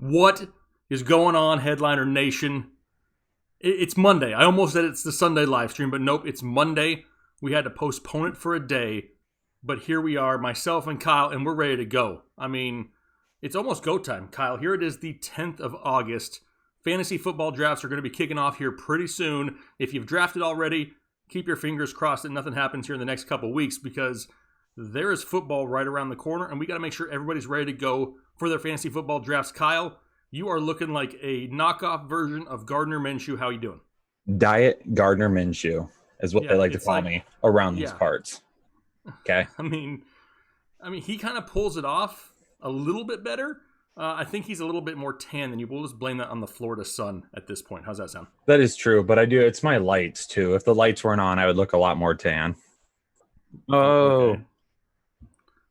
What is going on, Headliner Nation? It's Monday. I almost said it's the Sunday live stream, but nope, it's Monday. We had to postpone it for a day, but here we are, myself and Kyle, and we're ready to go. I mean, it's almost go time, Kyle. Here it is, the 10th of August. Fantasy football drafts are going to be kicking off here pretty soon. If you've drafted already, keep your fingers crossed that nothing happens here in the next couple weeks, because there is football right around the corner, and we got to make sure everybody's ready to go for their fantasy football drafts. Kyle, you are looking like a knockoff version of Gardner Minshew. How you doing? Diet Gardner Minshew is what they like to call me around these parts. Okay. I mean, he kind of pulls it off a little bit better. I think he's a little bit more tan than you. We'll just blame that on the Florida sun at this point. How's that sound? That is true, but it's my lights too. If the lights weren't on, I would look a lot more tan. Oh. Okay.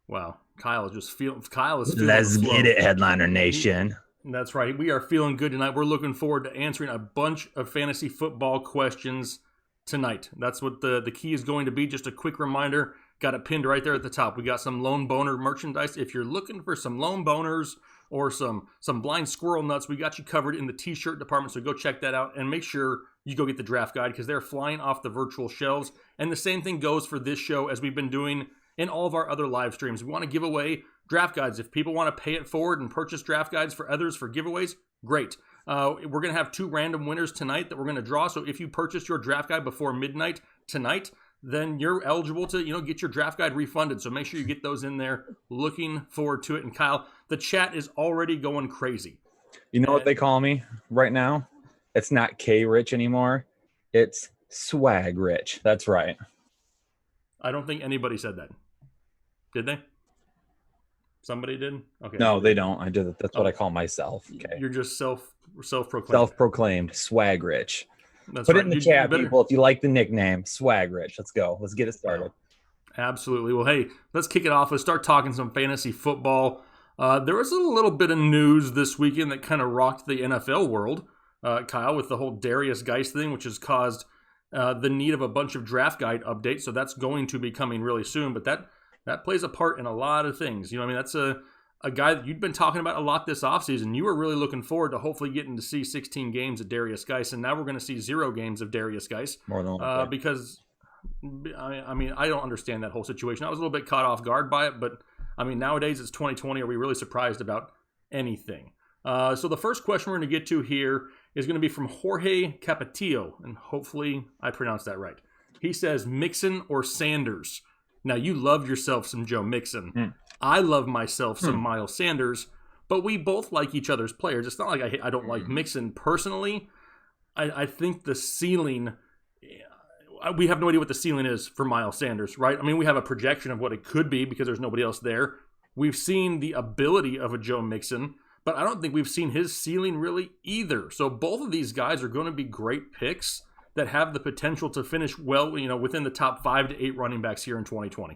Wow. Kyle is feeling Let's get it, Headliner Nation. That's right. We are feeling good tonight. We're looking forward to answering a bunch of fantasy football questions tonight. That's what the key is going to be. Just a quick reminder. Got it pinned right there at the top. We got some Lone Boner merchandise. If you're looking for some Lone Boners or some blind squirrel nuts, we got you covered in the t-shirt department. So go check that out and make sure you go get the draft guide, because they're flying off the virtual shelves. And the same thing goes for this show, as we've been doing in all of our other live streams. We want to give away draft guides. If people want to pay it forward and purchase draft guides for others for giveaways, great. We're going to have 2 random winners tonight that we're going to draw. So if you purchased your draft guide before midnight tonight, then you're eligible to, get your draft guide refunded. So make sure you get those in there. Looking forward to it. And Kyle, the chat is already going crazy. You know what they call me right now? It's not K-Rich anymore. It's Swag Rich. That's right. I don't think anybody said that. Did they? Somebody did? Okay. No, they don't. I did. That's what I call myself. Okay. You're just self-proclaimed. Self-proclaimed Swag Rich. That's Put right. it in the chat, people, if you like the nickname, Swag Rich. Let's go. Let's get it started. Absolutely. Well, hey, let's kick it off. Let's start talking some fantasy football. There was a little bit of news this weekend that kind of rocked the NFL world, Kyle, with the whole Darius Geis thing, which has caused the need of a bunch of draft guide updates. So that's going to be coming really soon. But that plays a part in a lot of things. That's a guy that you'd been talking about a lot this offseason. You were really looking forward to hopefully getting to see 16 games of Darius Geis, and now we're going to see 0 games of Darius Geis. More than likely. Because, I don't understand that whole situation. I was a little bit caught off guard by it, but, nowadays it's 2020. Are we really surprised about anything? So the first question we're going to get to here is going to be from Jorge Capetillo, and hopefully I pronounced that right. He says, Mixon or Sanders? Now, you love yourself some Joe Mixon. I love myself some Miles Sanders, but we both like each other's players. It's not like I don't like Mixon personally. I think the ceiling, we have no idea what the ceiling is for Miles Sanders, right? We have a projection of what it could be because there's nobody else there. We've seen the ability of a Joe Mixon, but I don't think we've seen his ceiling really either. So both of these guys are going to be great picks that have the potential to finish well, within the top 5 to 8 running backs here in 2020.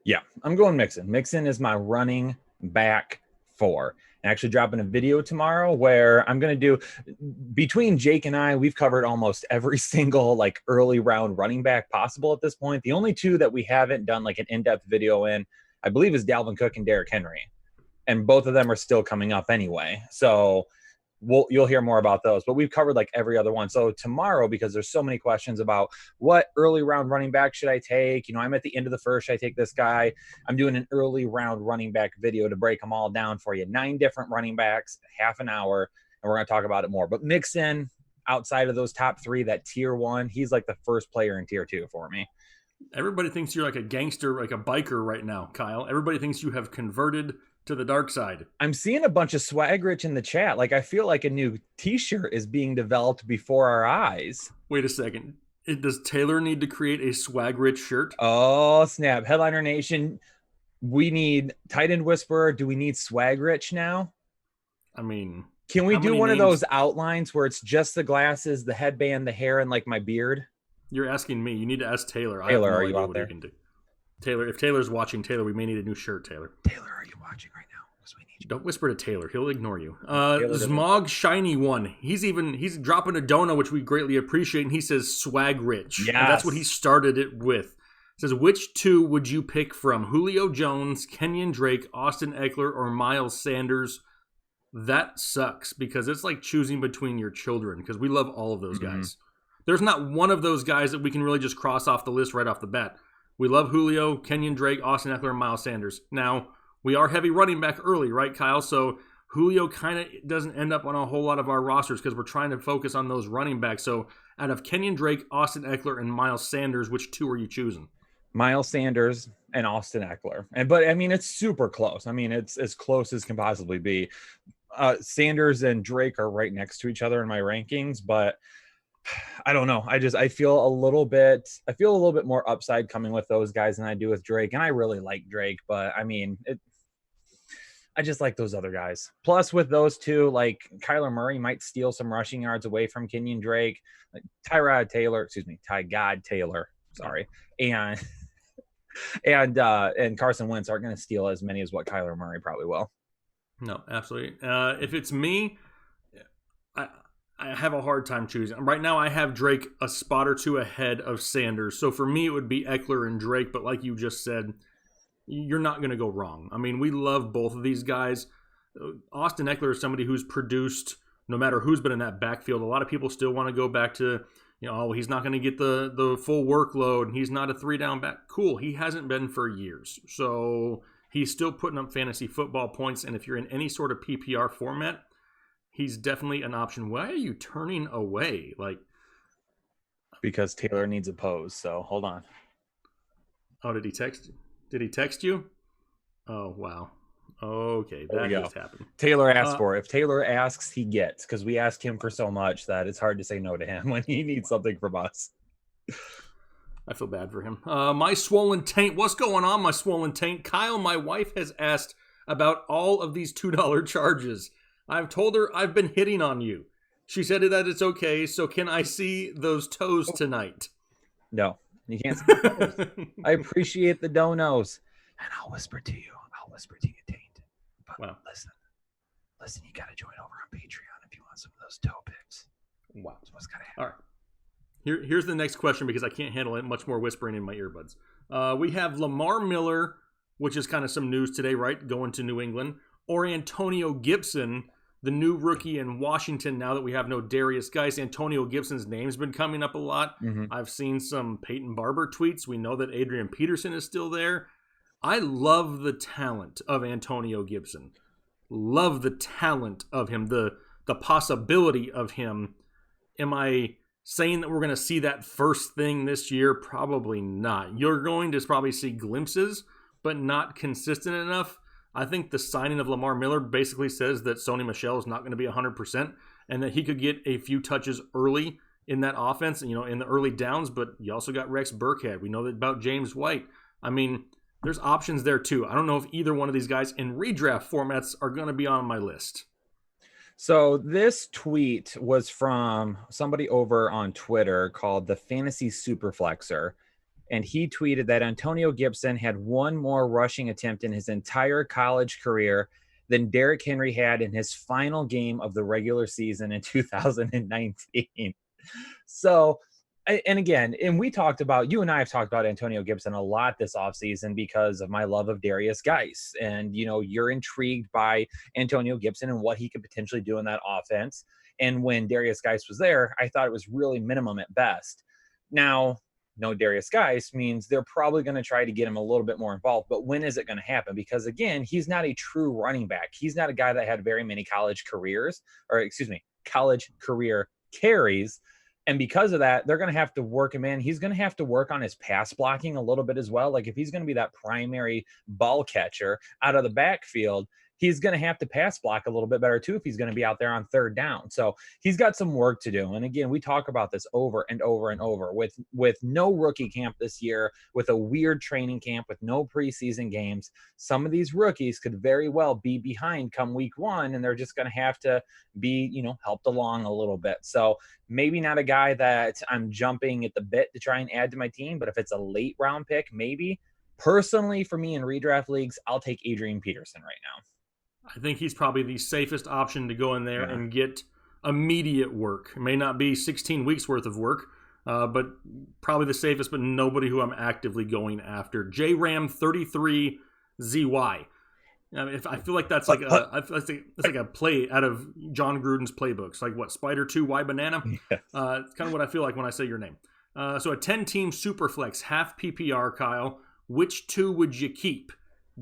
Yeah, I'm going Mixon. Mixon is my running back 4. I'm actually dropping a video tomorrow where I'm going to do, between Jake and I, we've covered almost every single early round running back possible at this point. The only 2 that we haven't done an in-depth video in, I believe, is Dalvin Cook and Derrick Henry. And both of them are still coming up anyway. So you'll hear more about those, but we've covered every other one. So tomorrow, because there's so many questions about what early round running back should I take? I'm at the end of the first. Should I take this guy? I'm doing an early round running back video to break them all down for you. 9 different running backs, half an hour, and we're going to talk about it more. But Mixon, outside of those top 3, that tier 1, he's the first player in tier 2 for me. Everybody thinks you're like a gangster, like a biker right now, Kyle. Everybody thinks you have converted to the dark side. I'm seeing a bunch of Swag Rich in the chat. I feel like a new t-shirt is being developed before our eyes. Wait a second. Does Taylor need to create a Swag Rich shirt? Oh, snap. Headliner Nation, we need Tight End Whisperer. Do we need Swag Rich now? Can we do one of those outlines where it's just the glasses, the headband, the hair, and my beard? You're asking me. You need to ask Taylor. Taylor, are you out there? Taylor, if Taylor's watching, Taylor, we may need a new shirt, Taylor. Taylor, are you watching right now? Because we need you. Don't whisper to Taylor. He'll ignore you. Zmog Shiny One. He's dropping a donut, which we greatly appreciate, and he says Swag Rich. Yes. And that's what he started it with. It says, which 2 would you pick from Julio Jones, Kenyon Drake, Austin Eckler, or Miles Sanders? that sucks because it's like choosing between your children because we love all of those Mm-hmm. guys. There's not one of those guys that we can really just cross off the list right off the bat. We love Julio, Kenyon Drake, Austin Eckler, and Miles Sanders. Now, we are heavy running back early, right, Kyle? So Julio kind of doesn't end up on a whole lot of our rosters because we're trying to focus on those running backs. So out of Kenyon Drake, Austin Eckler, and Miles Sanders, which two are you choosing? Miles Sanders and Austin Eckler. But I mean, it's super close. I mean, it's as close as can possibly be. Sanders and Drake are right next to each other in my rankings, but I don't know. I feel a little bit more upside coming with those guys than I do with Drake. And I really like Drake, but I mean, I just like those other guys. Plus with those two, like Kyler Murray might steal some rushing yards away from Kenyon Drake, like Ty God Taylor, sorry. And Carson Wentz aren't going to steal as many as what Kyler Murray probably will. No, absolutely. If it's me, I have a hard time choosing. Right now, I have Drake a spot or two ahead of Sanders. So for me, it would be Eckler and Drake. But like you just said, you're not going to go wrong. I mean, we love both of these guys. Austin Eckler is somebody who's produced no matter who's been in that backfield. A lot of people still want to go back to, he's not going to get the full workload. He's not a 3-down back. Cool. He hasn't been for years. So he's still putting up fantasy football points. And if you're in any sort of PPR format, he's definitely an option. Why are you turning away? Because Taylor needs a pose. So hold on. Oh, did he text? Did he text you? Oh, wow. Okay, that just happened. Taylor asked for it. If Taylor asks, he gets, because we asked him for so much that it's hard to say no to him when he needs something from us. I feel bad for him. My swollen taint. What's going on, my swollen taint? Kyle, my wife has asked about all of these $2 charges. I've told her I've been hitting on you. She said that it's okay, so can I see those toes tonight? No, you can't see the toes. I appreciate the donos. And I'll whisper to you, Taint. But wow. Listen, you got to join over on Patreon if you want some of those toe picks. Wow. So what's got to happen? All right. Here's the next question because I can't handle it. Much more whispering in my earbuds. We have Lamar Miller, which is kind of some news today, right? Going to New England. Or Antonio Gibson, the new rookie in Washington, now that we have no Darius Geis. Antonio Gibson's name's been coming up a lot. Mm-hmm. I've seen some Peyton Barber tweets. We know that Adrian Peterson is still there. I love the talent of Antonio Gibson. Love the talent of him, the possibility of him. Am I saying that we're going to see that first thing this year? Probably not. You're going to probably see glimpses, but not consistent enough. I think the signing of Lamar Miller basically says that Sony Michel is not going to be 100% and that he could get a few touches early in that offense, in the early downs, but you also got Rex Burkhead. We know that about James White. I mean, there's options there too. I don't know if either one of these guys in redraft formats are going to be on my list. So this tweet was from somebody over on Twitter called the Fantasy Superflexer. And he tweeted that Antonio Gibson had one more rushing attempt in his entire college career than Derrick Henry had in his final game of the regular season in 2019. So, and again, and you and I have talked about Antonio Gibson a lot this offseason because of my love of Darius Geis. And, you're intrigued by Antonio Gibson and what he could potentially do in that offense. And when Darius Geis was there, I thought it was really minimum at best. Now, no Darius Geis means they're probably going to try to get him a little bit more involved. But when is it going to happen? Because, again, he's not a true running back. He's not a guy that had very many college career carries. And because of that, they're going to have to work him in. He's going to have to work on his pass blocking a little bit as well. Like if he's going to be that primary ball catcher out of the backfield, he's going to have to pass block a little bit better too if he's going to be out there on third down. So he's got some work to do. And again, we talk about this over and over and over with no rookie camp this year, with a weird training camp, with no preseason games. Some of these rookies could very well be behind come week one, and they're just going to have to be, helped along a little bit. So maybe not a guy that I'm jumping at the bit to try and add to my team, but if it's a late round pick, maybe. Personally, for me in redraft leagues, I'll take Adrian Peterson right now. I think he's probably the safest option to go in there and get immediate work. It may not be 16 weeks worth of work, but probably the safest, but nobody who I'm actively going after. JRAM33ZY. I mean, if I feel like that's like that's like a play out of John Gruden's playbooks, like what Spider 2 Y Banana. Yes. It's kind of what I feel like when I say your name. So a 10-team Superflex, half PPR, Kyle. Which two would you keep?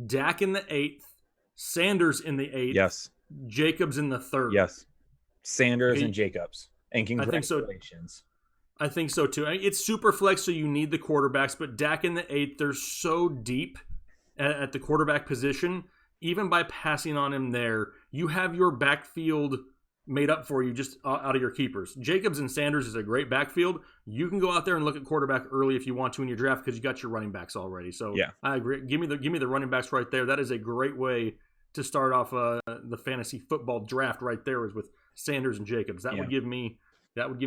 Dak in the 8th, Sanders in the 8th. Yes. Jacobs in the 3rd. Yes. Sanders Okay. and Jacobs. And congratulations. I think so too. I mean, it's Superflex, so you need the quarterbacks, but Dak in the 8th, they're so deep at the quarterback position. Even by passing on him there, you have your backfield made up for you just out of your keepers. Jacobs and Sanders is a great backfield. You can go out there and look at quarterback early if you want to in your draft because you got your running backs already. So yeah, I agree. Give me the running backs right there. That is a great way to start off the fantasy football draft right there is with Sanders and Jacobs. That would give me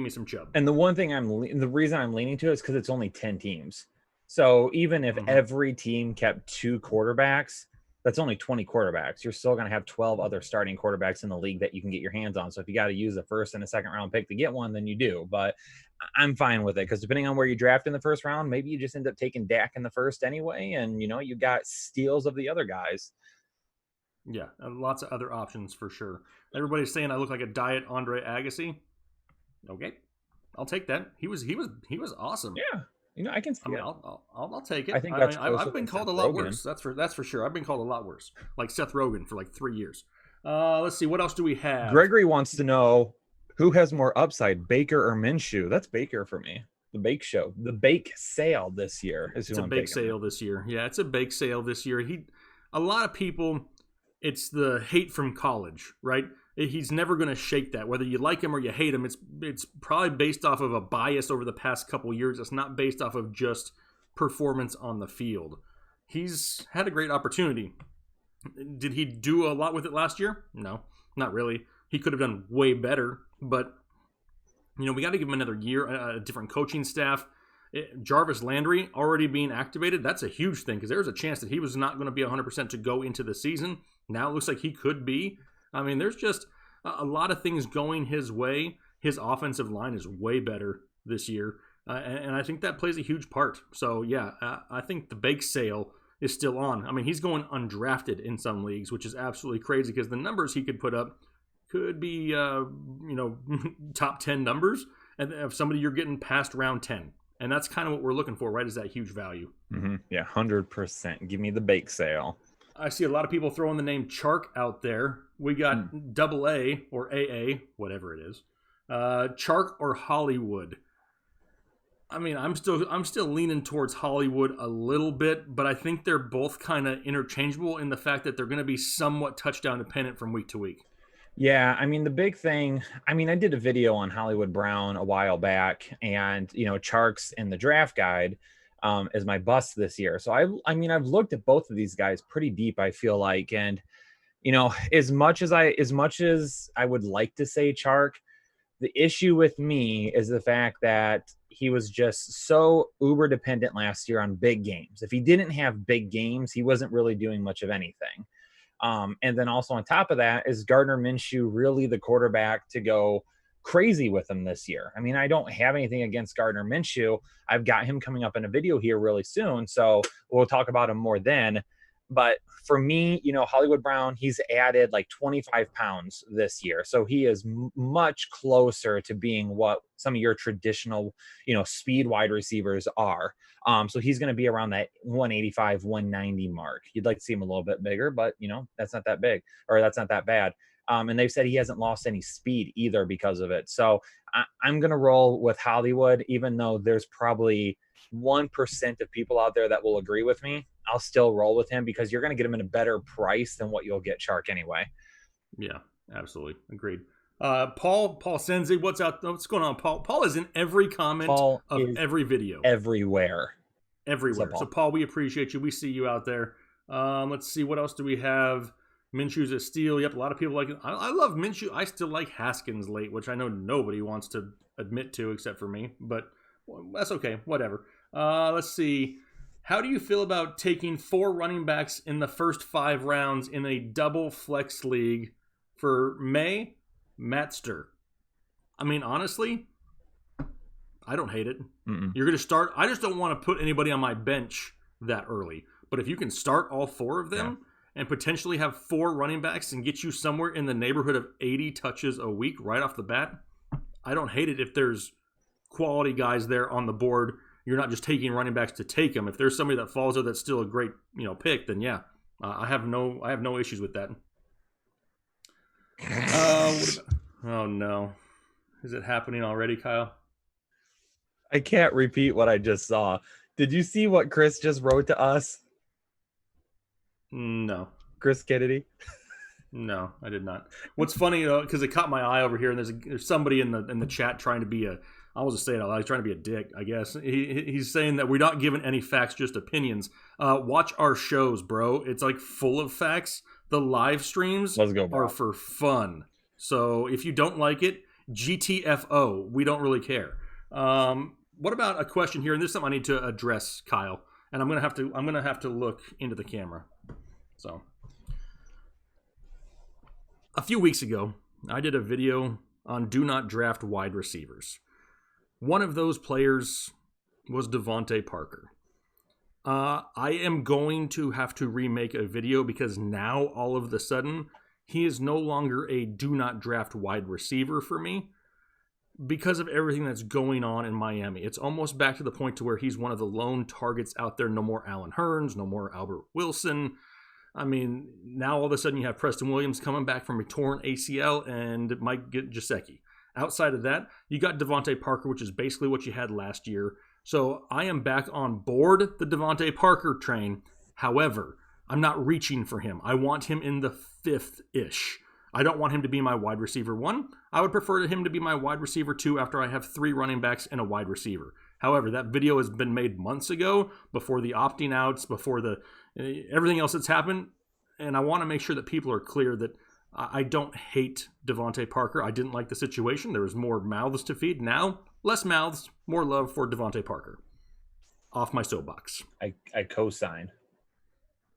some chub. And the one thing the reason I'm leaning to it is because it's only 10 teams. So even if every team kept 2 quarterbacks, that's only 20 quarterbacks. You're still going to have 12 other starting quarterbacks in the league that you can get your hands on. So if you got to use a first and a second round pick to get one, then you do. But I'm fine with it because depending on where you draft in the first round, maybe you just end up taking Dak in the first anyway. And, you got steals of the other guys. Yeah, lots of other options for sure. Everybody's saying I look like a diet Andre Agassi. Okay, I'll take that. He was awesome. Yeah. I can see it. I'll take it. I think I've been called a lot worse. That's for sure. I've been called a lot worse. Like Seth Rogen for like 3 years. Let's see. What else do we have? Gregory wants to know who has more upside, Baker or Minshew. That's Baker for me. The bake show. The bake sale this year is who I'm taking. It's a bake sale this year. Yeah, it's a bake sale this year. A lot of people, it's the hate from college, right? He's never going to shake that. Whether you like him or you hate him, it's probably based off of a bias over the past couple years. It's not based off of just performance on the field. He's had a great opportunity. Did he do a lot with it last year? No, not really. He could have done way better, but we got to give him another year, a different coaching staff. Jarvis Landry already being activated, that's a huge thing because there's a chance that he was not going to be 100% to go into the season. Now it looks like he could be. I mean, there's just a lot of things going his way. His offensive line is way better this year, and I think that plays a huge part. So, yeah, I think the bake sale is still on. I mean, he's going undrafted in some leagues, which is absolutely crazy because the numbers he could put up could be, top 10 numbers, and if somebody you're getting past round 10. And that's kind of what we're looking for, right, is that huge value. Mm-hmm. Yeah, 100%. Give me the bake sale. I see a lot of people throwing the name Chark out there. We got AA or AA, whatever it is. Chark or Hollywood. I mean, I'm still leaning towards Hollywood a little bit, but I think they're both kind of interchangeable in the fact that they're going to be somewhat touchdown dependent from week to week. Yeah, I mean, the big thing, I did a video on Hollywood Brown a while back, and, Chark's in the draft guide is my bust this year. So I've looked at both of these guys pretty deep, I feel like, and as much as I would like to say Chark, the issue with me is the fact that he was just so uber dependent last year on big games. If he didn't have big games, he wasn't really doing much of anything. And then also on top of that, is Gardner Minshew really the quarterback to go crazy with him this year? I mean, I don't have anything against Gardner Minshew. I've got him coming up in a video here really soon, so we'll talk about him more then. But for me, Hollywood Brown, he's added like 25 pounds this year. So he is much closer to being what some of your traditional, speed wide receivers are. So he's going to be around that 185, 190 mark. You'd like to see him a little bit bigger, but, that's not that big, or that's not that bad. And they've said he hasn't lost any speed either because of it. So I'm going to roll with Hollywood, even though there's probably 1% of people out there that will agree with me. I'll still roll with him because you're going to get him in a better price than what you'll get Chark anyway. Yeah, absolutely. Agreed. Paul Senzi, what's going on, Paul? Paul is in every comment of every video. Everywhere. So Paul, we appreciate you. We see you out there. Let's see. What else do we have? Minshew's a steal. Yep, a lot of people like it. I love Minshew. I still like Haskins late, which I know nobody wants to admit to except for me, but that's okay. Whatever. Let's see. How do you feel about taking 4 running backs in the first 5 rounds in a double flex league for May Matster? I mean, honestly, I don't hate it. You're going to start. I just don't want to put anybody on my bench that early. But if you can start all 4 of them and potentially have 4 running backs and get you somewhere in the neighborhood of 80 touches a week right off the bat, I don't hate it if there's quality guys there on the board. You're not just taking running backs to take them. If there's somebody that falls there that's still a great pick, then yeah, I have no issues with that. Oh no, is it happening already, Kyle? I can't repeat what I just saw. Did you see what Chris just wrote to us? No. Chris Kennedy? No, I did not. What's funny, because it caught my eye over here, and there's somebody in the chat trying to be I'll just say it out loud, he's trying to be a dick, I guess. He's saying that we're not giving any facts, just opinions. Watch our shows, bro. It's like full of facts. The live streams are for fun. So if you don't like it, GTFO. We don't really care. What about a question here? And this is something I need to address, Kyle. And I'm gonna have to look into the camera. So a few weeks ago, I did a video on do not draft wide receivers. One of those players was Devonte Parker. I am going to have to remake a video because now all of a sudden he is no longer a do not draft wide receiver for me because of everything that's going on in Miami. It's almost back to the point to where he's one of the lone targets out there. No more Allen Hurns, no more Albert Wilson. I mean, now all of a sudden you have Preston Williams coming back from a torn ACL and Mike Gesicki. Outside of that, you got Devonte Parker, which is basically what you had last year. So I am back on board the Devonte Parker train. However, I'm not reaching for him. I want him in the 5th-ish. I don't want him to be my wide receiver 1. I would prefer him to be my wide receiver 2 after I have 3 running backs and a wide receiver. However, that video has been made months ago, before the opting outs, before the everything else that's happened. And I want to make sure that people are clear that I don't hate Devonte Parker. I didn't like the situation. There was more mouths to feed. Now, less mouths, more love for Devonte Parker. Off my soapbox. I co-sign.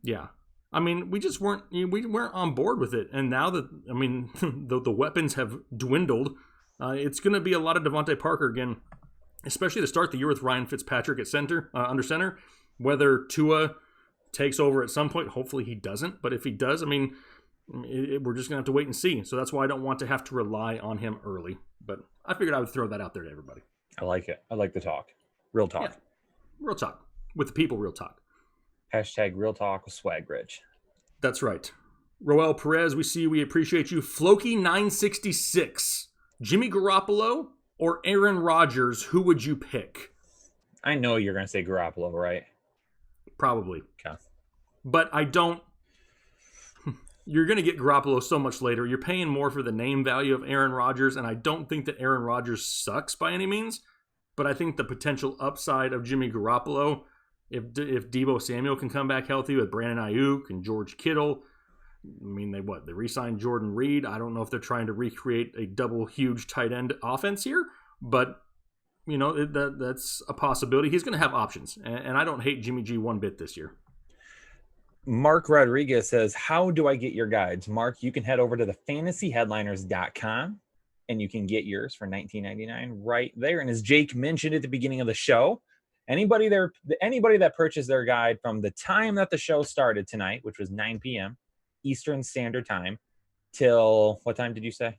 Yeah. I mean, we weren't on board with it. And now that, I mean, the weapons have dwindled, it's going to be a lot of Devonte Parker again, especially to start the year with Ryan Fitzpatrick at center, under center. Whether Tua takes over at some point, hopefully he doesn't. But if he does, I mean, we're just going to have to wait and see. So that's why I don't want to have to rely on him early. But I figured I would throw that out there to everybody. I like it. I like the talk. Real talk. Yeah. Real talk. With the people, real talk. Hashtag real talk with Swag Rich. That's right. Roel Perez, we appreciate you. Floki966. Jimmy Garoppolo or Aaron Rodgers, who would you pick? I know you're going to say Garoppolo, right? Probably. Okay. But I don't. You're going to get Garoppolo so much later. You're paying more for the name value of Aaron Rodgers, and I don't think that Aaron Rodgers sucks by any means. But I think the potential upside of Jimmy Garoppolo, if Deebo Samuel can come back healthy with Brandon Ayuk and George Kittle, I mean, they re-signed Jordan Reed. I don't know if they're trying to recreate a double huge tight end offense here, but you know that's a possibility. He's going to have options, and I don't hate Jimmy G one bit this year. Mark Rodriguez says, how do I get your guides? Mark, you can head over to the fantasyheadliners.com and you can get yours for $19.99 right there. And as Jake mentioned at the beginning of the show, anybody that purchased their guide from the time that the show started tonight, which was 9 p.m. Eastern Standard Time, till what time did you say?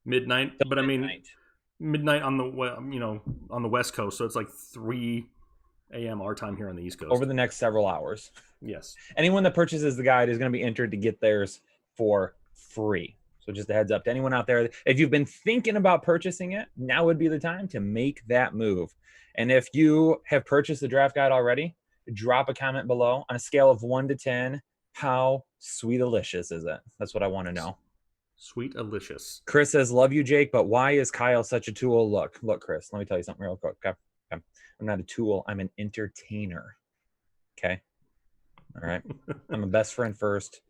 Midnight. But I mean, midnight on the West Coast, so it's like 3 a.m. our time here on the East Coast. Over the next several hours. Yes. Anyone that purchases the guide is going to be entered to get theirs for free. So just a heads up to anyone out there. If you've been thinking about purchasing it, now would be the time to make that move. And if you have purchased the draft guide already, drop a comment below on a scale of 1 to 10. How sweet-alicious is it? That's what I want to know. Sweet-alicious. Chris says, love you, Jake, but why is Kyle such a tool? Look, Chris, let me tell you something real quick. Okay. I'm not a tool. I'm an entertainer. Okay. All right. I'm a best friend first,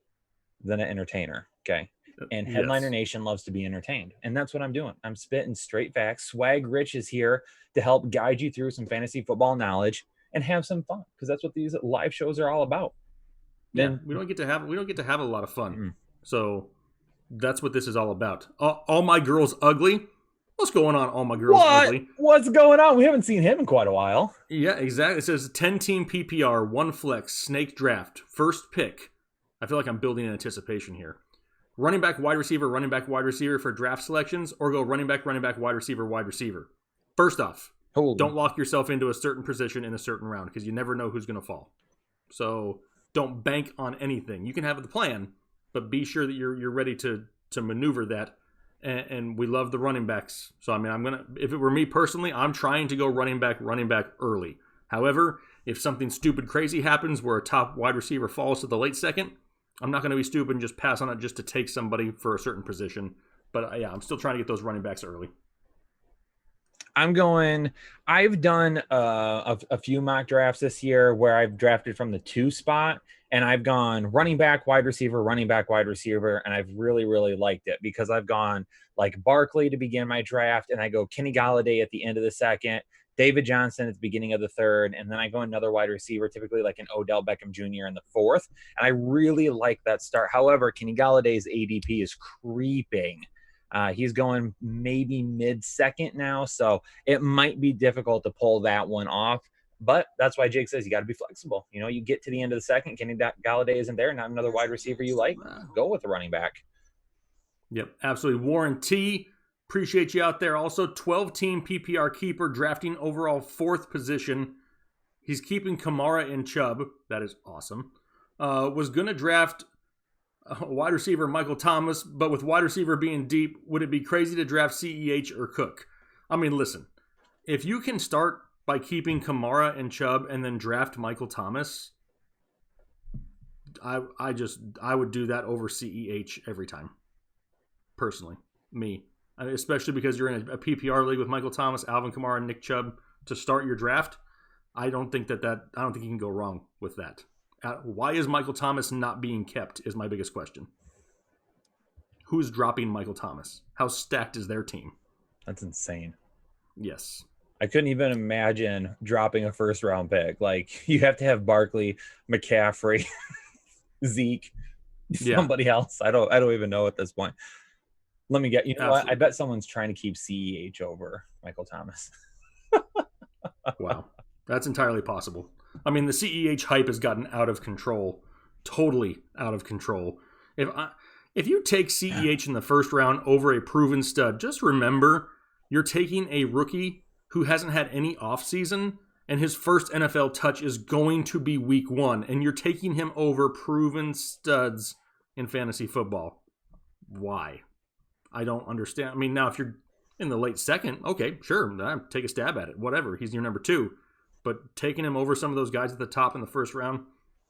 then an entertainer. Okay. And Headliner Nation loves to be entertained. And that's what I'm doing. I'm spitting straight facts. Swag Rich is here to help guide you through some fantasy football knowledge and have some fun, because that's what these live shows are all about. Then we don't get to have a lot of fun. Mm. So that's what this is all about. All my girls ugly. What's going on, all my girls ugly? What's going on? We haven't seen him in quite a while. Yeah, exactly. It says 10-team PPR, 1 flex, snake draft, first pick. I feel like I'm building in anticipation here. Running back, wide receiver for draft selections, or go running back, wide receiver. First off, don't lock yourself into a certain position in a certain round because you never know who's going to fall. So don't bank on anything. You can have the plan, but be sure that you're ready to maneuver that. And we love the running backs. So, I mean, if it were me personally, I'm trying to go running back early. However, if something stupid crazy happens where a top wide receiver falls to the late second, I'm not going to be stupid and just pass on it just to take somebody for a certain position. But yeah, I'm still trying to get those running backs early. I've done a few mock drafts this year where I've drafted from the 2 spot, and I've gone running back, wide receiver, and I've really, really liked it because I've gone like Barkley to begin my draft, and I go Kenny Golladay at the end of the second, David Johnson at the beginning of the third, and then I go another wide receiver, typically like an Odell Beckham Jr. in the fourth, and I really like that start. However, Kenny Galladay's ADP is creeping. He's going maybe mid-second now, so it might be difficult to pull that one off. But that's why Jake says you got to be flexible. You know, you get to the end of the second, Kenny Golladay isn't there, not another wide receiver you like, go with the running back. Yep, absolutely. Warren T., appreciate you out there. Also, 12-team PPR keeper, drafting overall 4th position. He's keeping Kamara and Chubb. That is awesome. Was going to draft wide receiver Michael Thomas, but with wide receiver being deep, would it be crazy to draft CEH or Cook? I mean, listen, if you can start by keeping Kamara and Chubb and then draft Michael Thomas, I would do that over CEH every time. Personally, me. Especially because you're in a PPR league with Michael Thomas, Alvin Kamara, and Nick Chubb to start your draft. I don't think you can go wrong with that. Why is Michael Thomas not being kept is my biggest question. Who's dropping Michael Thomas? How stacked is their team? That's insane. Yes. I couldn't even imagine dropping a 1st-round pick. Like, you have to have Barkley, McCaffrey, Zeke, somebody else. I don't even know at this point. Let me get, you know Absolutely. What? I bet someone's trying to keep CEH over Michael Thomas. Wow. That's entirely possible. I mean, the CEH hype has gotten out of control. Totally out of control. If you take CEH in the 1st round over a proven stud, just remember you're taking a rookie who hasn't had any offseason, and his first NFL touch is going to be week 1, and you're taking him over proven studs in fantasy football. Why? I don't understand. I mean, now if you're in the late second, okay, sure, take a stab at it. Whatever. He's your number 2. But taking him over some of those guys at the top in the 1st round,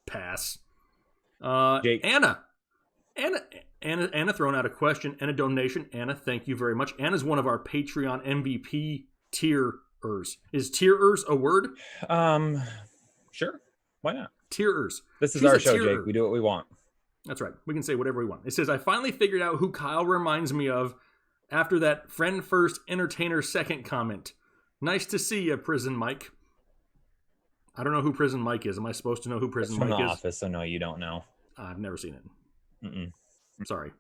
pass. Anna throwing out a question and a donation. Anna, thank you very much. Anna's one of our Patreon MVP tierers. Is tierers a word? Sure. Why not? Tierers. This is our show, Jake. We do what we want. That's right. We can say whatever we want. It says, I finally figured out who Kyle reminds me of after that friend first, entertainer second comment. Nice to see you, Prison Mike. I don't know who Prison Mike is. Am I supposed to know who Prison Mike is? From The Office, so no, you don't know. I've never seen it. I'm sorry.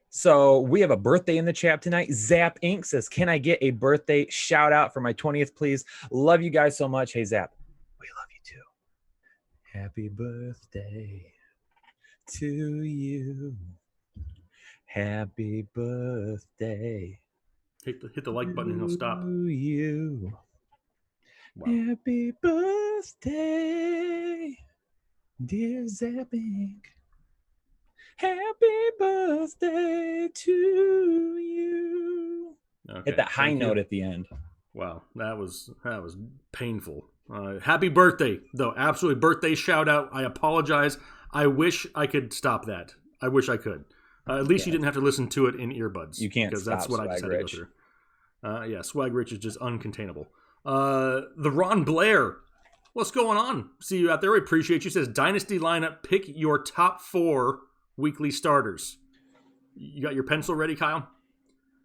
So we have a birthday in the chat tonight. Zap Inc. says, can I get a birthday shout out for my 20th, please? Love you guys so much. Hey, Zap. We love you too. Happy birthday to you. Happy birthday. Hit the like button and he'll stop. To you. Wow. Happy birthday, dear Zap Inc. Happy birthday to you. Okay, hit that high note at the end. Wow, that was painful. Happy birthday, though. Absolutely birthday shout out. I apologize. I wish I could stop that. I wish I could. At least you didn't have to listen to it in earbuds. You can't because stop that's what Swag I just had Rich. to go through. Yeah, Swag Rich is just uncontainable. The Ron Blair. What's going on? See you out there. We appreciate you. Says Dynasty lineup. Pick your top 4 weekly starters. You got your pencil ready, Kyle?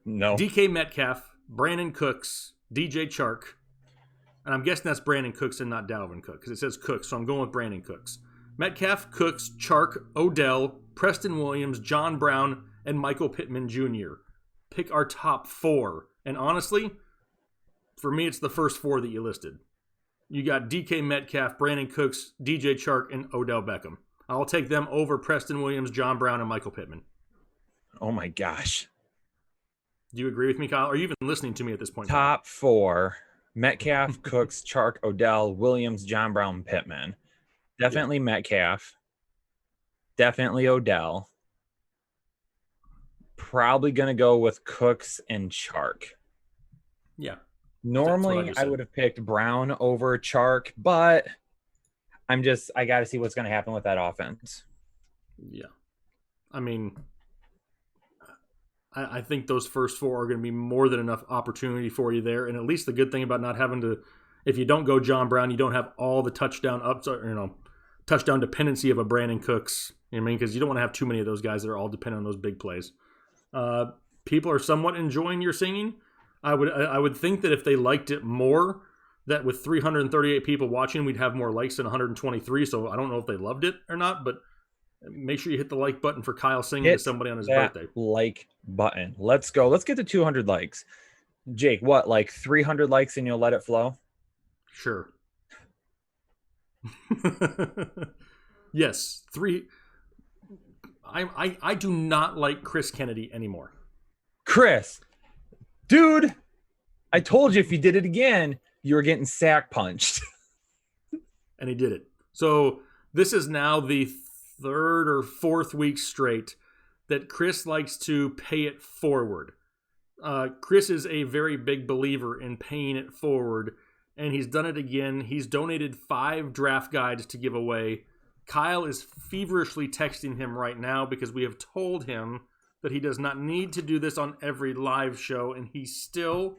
No. DK Metcalf, Brandon Cooks, DJ Chark. And I'm guessing that's Brandon Cooks and not Dalvin Cook because it says Cooks, so I'm going with Brandon Cooks. Metcalf, Cooks, Chark, Odell, Preston Williams, John Brown, and Michael Pittman Jr. Pick our top 4. And honestly, for me, it's the first 4 that you listed. You got DK Metcalf, Brandon Cooks, DJ Chark, and Odell Beckham. I'll take them over Preston Williams, John Brown, and Michael Pittman. Oh my gosh. Do you agree with me, Kyle? Are you even listening to me at this point? Top 4: Metcalf, Cooks, Chark, Odell, Williams, John Brown, Pittman. Definitely Metcalf. Definitely Odell. Probably going to go with Cooks and Chark. Yeah. Normally, I would have picked Brown over Chark, but I got to see what's going to happen with that offense. Yeah. I mean, I think those first 4 are going to be more than enough opportunity for you there. And at least the good thing about not having to, if you don't go John Brown, you don't have all the touchdown touchdown dependency of a Brandon Cooks. You know what I mean? Because you don't want to have too many of those guys that are all dependent on those big plays. People are somewhat enjoying your singing. I would think that if they liked it more, that with 338 people watching, we'd have more likes than 123. So I don't know if they loved it or not, but make sure you hit the like button for Kyle singing to somebody on his birthday. Like button. Let's go. Let's get to 200 likes. Jake, what, like 300 likes and you'll let it flow? Sure. Yes. 3. I do not like Chris Kennedy anymore. Chris, dude, I told you if you did it again, you were getting sack punched. And he did it. So this is now the 3rd or 4th week straight that Chris likes to pay it forward. Chris is a very big believer in paying it forward, and he's done it again. He's donated 5 draft guides to give away. Kyle is feverishly texting him right now because we have told him that he does not need to do this on every live show, and he still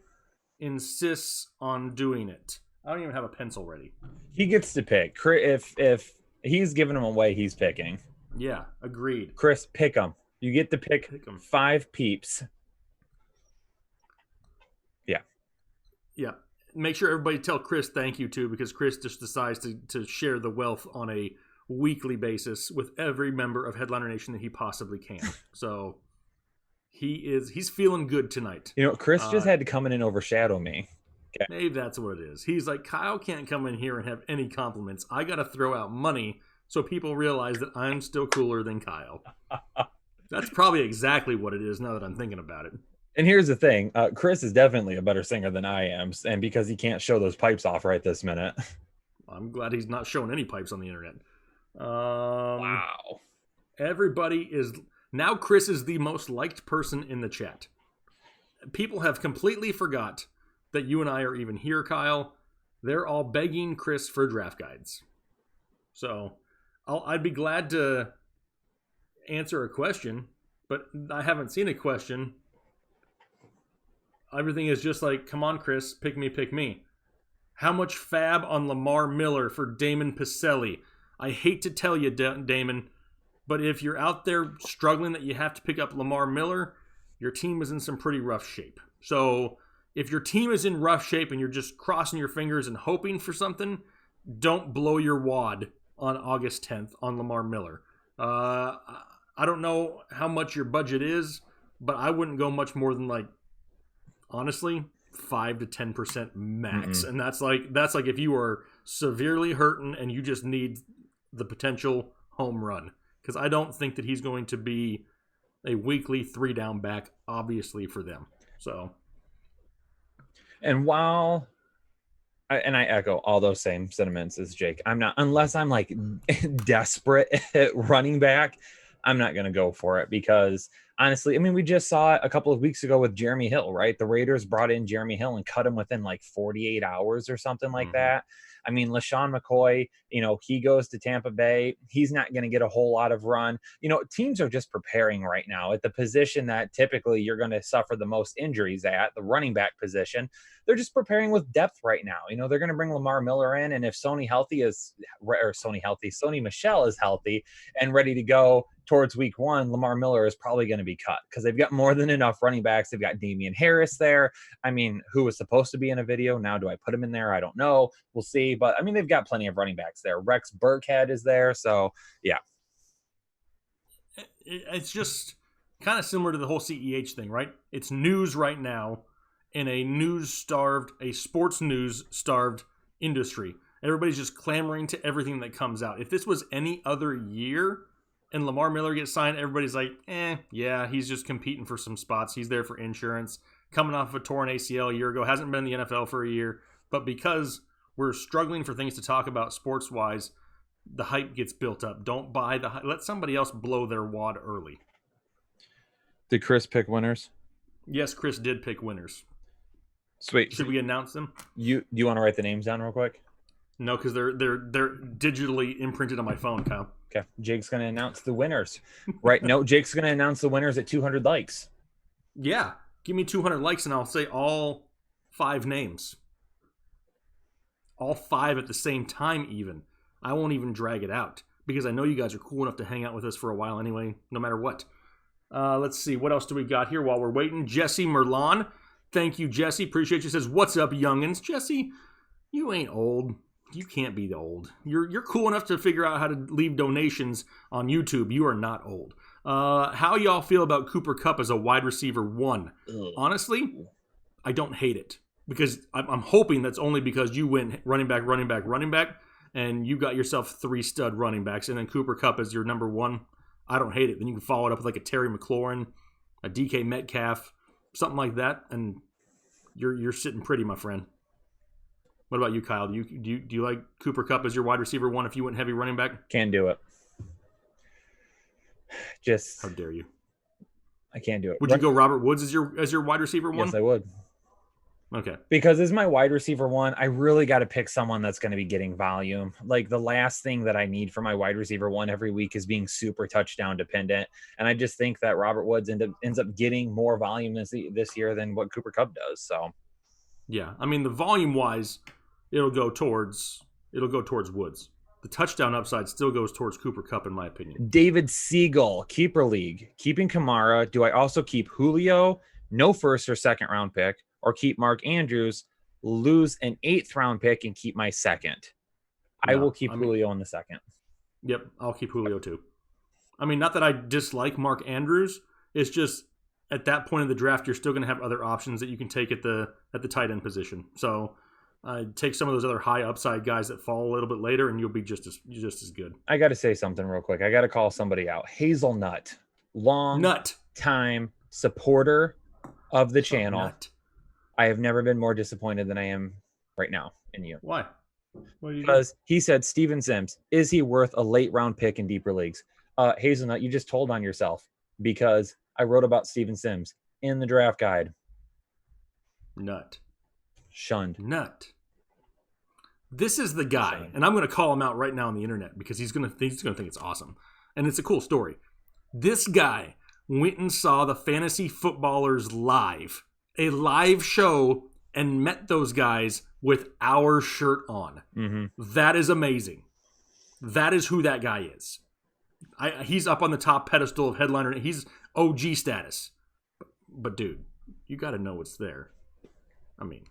insists on doing it. I don't even have a pencil ready. He gets to pick. If he's giving them away, he's picking. Yeah, agreed. Chris, pick them. You get to pick 5 peeps. Yeah. Yeah. Make sure everybody tell Chris thank you, too, because Chris just decides to share the wealth on a weekly basis with every member of Headliner Nation that he possibly can. So he's feeling good tonight. You know, Chris just had to come in and overshadow me. Okay. Maybe that's what it is. He's like, Kyle can't come in here and have any compliments. I got to throw out money so people realize that I'm still cooler than Kyle. That's probably exactly what it is now that I'm thinking about it. And here's the thing. Chris is definitely a better singer than I am. And because he can't show those pipes off right this minute. I'm glad he's not showing any pipes on the internet. Wow. Everybody is... Now Chris is the most liked person in the chat. People have completely forgot that you and I are even here, Kyle. They're all begging Chris for draft guides. So I'd be glad to answer a question, but I haven't seen a question. Everything is just like, come on, Chris, pick me, pick me. How much fab on Lamar Miller for Damon Pacelli? I hate to tell you, Damon, but if you're out there struggling that you have to pick up Lamar Miller, your team is in some pretty rough shape. So if your team is in rough shape and you're just crossing your fingers and hoping for something, don't blow your wad on August 10th on Lamar Miller. I don't know how much your budget is, but I wouldn't go much more than, like, honestly, 5 to 10% max. And that's like if you are severely hurting and you just need the potential home run. Because I don't think that he's going to be a weekly 3-down back, obviously, for them. So, and while I echo all those same sentiments as Jake, I'm not, unless I'm like desperate at running back, I'm not going to go for it because honestly, I mean, we just saw it a couple of weeks ago with Jeremy Hill, right? The Raiders brought in Jeremy Hill and cut him within like 48 hours or something like that. I mean, LaShawn McCoy, you know, he goes to Tampa Bay. He's not going to get a whole lot of run. You know, teams are just preparing right now at the position that typically you're going to suffer the most injuries at, the running back position. They're just preparing with depth right now. You know, they're going to bring Lamar Miller in. And if Sony Michel is healthy and ready to go towards week 1, Lamar Miller is probably going to be cut because they've got more than enough running backs. They've got Damian Harris there. I mean, who was supposed to be in a video. Now, do I put him in there? I don't know. We'll see. But I mean, they've got plenty of running backs there. Rex Burkhead is there. So yeah. It's just kind of similar to the whole CEH thing, right? It's news right now in a sports news starved industry. Everybody's just clamoring to everything that comes out. If this was any other year and Lamar Miller gets signed, everybody's like, yeah, he's just competing for some spots. He's there for insurance. Coming off of a torn ACL a year ago, hasn't been in the NFL for a year. But because we're struggling for things to talk about sports-wise, the hype gets built up. Don't buy the hype. Let somebody else blow their wad early. Did Chris pick winners? Yes, Chris did pick winners. Sweet. Should we announce them? Do you want to write the names down real quick? No, because they're digitally imprinted on my phone, Kyle. Okay. Jake's going to announce the winners. Right. No, Jake's going to announce the winners at 200 likes. Yeah. Give me 200 likes and I'll say all 5 names. All 5 at the same time even. I won't even drag it out because I know you guys are cool enough to hang out with us for a while anyway, no matter what. Let's see. What else do we got here while we're waiting? Jesse Merlon. Thank you, Jesse. Appreciate you. Says, what's up, youngins? Jesse, you ain't old. You can't be old. You're cool enough to figure out how to leave donations on YouTube. You are not old. How y'all feel about Cooper Kupp as a wide receiver 1? Honestly, I don't hate it because I'm hoping that's only because you went running back, and you got yourself 3 stud running backs, and then Cooper Kupp as your number 1. I don't hate it. Then you can follow it up with like a Terry McLaurin, a DK Metcalf, something like that, and you're sitting pretty, my friend. What about you, Kyle? Do you like Cooper Kupp as your wide receiver 1 if you went heavy running back? Can't do it. Just how dare you? I can't do it. Would you go Robert Woods as your wide receiver 1? Yes, I would. Okay. Because as my wide receiver 1, I really got to pick someone that's going to be getting volume. Like the last thing that I need for my wide receiver 1 every week is being super touchdown dependent. And I just think that Robert Woods ends up getting more volume this year than what Cooper Kupp does. So, yeah, I mean the volume wise, it'll go towards Woods. The touchdown upside still goes towards Cooper Kupp, in my opinion. David Siegel, keeper league, keeping Kamara. Do I also keep Julio? No first or second round pick. Or keep Mark Andrews, lose an 8th round pick, and keep my 2nd. I will keep Julio in the 2nd. Yep, I'll keep Julio too. I mean, not that I dislike Mark Andrews. It's just at that point in the draft, you're still going to have other options that you can take at the tight end position. So take some of those other high upside guys that fall a little bit later, and you'll be just as good. I got to say something real quick. I got to call somebody out. Hazelnut, time supporter of the channel. Nut. I have never been more disappointed than I am right now in you. Why? What do you Because he said, Steven Sims, is he worth a late round pick in deeper leagues? Hazelnut, you just told on yourself because I wrote about Steven Sims in the draft guide. Nut. Shunned. Nut. This is the guy, and I'm going to call him out right now on the internet because he's going to think it's awesome. And it's a cool story. This guy went and saw the Fantasy Footballers live. A live show and met those guys with our shirt on. Mm-hmm. That is amazing. That is who that guy is. He's up on the top pedestal of headliner. He's OG status. But dude, you got to know what's there. I mean,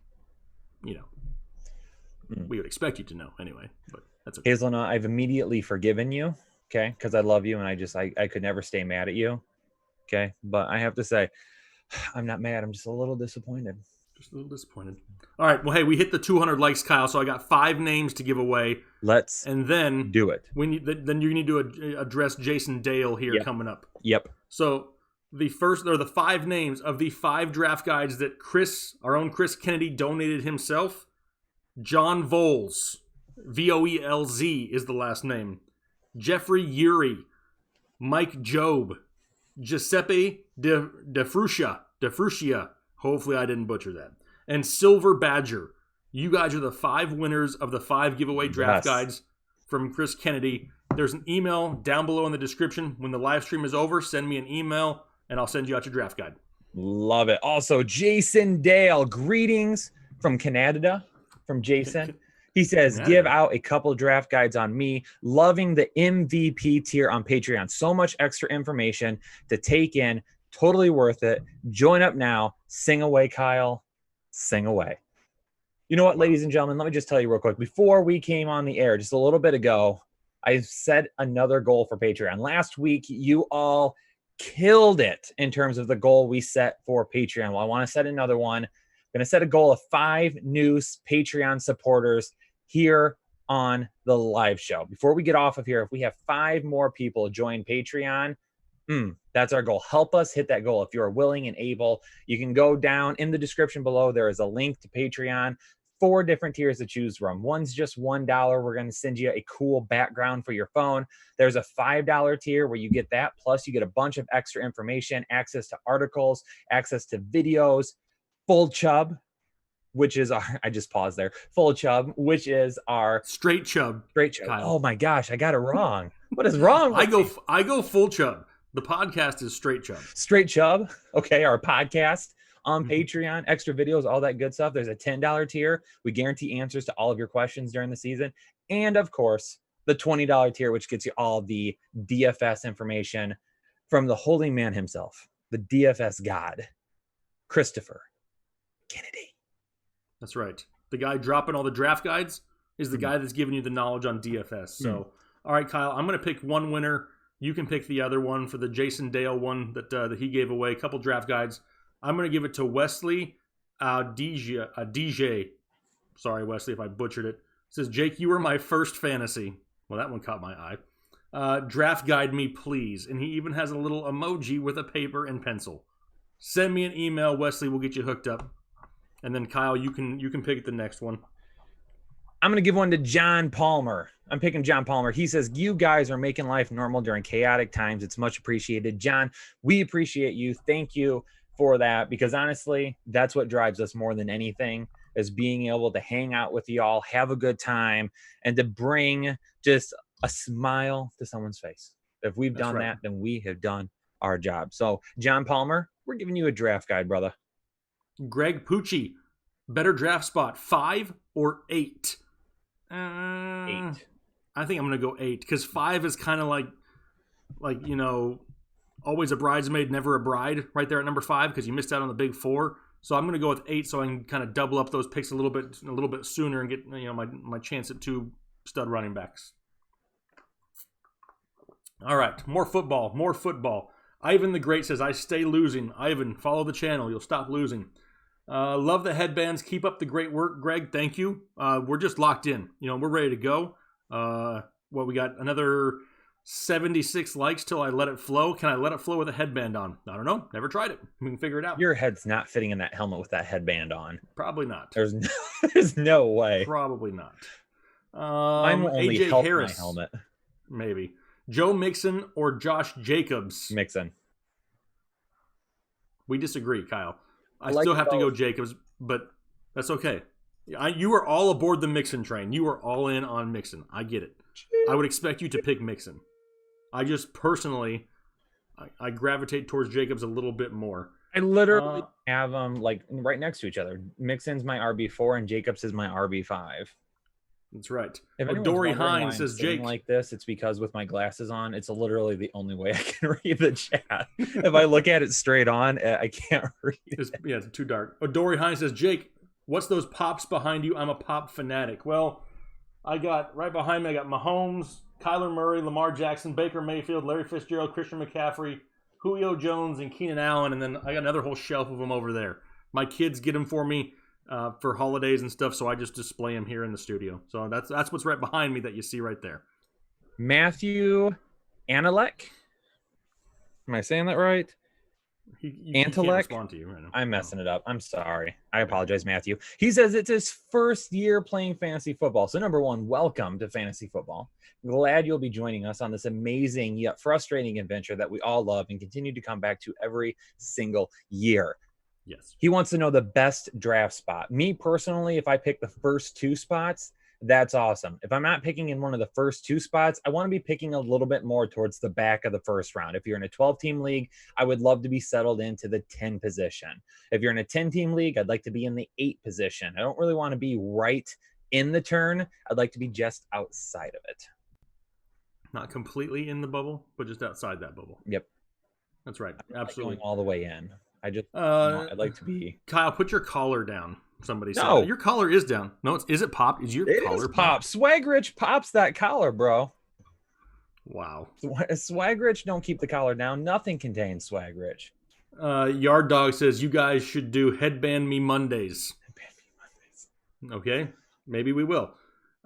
we would expect you to know anyway. But that's okay. Hazelnut, I've immediately forgiven you, okay? Because I love you and I could never stay mad at you, okay? But I have to say, I'm not mad. I'm just a little disappointed. All right. Well, hey, we hit the 200 likes, Kyle. So I got 5 names to give away. And then do it. Then you need to address Jason Dale here coming up. Yep. So the 5 names of the 5 draft guides that our own Chris Kennedy donated himself. John Voles, Voelz is the last name. Jeffrey Uri, Mike Job, Giuseppe De Frucia. Hopefully I didn't butcher that. And Silver Badger. You guys are the 5 winners of the 5 giveaway draft guides from Chris Kennedy. There's an email down below in the description. When the live stream is over, send me an email and I'll send you out your draft guide. Love it. Also, Jason Dale, greetings from Canada, from Jason. He says, give out a couple draft guides on me. Loving the MVP tier on Patreon. So much extra information to take in. Totally worth it. Join up now. Sing away, Kyle. Sing away. You know what, ladies and gentlemen, let me just tell you real quick. Before we came on the air, just a little bit ago, I set another goal for Patreon. Last week, you all killed it in terms of the goal we set for Patreon. Well, I want to set another one. I'm going to set a goal of 5 new Patreon supporters here on the live show. Before we get off of here, if we have 5 more people join Patreon, that's our goal. Help us hit that goal. If you're willing and able, you can go down in the description below. There is a link to Patreon. 4 different tiers to choose from. One's just $1. We're going to send you a cool background for your phone. There's a $5 tier where you get that. Plus, you get a bunch of extra information, access to articles, access to videos, full chub, which is our, I just paused there, full chub, which is our straight chub. Kyle. Oh my gosh, I got it wrong. What is wrong with I go full chub. The podcast is straight chub. Straight chub. Okay, our podcast on Patreon, extra videos, all that good stuff. There's a $10 tier. We guarantee answers to all of your questions during the season. And of course, the $20 tier, which gets you all the DFS information from the holy man himself, the DFS god, Christopher Kennedy. That's right. The guy dropping all the draft guides is the guy that's giving you the knowledge on DFS. So, all right, Kyle, I'm going to pick one winner. You can pick the other one for the Jason Dale one that he gave away. A couple draft guides. I'm going to give it to Wesley DJ. Sorry, Wesley, if I butchered it. It says, Jake, you were my first fantasy. Well, that one caught my eye. Draft guide me, please. And he even has a little emoji with a paper and pencil. Send me an email, Wesley. We'll get you hooked up. And then, Kyle, you can pick the next one. I'm going to give one to John Palmer. I'm picking John Palmer. He says, you guys are making life normal during chaotic times. It's much appreciated. John, we appreciate you. Thank you for that, because honestly, that's what drives us more than anything, is being able to hang out with y'all, have a good time, and to bring just a smile to someone's face. If we've done that, then we have done our job. So, John Palmer, we're giving you a draft guide, brother. Greg Pucci, better draft spot, 5 or 8? 8. I think I'm going to go 8, because 5 is kind of like, always a bridesmaid, never a bride, right there at number 5, because you missed out on the big 4. So I'm going to go with 8, so I can kind of double up those picks a little bit sooner and get my chance at 2 stud running backs. All right, more football. Ivan the Great says, I stay losing. Ivan, follow the channel. You'll stop losing. Love the headbands. Keep up the great work, Greg. Thank you. We're just locked in. We're ready to go. We got another 76 likes till I let it flow. Can I let it flow with a headband on? I don't know. Never tried it. We can figure it out. Your head's not fitting in that helmet with that headband on. Probably not. There's no way. Probably not. Mine will only AJ help Harris, my helmet. Maybe. Joe Mixon or Josh Jacobs? Mixon. We disagree, Kyle. I still have to go Jacobs, but that's okay. You are all aboard the Mixon train. You are all in on Mixon. I get it. I would expect you to pick Mixon. I just personally, I gravitate towards Jacobs a little bit more. I literally have them right next to each other. Mixon's my RB4 and Jacobs is my RB5. That's right. If Dory Hines says, Jake, like this, it's because with my glasses on, it's literally the only way I can read the chat. If I look at it straight on, I can't read it. It's too dark. Dory Hines says, Jake, what's those pops behind you? I'm a pop fanatic. Well, I got right behind me, I got Mahomes, Kyler Murray, Lamar Jackson, Baker Mayfield, Larry Fitzgerald, Christian McCaffrey, Julio Jones, and Keenan Allen, and then I got another whole shelf of them over there. My kids get them for me for holidays and stuff, so I just display them here in the studio. So that's what's right behind me that you see right there. Matthew Anilek. Am I saying that right? He can't respond to you right now. I'm messing it up. I'm sorry. I apologize, Matthew. He says it's his first year playing fantasy football. So number one, welcome to fantasy football. Glad you'll be joining us on this amazing yet frustrating adventure that we all love and continue to come back to every single year. Yes. He wants to know the best draft spot. Me personally, if I pick the first 2 spots, that's awesome. If I'm not picking in one of the first 2 spots, I want to be picking a little bit more towards the back of the first round. If you're in a 12-team league, I would love to be settled into the 10 position. If you're in a 10-team league, I'd like to be in the 8 position. I don't really want to be right in the turn. I'd like to be just outside of it. Not completely in the bubble, but just outside that bubble. Yep. That's right. Absolutely. Going all the way in. I'd like to be. Kyle, put your collar down. Somebody said your collar is down. No, is it popped? Is your collar popped? Swag Rich pops that collar, bro. Wow. Swag Rich don't keep the collar down. Nothing contains Swag Rich. Yard Dog says you guys should do Headband Me Mondays. Okay, maybe we will.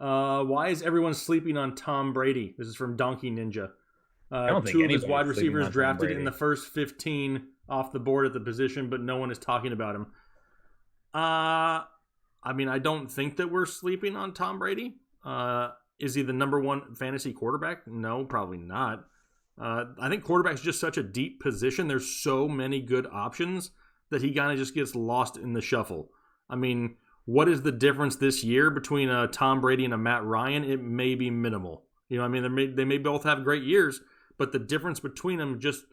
Why is everyone sleeping on Tom Brady? This is from Donkey Ninja. I don't think Two of his anybody's wide sleeping receivers on Tom drafted Brady. in the first 15 off the board at the position, but no one is talking about him. I don't think that we're sleeping on Tom Brady. Is he the number one fantasy quarterback? No, probably not. I think quarterback's just such a deep position. There's so many good options that he kind of just gets lost in the shuffle. I mean, what is the difference this year between a Tom Brady and a Matt Ryan? It may be minimal. They may both have great years, but the difference between them, just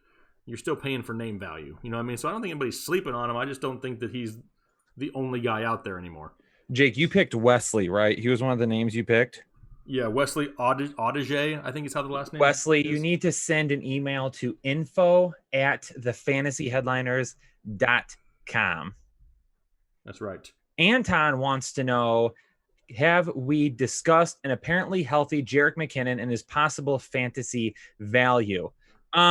you're still paying for name value. So I don't think anybody's sleeping on him. I just don't think that he's the only guy out there anymore. Jake, you picked Wesley, right? He was one of the names you picked. Yeah, Wesley Audige, I think is how the last name Wesley, is. you need to send an email to info@thefantasyheadliners.com. That's right. Anton wants to know, have we discussed an apparently healthy Jerick McKinnon and his possible fantasy value? We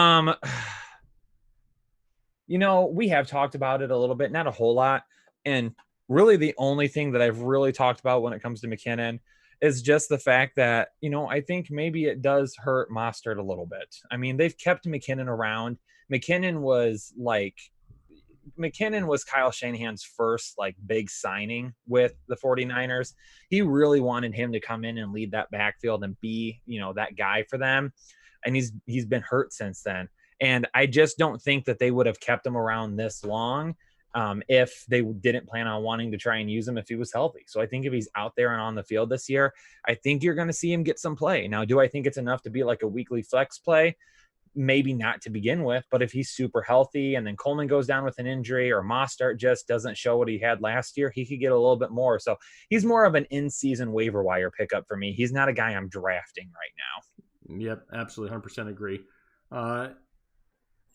have talked about it a little bit, not a whole lot. And really the only thing that I've really talked about when it comes to McKinnon is just the fact that, I think maybe it does hurt Mostert a little bit. I mean, they've kept McKinnon around. McKinnon was Kyle Shanahan's first big signing with the 49ers. He really wanted him to come in and lead that backfield and be, that guy for them. And he's been hurt since then. And I just don't think that they would have kept him around this long if they didn't plan on wanting to try and use him if he was healthy. So I think if he's out there and on the field this year, I think you're going to see him get some play. Now, do I think it's enough to be like a weekly flex play? Maybe not to begin with, but if he's super healthy and then Coleman goes down with an injury or Mostert just doesn't show what he had last year, he could get a little bit more. So he's more of an in-season waiver wire pickup for me. He's not a guy I'm drafting right now. Yep, absolutely, 100% agree.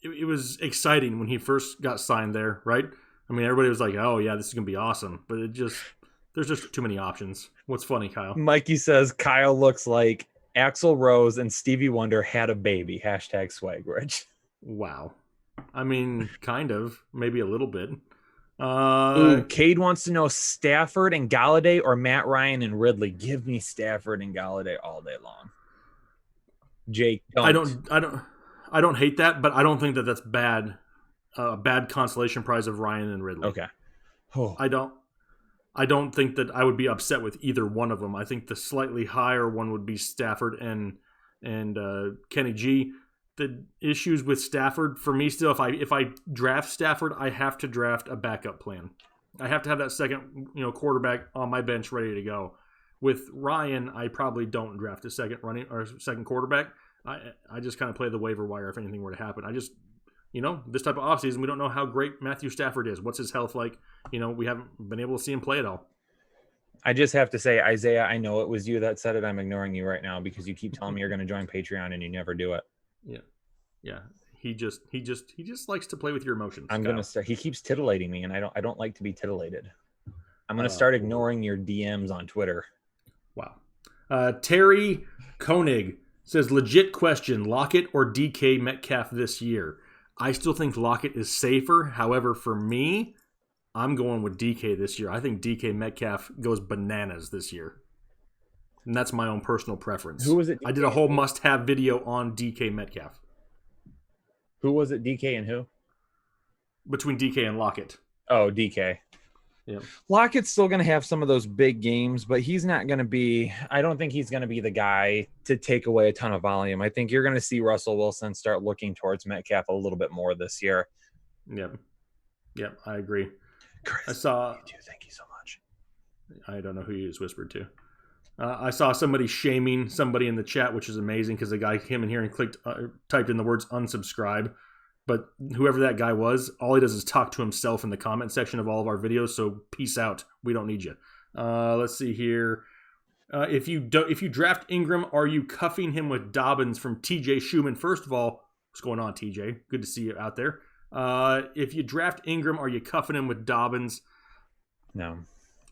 It was exciting when he first got signed there, right? I mean, everybody was like, oh, yeah, this is going to be awesome. But there's just too many options. What's funny, Kyle? Mikey says Kyle looks like Axl Rose and Stevie Wonder had a baby. #Swagridge. Wow. I mean, kind of. Maybe a little bit. Cade wants to know Stafford and Galladay or Matt Ryan and Ridley. Give me Stafford and Galladay all day long. Jake, don't. I don't hate that, but I don't think that that's bad. Bad consolation prize of Ryan and Ridley. Okay. Oh. I don't think that I would be upset with either one of them. I think the slightly higher one would be Stafford and Kenny G. The issues with Stafford for me still, if I draft Stafford, I have to draft a backup plan. I have to have that second quarterback on my bench ready to go. With Ryan, I probably don't draft a second quarterback. I just kind of play the waiver wire if anything were to happen. I just this type of offseason, we don't know how great Matthew Stafford is. What's his health like? We haven't been able to see him play at all. I just have to say, Isaiah, I know it was you that said it. I'm ignoring you right now because you keep telling me you're going to join Patreon and you never do it. Yeah. He just likes to play with your emotions. I'm going to start. He keeps titillating me, and I don't like to be titillated. I'm going to start ignoring your DMs on Twitter. Wow. Terry Koenig says, legit question, Lockett or DK Metcalf this year? I still think Lockett is safer. However, for me, I'm going with DK this year. I think DK Metcalf goes bananas this year. And that's my own personal preference. Who was it? I did a whole must-have video on DK Metcalf. Who was it, DK and who? Between DK and Lockett. Oh, DK. Yeah. Lockett's still going to have some of those big games, but he's not going to be – I don't think he's going to be the guy to take away a ton of volume. I think you're going to see Russell Wilson start looking towards Metcalf a little bit more this year. Yep, I agree. Chris, thank you so much. I don't know who you just whispered to. I saw somebody shaming somebody in the chat, which is amazing because the guy came in here and typed in the words unsubscribe. But whoever that guy was, all he does is talk to himself in the comment section of all of our videos. So peace out. We don't need you. Let's see here. If you draft Ingram, are you cuffing him with Dobbins from TJ Schumann? First of all, what's going on, TJ? Good to see you out there. If you draft Ingram, are you cuffing him with Dobbins? No.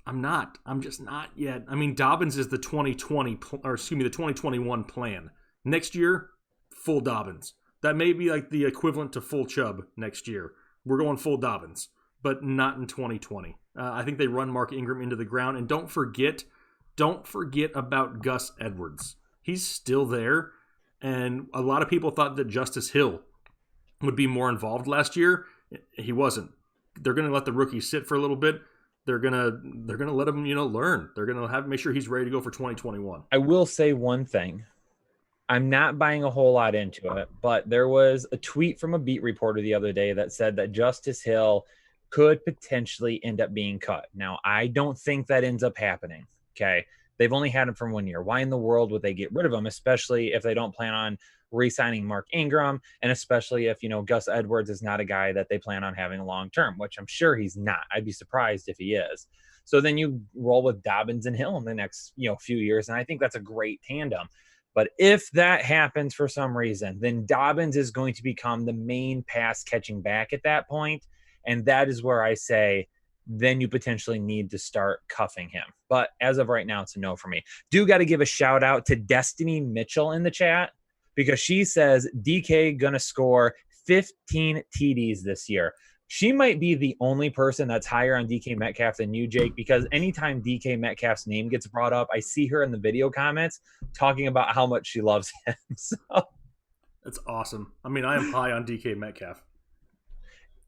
I'm not. I'm just not yet. I mean, Dobbins is the 2021 plan. Next year, full Dobbins. That may be like the equivalent to full Chubb next year. We're going full Dobbins, but not in 2020. I think they run Mark Ingram into the ground. And don't forget don't forget about Gus Edwards. He's still there, and a lot of people thought that Justice Hill would be more involved last year. He wasn't. They're going to let the rookie sit for a little bit. They're gonna let him, learn. They're gonna make sure he's ready to go for 2021. I will say one thing. I'm not buying a whole lot into it, but there was a tweet from a beat reporter the other day that said that Justice Hill could potentially end up being cut. Now, I don't think that ends up happening. Okay. They've only had him for 1 year. Why in the world would they get rid of him, especially if they don't plan on re-signing Mark Ingram, and especially if, Gus Edwards is not a guy that they plan on having long term, which I'm sure he's not. I'd be surprised if he is. So then you roll with Dobbins and Hill in the next, few years, and I think that's a great tandem. But if that happens for some reason, then Dobbins is going to become the main pass catching back at that point, and that is where I say then you potentially need to start cuffing him. But as of right now, it's a no for me. Do got to give a shout out to Destiny Mitchell in the chat, because she says DK gonna score 15 TDs this year. She might be the only person that's higher on DK Metcalf than you, Jake, because anytime DK Metcalf's name gets brought up, I see her in the video comments talking about how much she loves him. So that's awesome. I mean, I am high on DK Metcalf.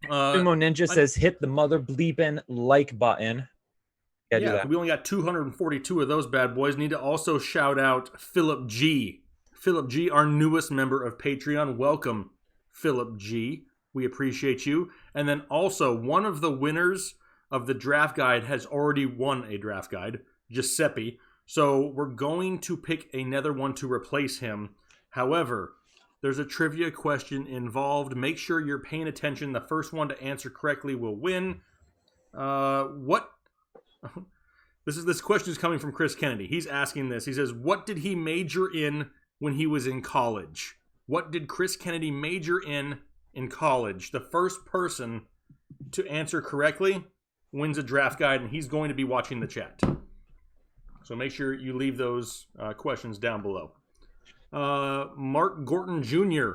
Sumo Ninja says hit the mother bleeping like button. Yeah, we only got 242 of those bad boys. Need to also shout out Philip G. Philip G, our newest member of Patreon. Welcome, Philip G. We appreciate you. And then also, one of the winners of the draft guide has already won a draft guide, Giuseppe. So we're going to pick another one to replace him. However, there's a trivia question involved. Make sure you're paying attention. The first one to answer correctly will win. This question is coming from Chris Kennedy. He's asking this. He says, what did he major in when he was in college? What did Chris Kennedy major in college? The first person to answer correctly wins a draft guide, and he's going to be watching the chat. So make sure you leave those questions down below. Mark Gorton Jr.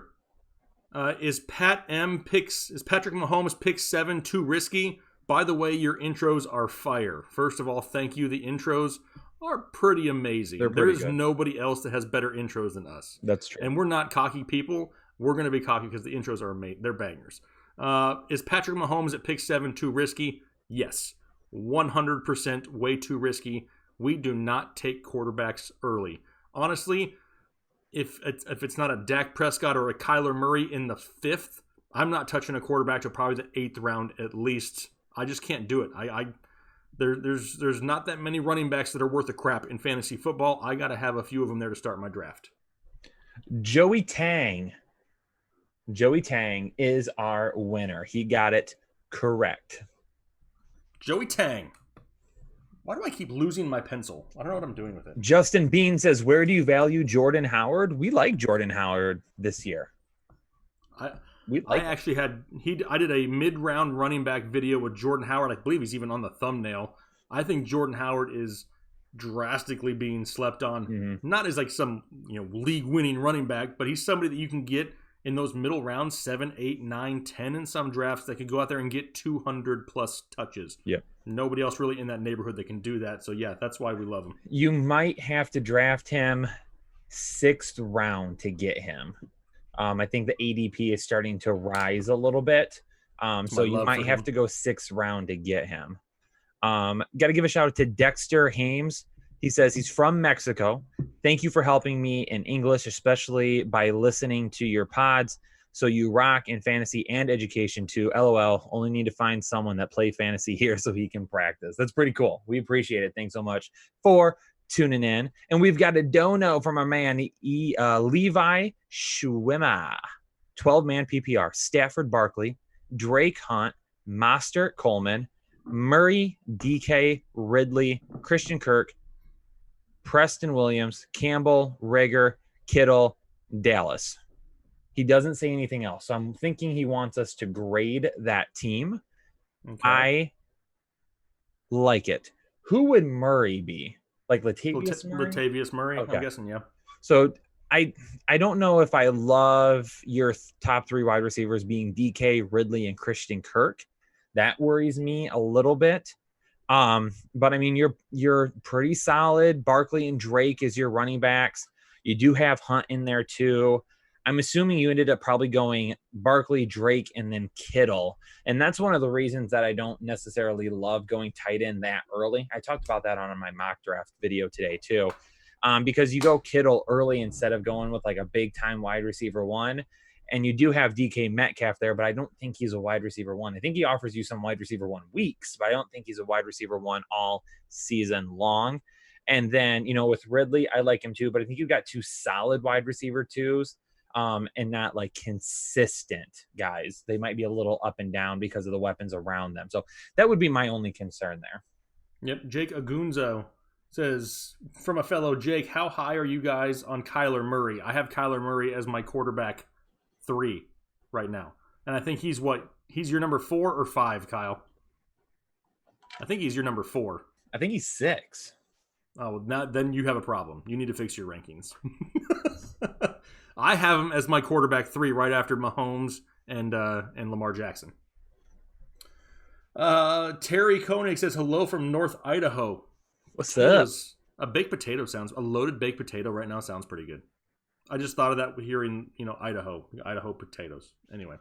Is Patrick Mahomes pick 7 too risky? By the way, your intros are fire. First of all, thank you. The intros are pretty amazing. There's nobody else that has better intros than us. That's true. And we're not cocky people. We're going to be cocky because the intros are amazing. They're bangers. Is Patrick Mahomes at pick 7 too risky? Yes. 100% way too risky. We do not take quarterbacks early. Honestly, if it's not a Dak Prescott or a Kyler Murray in the 5th, I'm not touching a quarterback till probably the 8th round at least. I just can't do it. There's not that many running backs that are worth a crap in fantasy football. I got to have a few of them there to start my draft. Joey Tang is our winner. He got it correct. Joey Tang. Why do I keep losing my pencil? I don't know what I'm doing with it. Justin Bean says, where do you value Jordan Howard? We like Jordan Howard this year. I did a mid-round running back video with Jordan Howard. I believe he's even on the thumbnail. I think Jordan Howard is drastically being slept on. Mm-hmm. Not as like some league-winning running back, but he's somebody that you can get in those middle rounds, 7, 8, 9, 10 in some drafts that could go out there and get 200-plus touches. Yeah. Nobody else really in that neighborhood that can do that. So, yeah, that's why we love him. You might have to draft him 6th round to get him. I think the ADP is starting to rise a little bit. So you might have to go 6th round to get him. Got to give a shout out to Dexter Hames. He says he's from Mexico. Thank you for helping me in English, especially by listening to your pods. So you rock in fantasy and education too. LOL. Only need to find someone that play fantasy here so he can practice. That's pretty cool. We appreciate it. Thanks so much for tuning in. And we've got a dono from our man, Levi Schwimmer. 12-man PPR. Stafford Barkley, Drake Hunt, Mostert Coleman, Murray, DK, Ridley, Christian Kirk, Preston Williams, Campbell, Rager, Kittle, Dallas. He doesn't say anything else. So I'm thinking he wants us to grade that team. Okay. I like it. Who would Murray be? Like Latavius Murray? Latavius Murray, okay. I'm guessing, yeah. So I don't know if I love your top 3 wide receivers being DK, Ridley, and Christian Kirk. That worries me a little bit. But I mean, you're pretty solid. Barkley and Drake is your running backs. You do have Hunt in there too. I'm assuming you ended up probably going Barkley, Drake, and then Kittle. And that's one of the reasons that I don't necessarily love going tight end that early. I talked about that on my mock draft video today too. Because you go Kittle early instead of going with like a big time wide receiver one. And you do have DK Metcalf there, but I don't think he's a wide receiver one. I think he offers you some wide receiver one weeks, but I don't think he's a wide receiver one all season long. And then, with Ridley, I like him too, but I think you've got two solid wide receiver twos, and not like consistent guys. They might be a little up and down because of the weapons around them. So that would be my only concern there. Yep. Jake Agunzo says, from a fellow Jake, how high are you guys on Kyler Murray? I have Kyler Murray as my quarterback 3 right now. And I think he's your number 4 or 5, Kyle? I think he's your number 4. I think he's 6. Oh, then you have a problem. You need to fix your rankings. I have him as my quarterback 3 right after Mahomes and Lamar Jackson. Terry Koenig says, hello from North Idaho. What's up? A baked potato a loaded baked potato right now sounds pretty good. I just thought of that hearing, Idaho potatoes. Anyway,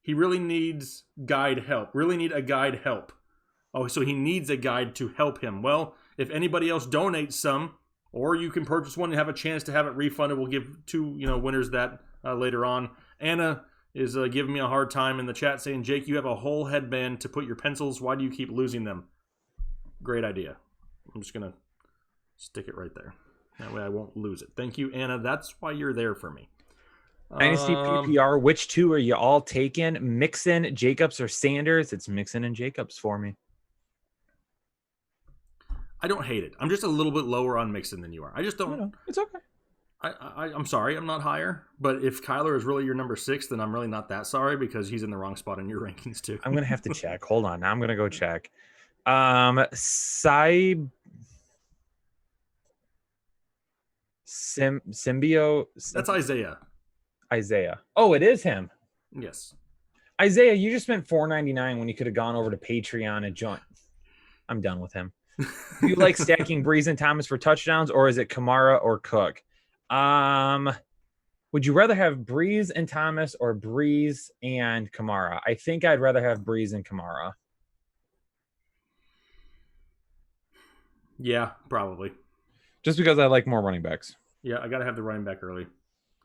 he really needs guide help. Really need a guide help. Oh, so he needs a guide to help him. Well, if anybody else donates some, or you can purchase one and have a chance to have it refunded, we'll give 2, winners that later on. Anna is giving me a hard time in the chat saying, Jake, you have a whole headband to put your pencils. Why do you keep losing them? Great idea. I'm just going to stick it right there. That way I won't lose it. Thank you, Anna. That's why you're there for me. Dynasty PPR, which 2 are you all taking? Mixon, Jacobs, or Sanders? It's Mixon and Jacobs for me. I don't hate it. I'm just a little bit lower on Mixon than you are. I just don't. No, it's okay. I'm sorry, I'm not higher. But if Kyler is really your number 6, then I'm really not that sorry because he's in the wrong spot in your rankings too. I'm going to have to check. Hold on. Now I'm going to go check. Symbio. That's Isaiah. Oh, it is him. Yes. Isaiah, you just spent $4.99 when you could have gone over to Patreon and joined. I'm done with him. Do you like stacking Brees and Thomas for touchdowns, or is it Kamara or Cook? Would you rather have Brees and Thomas or Brees and Kamara? I think I'd rather have Brees and Kamara. Yeah, probably. Just because I like more running backs. Yeah, I got to have the running back early.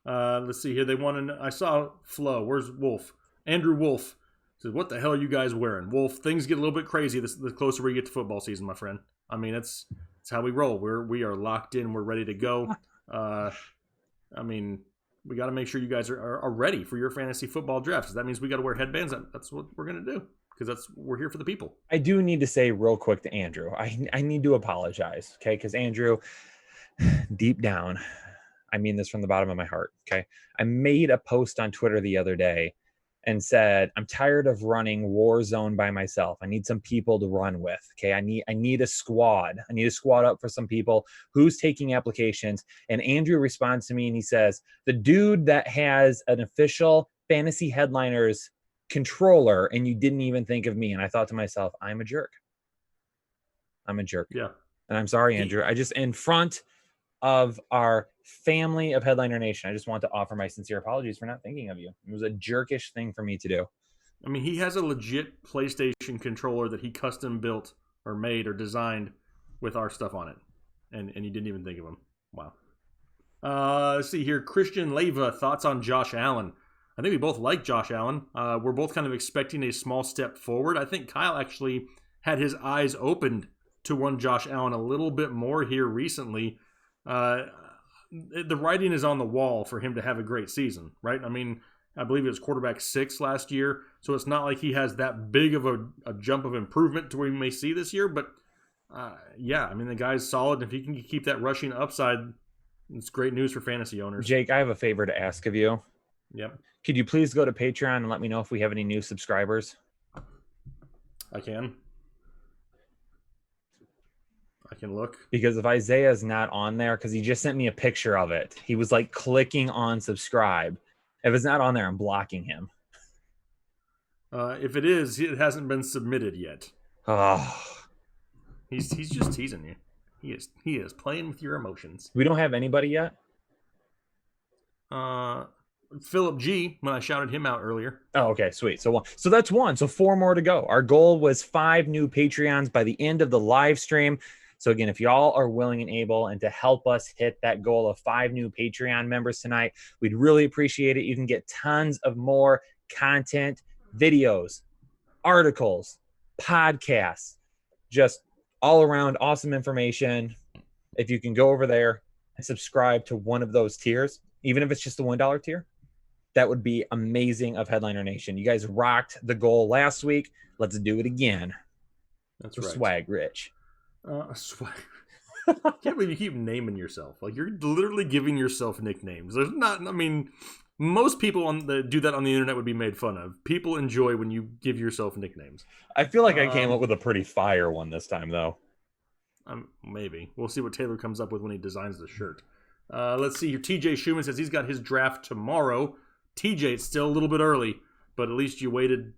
Let's see here. They want to. I saw Flo. Where's Wolf? Andrew Wolf says, "What the hell are you guys wearing?" Wolf, things get a little bit crazy the closer we get to football season, my friend. I mean, it's how we roll. We are locked in. We're ready to go. I mean, we got to make sure you guys are ready for your fantasy football drafts. That means we got to wear headbands. That's what we're gonna do because we're here for the people. I do need to say real quick to Andrew. I need to apologize, okay? Because Andrew, deep down, I mean this from the bottom of my heart, okay? I made a post on Twitter the other day and said, I'm tired of running Warzone by myself. I need some people to run with, okay? I need a squad. I need a squad up for some people. Who's taking applications? And Andrew responds to me and he says, the dude that has an official Fantasy Headliners controller, and you didn't even think of me. And I thought to myself, I'm a jerk. Yeah. And I'm sorry, Andrew. I just, in front of our family of Headliner Nation, I just want to offer my sincere apologies for not thinking of you. It was a jerkish thing for me to do. I mean, he has a legit PlayStation controller that he custom built or made or designed with our stuff on it. And you didn't even think of him. Wow. Let's see here. Christian Leva, thoughts on Josh Allen. I think we both like Josh Allen. We're both kind of expecting a small step forward. I think Kyle actually had his eyes opened to one Josh Allen a little bit more here recently. The writing is on the wall for him to have a great season, right? I mean, I believe it was quarterback 6 last year, so it's not like he has that big of a jump of improvement to where we may see this year. But yeah, I mean, the guy's solid. If he can keep that rushing upside, it's great news for fantasy owners. Jake, I have a favor to ask of you. Yep. Could you please go to Patreon and let me know if we have any new subscribers? I can look. Because if Isaiah's not on there, because he just sent me a picture of it. He was like clicking on subscribe. If it's not on there, I'm blocking him. If it is, it hasn't been submitted yet. Oh, He's just teasing you. He is playing with your emotions. we don't have anybody yet. Philip G. When I shouted him out earlier. Oh, okay, sweet. So that's one. So 4 more to go. Our goal was 5 new Patreons by the end of the live stream. So again, if y'all are willing and able and to help us hit that goal of 5 new Patreon members tonight, we'd really appreciate it. You can get tons of more content, videos, articles, podcasts, just all around awesome information. If you can go over there and subscribe to one of those tiers, even if it's just the $1 tier, that would be amazing of Headliner Nation. You guys rocked the goal last week. Let's do it again. That's right. Swag Rich. Swag. I can't believe you keep naming yourself. Like, you're literally giving yourself nicknames. There's not, I mean, most people do that on the internet would be made fun of. People enjoy when you give yourself nicknames. I feel like I came up with a pretty fire one this time, though. Maybe. We'll see what Taylor comes up with when he designs the shirt. Let's see here. TJ Schumann says he's got his draft tomorrow. TJ, it's still a little bit early, but at least you waited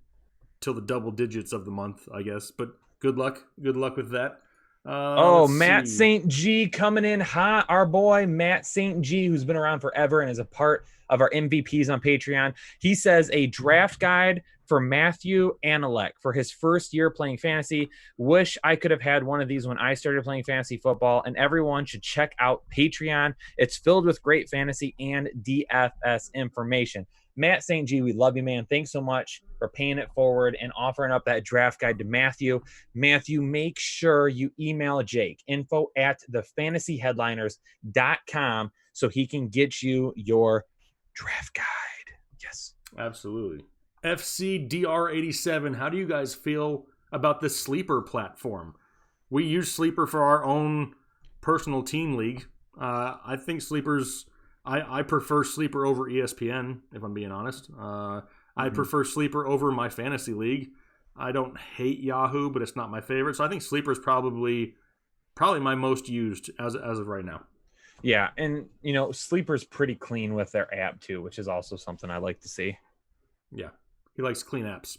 till the double digits of the month, I guess. But good luck. Good luck with that. Matt St. G coming in hot. Our boy, Matt St. G, who's been around forever and is a part of our MVPs on Patreon. He says a draft guide for Matthew Analek for his first year playing fantasy. Wish I could have had one of these when I started playing fantasy football, and everyone should check out Patreon. It's filled with great fantasy and DFS information. Matt St. G, we love you, man. Thanks so much for paying it forward and offering up that draft guide to Matthew. Matthew, make sure you email Jake, info@thefantasyheadliners.com, so he can get you your draft guide. Yes. Absolutely. FCDR87, how do you guys feel about the Sleeper platform? We use Sleeper for our own personal team league. I think Sleeper's... I prefer Sleeper over ESPN, if I'm being honest. I prefer Sleeper over my fantasy league. I don't hate Yahoo, but it's not my favorite. So I think Sleeper is probably my most used as of right now. Yeah, and you know, Sleeper's pretty clean with their app too, which is also something I like to see. Yeah, he likes clean apps.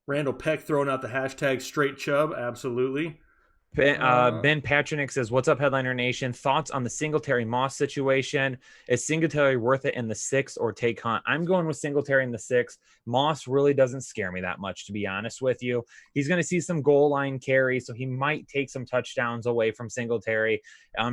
Randall Peck throwing out the hashtag straight chub, absolutely. Ben Patrick says, "What's up, Headliner Nation? Thoughts on the Singletary Moss situation? Is Singletary worth it in the 6th or take Hunt?" I'm going with Singletary in the 6th. Moss really doesn't scare me that much, to be honest with you. He's going to see some goal line carry, so he might take some touchdowns away from Singletary.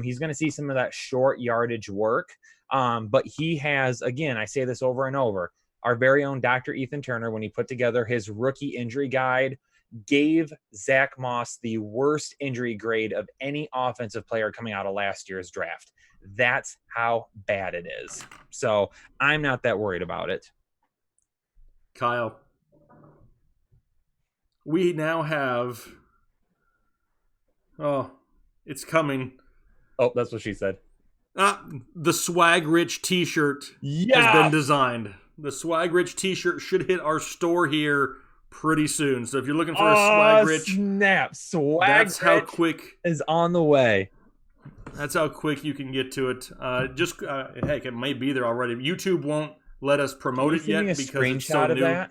He's going to see some of that short yardage work. But he has, again, I say this over and over, our very own Dr. Ethan Turner, when he put together his rookie injury guide, gave Zach Moss the worst injury grade of any offensive player coming out of last year's draft. That's how bad it is. So I'm not that worried about it. Kyle, we now have... Oh, it's coming. Oh, that's what she said. The Swag Rich t-shirt has been designed. The Swag Rich t-shirt should hit our store here pretty soon. So if you're looking for a Swag Rich, snap. Swag that's Rich how quick is on the way. That's how quick you can get to it. Heck, it may be there already. YouTube won't let us promote it yet because it's so new. That?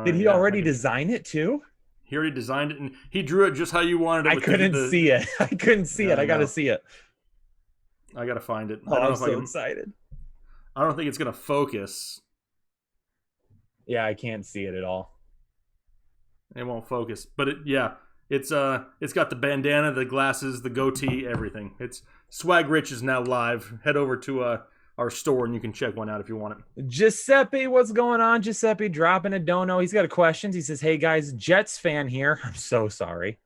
Did he already design it too? He already designed it, and he drew it just how you wanted it. I couldn't see it. I couldn't see it. I got to see it. I got to find it. I'm so excited. I don't think it's going to focus. Yeah, I can't see it at all. It won't focus. But it's got the bandana, the glasses, the goatee, everything. It's Swag Rich is now live. Head over to our store and you can check one out if you want it. Giuseppe, what's going on? Giuseppe dropping a dono. He's got a question. He says, "Hey guys, Jets fan here. I'm so sorry.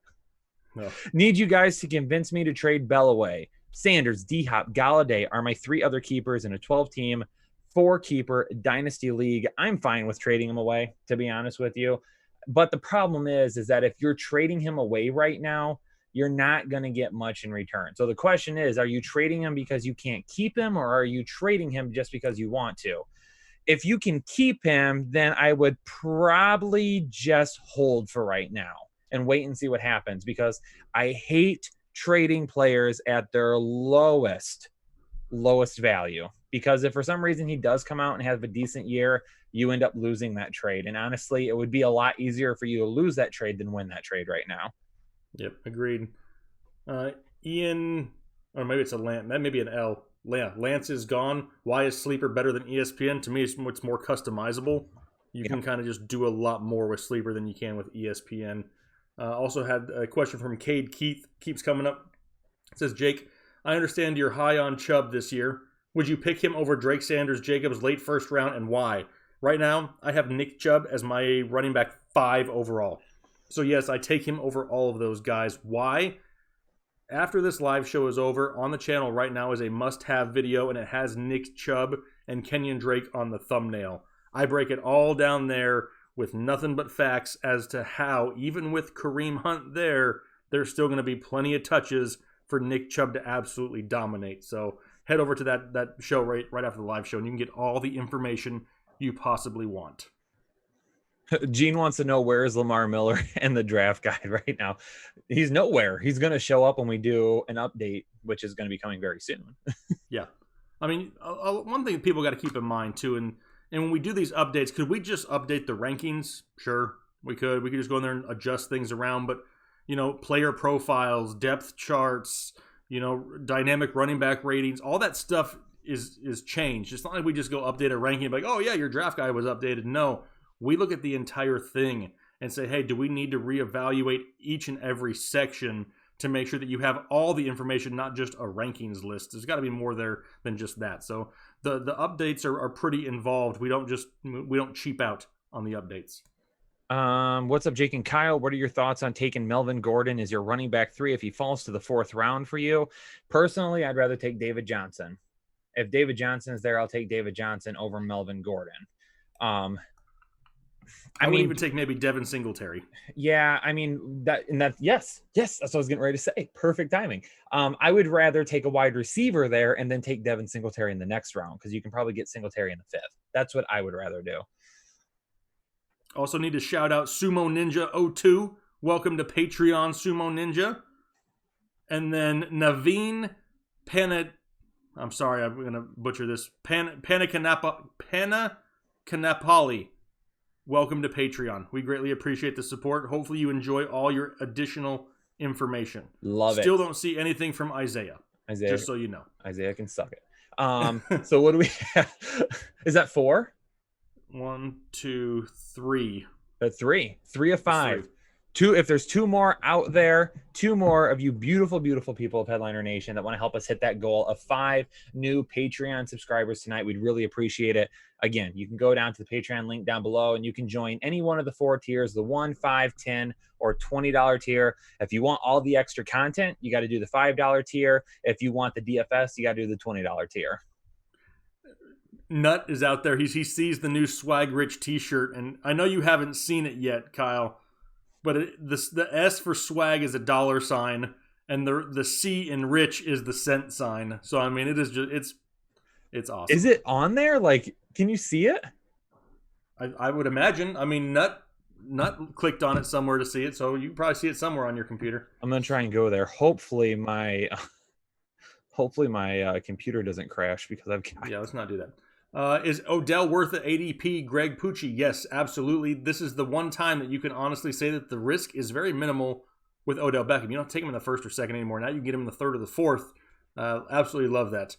No. Need you guys to convince me to trade Bell away. Sanders, D-Hop, Galladay are my 3 other keepers in a 12-team, 4-keeper dynasty league. I'm fine with trading him away, to be honest with you. But the problem is that if you're trading him away right now, you're not going to get much in return. So the question is, are you trading him because you can't keep him, or are you trading him just because you want to? If you can keep him, then I would probably just hold for right now and wait and see what happens, because I hate trading players at their lowest value. Because if for some reason he does come out and have a decent year, you end up losing that trade. And honestly, it would be a lot easier for you to lose that trade than win that trade right now. Yep, agreed. Ian, or maybe it's a Lance. That may be an L. Yeah, Lance is gone. Why is Sleeper better than ESPN? To me, it's more customizable. You can kind of just do a lot more with Sleeper than you can with ESPN. Also had a question from Cade Keith. Keeps coming up. It says, Jake, I understand you're high on Chubb this year. Would you pick him over Drake Sanders, Jacobs late first round, and why? Right now, I have Nick Chubb as my running back 5 overall. So yes, I take him over all of those guys. Why? After this live show is over, on the channel right now is a must-have video, and it has Nick Chubb and Kenyon Drake on the thumbnail. I break it all down there with nothing but facts as to how, even with Kareem Hunt there's still going to be plenty of touches for Nick Chubb to absolutely dominate. So head over to that show right after the live show, and you can get all the information you possibly want. Gene wants to know, where is Lamar Miller and the draft guide right now? He's nowhere. He's going to show up when we do an update, which is going to be coming very soon. Yeah. I mean, one thing people got to keep in mind, too, and when we do these updates, could we just update the rankings? Sure, we could. We could just go in there and adjust things around. But, player profiles, depth charts, dynamic running back ratings, all that stuff is changed. It's not like we just go update a ranking like, oh, yeah, your draft guide was updated. No. We look at the entire thing and say, hey, do we need to reevaluate each and every section to make sure that you have all the information, not just a rankings list? There's got to be more there than just that. So the updates are pretty involved. We don't cheap out on the updates. What's up, Jake and Kyle? What are your thoughts on taking Melvin Gordon as your running back 3 if he falls to the 4th round for you? Personally, I'd rather take David Johnson. If David Johnson is there, I'll take David Johnson over Melvin Gordon. I would even take maybe Devin Singletary. Yeah, I mean yes, that's what I was getting ready to say. Perfect timing. I would rather take a wide receiver there and then take Devin Singletary in the next round, because you can probably get Singletary in the 5th. That's what I would rather do. Also need to shout out Sumo Ninja 02. Welcome to Patreon, Sumo Ninja. And then Naveen I'm sorry, I'm going to butcher this. Panakanapali. Welcome to Patreon. We greatly appreciate the support. Hopefully you enjoy all your additional information. Love it. Still don't see anything from Isaiah. Just so you know. Isaiah can suck it. So what do we have? Is that 4? 1, 2, 3. That's 3. 3 of 5. 2. If there's 2 more out there, 2 more of you beautiful, beautiful people of Headliner Nation that want to help us hit that goal of 5 new Patreon subscribers tonight, we'd really appreciate it. Again, you can go down to the Patreon link down below and you can join any one of the 4 tiers, the $1, $5, $10, or $20 tier. If you want all the extra content, you got to do the $5 tier. If you want the DFS, you got to do the $20 tier. Nut is out there. He sees the new Swag Rich t-shirt, and I know you haven't seen it yet, Kyle, but the S for swag is a $, and the C in rich is the cent sign. So I mean, it is just it's awesome. Is it on there? Like, can you see it? I would imagine. I mean, Nut clicked on it somewhere to see it, so you can probably see it somewhere on your computer. I'm gonna try and go there. Hopefully my computer doesn't crash, because I've got... Yeah, let's not do that. Is Odell worth the ADP, Greg Pucci? Yes, absolutely. This is the one time that you can honestly say that the risk is very minimal with Odell Beckham. You don't take him in the 1st or 2nd anymore. Now you can get him in the 3rd or the 4th. Absolutely love that.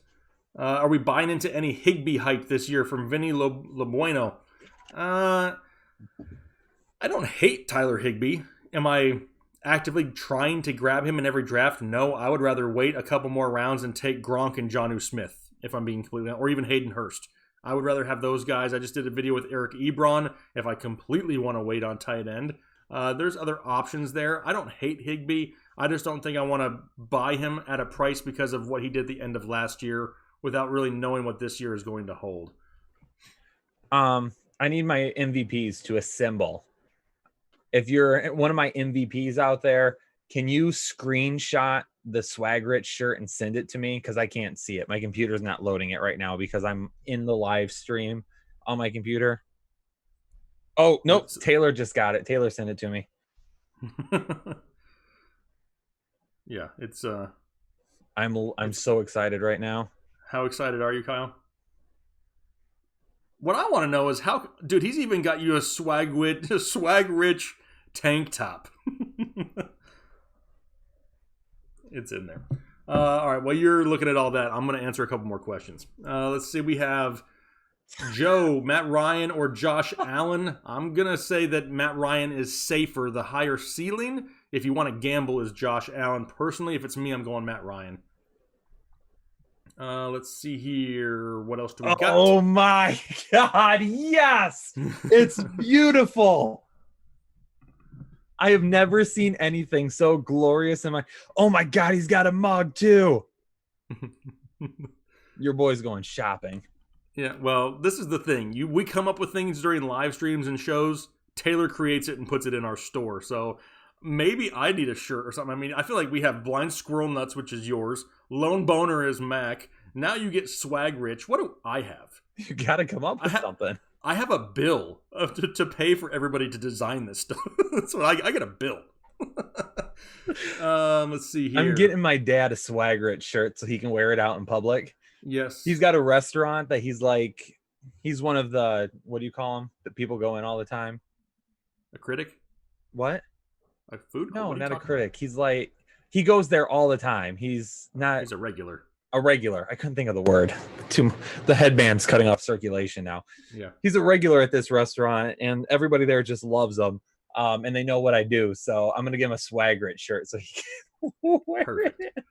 Are we buying into any Higbee hype this year from Vinny Labueno? I don't hate Tyler Higbee. Am I actively trying to grab him in every draft? No, I would rather wait a couple more rounds and take Gronk and Jonnu Smith, if I'm being completely honest, or even Hayden Hurst. I would rather have those guys. I just did a video with Eric Ebron if I completely want to wait on tight end. There's other options there. I don't hate Higbee. I just don't think I want to buy him at a price because of what he did at the end of last year without really knowing what this year is going to hold. I need my MVPs to assemble. If you're one of my MVPs out there, can you screenshot the Swag Rich shirt and send it to me? Because I can't see it. My computer's not loading it right now because I'm in the live stream on my computer. Oh, nope. Taylor just got it. Taylor sent it to me. Yeah, it's I'm so excited right now. How excited are you, Kyle? What I want to know is how, dude. He's even got you a swag rich tank top. It's in there. All right. While you're looking at all that, I'm going to answer a couple more questions. Let's see. We have Joe, Matt Ryan, or Josh Allen. I'm going to say that Matt Ryan is safer. The higher ceiling, if you want to gamble, is Josh Allen. Personally, if it's me, I'm going Matt Ryan. Let's see here. What else do we got? Oh my God. Yes. It's beautiful. I have never seen anything so glorious in my. Oh my God. He's got a mug too. Your boy's going shopping. Yeah. Well, this is the thing. We come up with things during live streams and shows. Taylor creates it and puts it in our store. So maybe I need a shirt or something. I mean, I feel like we have Blind Squirrel Nuts, which is yours. Lone Boner is Mac. Now you get Swag Rich. What do I have? You got to come up with something. I have a bill to pay for everybody to design this stuff. So I get a bill. Let's see here. I'm getting my dad a Swag Rich shirt so he can wear it out in public. Yes. He's got a restaurant that he's one of the, what do you call them? That people go in all the time. A critic? What? A food? No, not a critic. About? He's like, he goes there all the time. He's a regular. A regular. I couldn't think of the word. The headband's cutting off circulation now. Yeah. He's a regular at this restaurant, and everybody there just loves him. And they know what I do. So I'm going to give him a Swag Rich shirt so he can wear Perfect. it.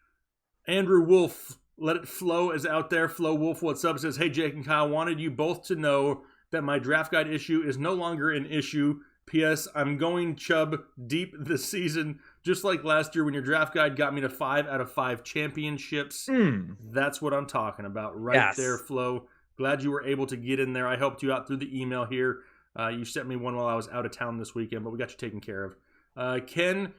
Andrew Wolf, Let It Flow is out there. Flo Wolf, what's up? Says, hey, Jake and Kyle, wanted you both to know that my draft guide issue is no longer an issue. P.S. I'm going Chubb deep this season, just like last year when your draft guide got me to 5 out of 5 championships. That's what I'm talking about right there, Flo. Glad you were able to get in there. I helped you out through the email here. You sent me one while I was out of town this weekend, but we got you taken care of. Ken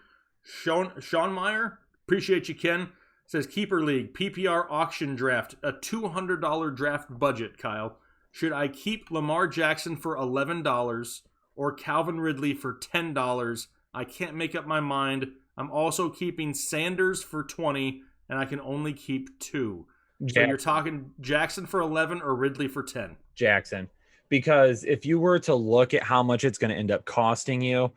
Schoenmeyer, appreciate you, Ken. Says, Keeper League, PPR auction draft, a $200 draft budget, Kyle. Should I keep Lamar Jackson for $11 or Calvin Ridley for $10? I can't make up my mind. I'm also keeping Sanders for $20, and I can only keep 2. So you're talking Jackson for 11 or Ridley for 10? Jackson. Because if you were to look at how much it's going to end up costing you,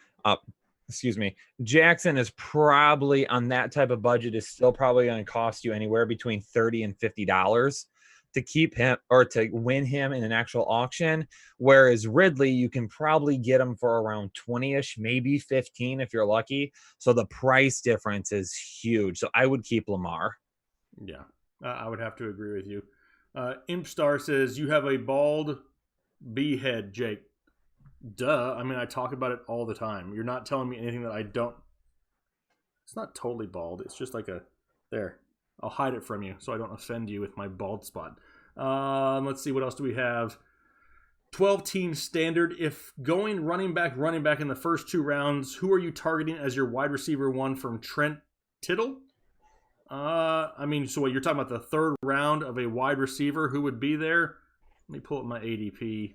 Jackson is probably on that type of budget is still probably going to cost you anywhere between $30 and $50 to keep him or to win him in an actual auction. Whereas Ridley, you can probably get him for around 20-ish, maybe 15 if you're lucky. So the price difference is huge. So I would keep Lamar. Yeah, I would have to agree with you. Impstar says, you have a bald bee head, Jake. Duh. I mean, I talk about it all the time. You're not telling me anything that I don't. It's not totally bald. It's just like there. I'll hide it from you so I don't offend you with my bald spot. Let's see. What else do we have? 12-team standard. If going running back in the first 2 rounds, who are you targeting as your wide receiver 1 from Trent Tittle? I mean, so what, you're talking about the 3rd round of a wide receiver? Who would be there? Let me pull up my ADP.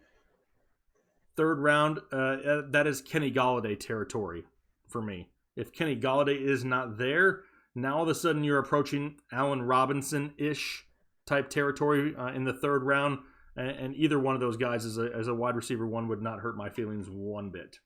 3rd round, that is Kenny Golladay territory for me. If Kenny Golladay is not there, now all of a sudden you're approaching Allen Robinson-ish type territory in the 3rd round, and either one of those guys as a wide receiver 1 would not hurt my feelings one bit.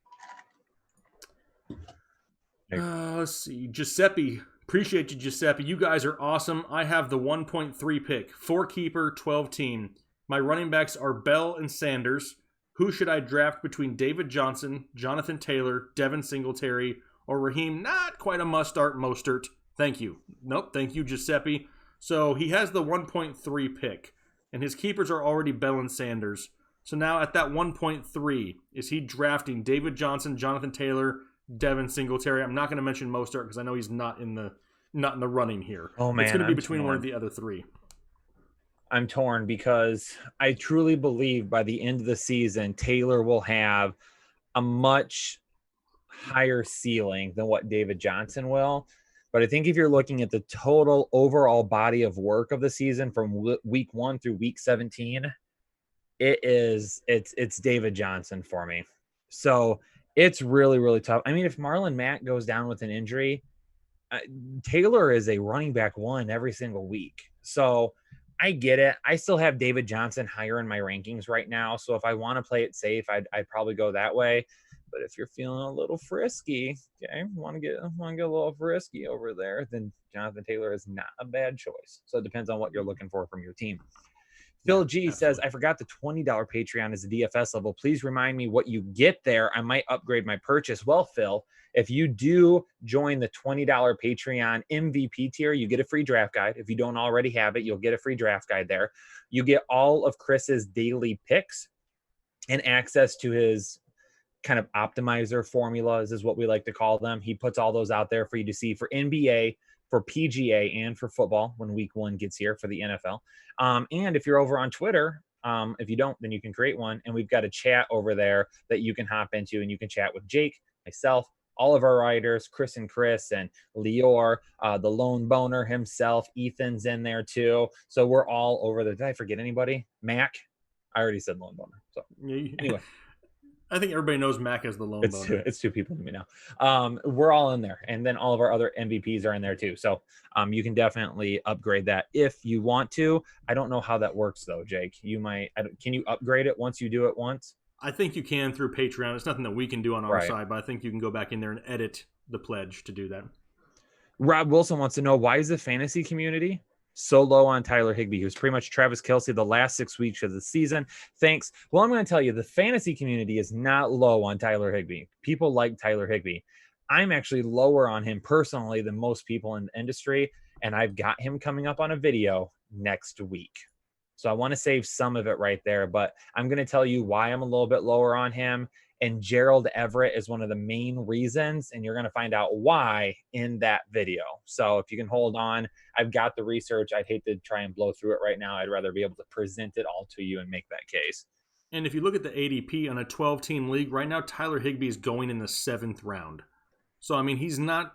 Let's see. Giuseppe. Appreciate you, Giuseppe. You guys are awesome. I have the 1.3 pick. 4-keeper, 12-team. My running backs are Bell and Sanders. Who should I draft between David Johnson, Jonathan Taylor, Devin Singletary, or Raheem? Not quite a must-start Mostert. Thank you. Nope, thank you, Giuseppe. So he has the 1.3 pick, and his keepers are already Bell and Sanders. So now at that 1.3, is he drafting David Johnson, Jonathan Taylor, Devin Singletary? I'm not going to mention Mostert because I know he's not in the running here. Oh man, it's going to be between one of the other 3. I'm torn because I truly believe by the end of the season, Taylor will have a much higher ceiling than what David Johnson will. But I think if you're looking at the total overall body of work of the season from week 1 through week 17, it's David Johnson for me. So it's really, really tough. I mean, if Marlon Mack goes down with an injury, Taylor is a running back 1 every single week. So I get it. I still have David Johnson higher in my rankings right now. So if I want to play it safe, I'd probably go that way. But if you're feeling a little frisky, okay, want to get a little frisky over there, then Jonathan Taylor is not a bad choice. So it depends on what you're looking for from your team. Phil G says, I forgot the $20 Patreon is the DFS level. Please remind me what you get there. I might upgrade my purchase. Well, Phil, if you do join the $20 Patreon MVP tier, you get a free draft guide. If you don't already have it, you'll get a free draft guide there. You get all of Chris's daily picks and access to his kind of optimizer formulas is what we like to call them. He puts all those out there for you to see for NBA, for PGA, and for football when week 1 gets here for the NFL. And if you're over on Twitter, if you don't, then you can create one. And we've got a chat over there that you can hop into, and you can chat with Jake, myself, all of our writers, Chris and Lior, the lone boner himself. Ethan's in there too. So we're all over there. Did I forget anybody? Mac? I already said lone boner. So anyway. I think everybody knows Mac as the lone boner. It's 2 people to me now. We're all in there. And then all of our other MVPs are in there too. So you can definitely upgrade that if you want to. I don't know how that works though, Jake. Can you upgrade it once you do it once? I think you can through Patreon. It's nothing that we can do on our side, but I think you can go back in there and edit the pledge to do that. Rob Wilson wants to know, why is the fantasy community so low on Tyler Higbee? He was pretty much Travis Kelce the last 6 weeks of the season. Thanks. Well, I'm going to tell you, the fantasy community is not low on Tyler Higbee. People like Tyler Higbee. I'm actually lower on him personally than most people in the industry, and I've got him coming up on a video next week. So I want to save some of it right there, but I'm going to tell you why I'm a little bit lower on him. And Gerald Everett is one of the main reasons, and you're going to find out why in that video. So if you can hold on, I've got the research. I'd hate to try and blow through it right now. I'd rather be able to present it all to you and make that case. And if you look at the ADP on a 12-team league, right now Tyler Higbee is going in the 7th round. So, I mean, he's not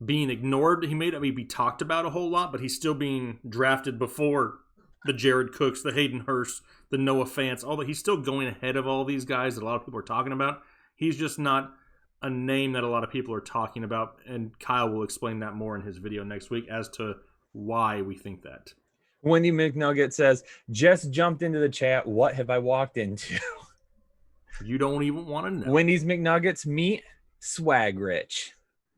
being ignored. He may not be talked about a whole lot, but he's still being drafted before the Jared Cooks, the Hayden Hurst, the Noah Fants, all that. He's still going ahead of all these guys that a lot of people are talking about. He's just not a name that a lot of people are talking about, and Kyle will explain that more in his video next week as to why we think that. Wendy McNugget says, just jumped into the chat. What have I walked into? You don't even want to know. Wendy's McNuggets meet Swag Rich.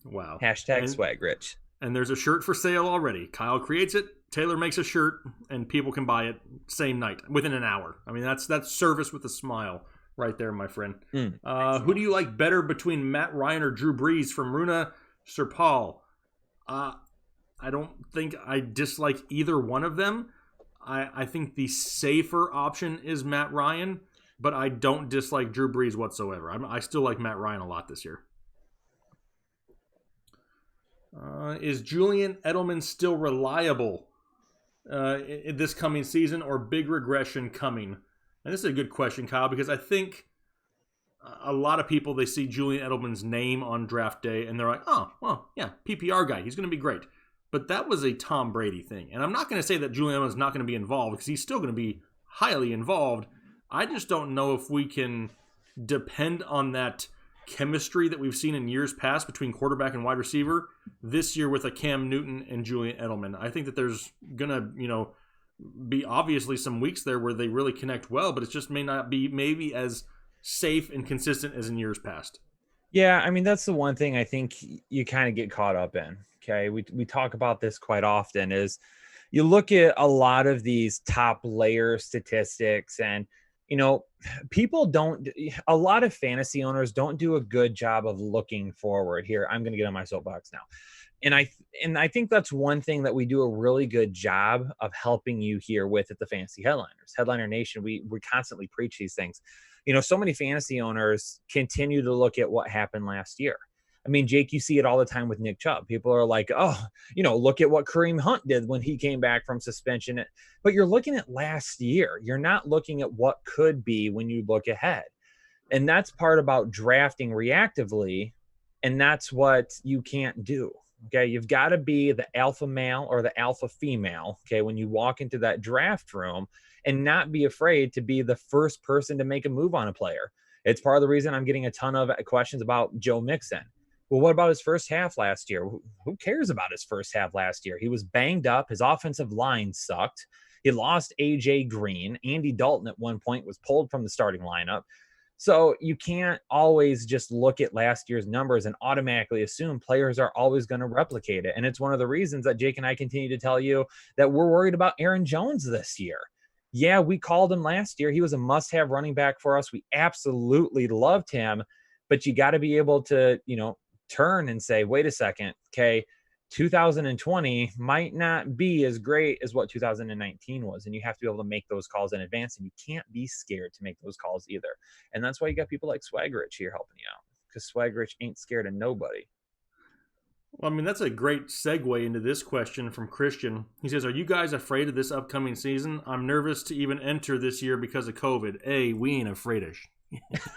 Wow. Hashtag Swag Rich. And there's a shirt for sale already. Kyle creates it. Taylor makes a shirt, and people can buy it same night, within an hour. I mean, that's service with a smile right there, my friend. Who do you like better between Matt Ryan or Drew Brees? From Runa Sirpal. I don't think I dislike either one of them. I think the safer option is Matt Ryan, but I don't dislike Drew Brees whatsoever. I still like Matt Ryan a lot this year. Is Julian Edelman still reliable in this coming season, or big regression coming? And this is a good question, Kyle, because I think a lot of people, they see Julian Edelman's name on draft day and they're like, oh, well, yeah, PPR guy, he's going to be great. But that was a Tom Brady thing. And I'm not going to say that Julian Edelman's not going to be involved, because he's still going to be highly involved. I just don't know if we can depend on that chemistry that we've seen in years past between quarterback and wide receiver this year with a Cam Newton and Julian Edelman. I think that there's going to, be obviously some weeks there where they really connect well, but it just may not be maybe as safe and consistent as in years past. Yeah, I mean, that's the one thing I think you kind of get caught up in. Okay, we talk about this quite often, is you look at a lot of these top layer statistics, and a lot of fantasy owners don't do a good job of looking forward. Here, I'm going to get on my soapbox now. And I think that's one thing that we do a really good job of helping you here with at the Fantasy Headliners. Headliner Nation, we constantly preach these things. So many fantasy owners continue to look at what happened last year. I mean, Jake, you see it all the time with Nick Chubb. People are like, oh, look at what Kareem Hunt did when he came back from suspension. But you're looking at last year. You're not looking at what could be when you look ahead. And that's part about drafting reactively. And that's what you can't do. Okay, you've got to be the alpha male or the alpha female, okay, when you walk into that draft room, and not be afraid to be the first person to make a move on a player. It's part of the reason I'm getting a ton of questions about Joe Mixon. Well, what about his first half last year? Who cares about his first half last year? He was banged up. His offensive line sucked. He lost A.J. Green. Andy Dalton at one point was pulled from the starting lineup. So you can't always just look at last year's numbers and automatically assume players are always going to replicate it. And it's one of the reasons that Jake and I continue to tell you that we're worried about Aaron Jones this year. Yeah, we called him last year. He was a must-have running back for us. We absolutely loved him, but you got to be able to, turn and say, wait a second, okay, 2020 might not be as great as what 2019 was. And you have to be able to make those calls in advance, and you can't be scared to make those calls either. And that's why you got people like Swag Rich here helping you out, because Swag Rich ain't scared of nobody. Well, I mean, that's a great segue into this question from Christian. He says, are you guys afraid of this upcoming season? I'm nervous to even enter this year because of COVID. We ain't afraid-ish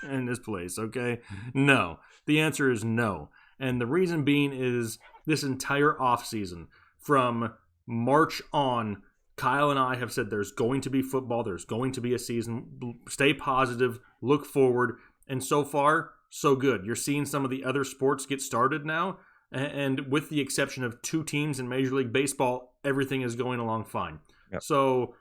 in this place, okay? No. The answer is no. And the reason being is this entire offseason, from March on, Kyle and I have said there's going to be football, there's going to be a season, stay positive, look forward, and so far, so good. You're seeing some of the other sports get started now, and with the exception of 2 teams in Major League Baseball, everything is going along fine. Yep. So,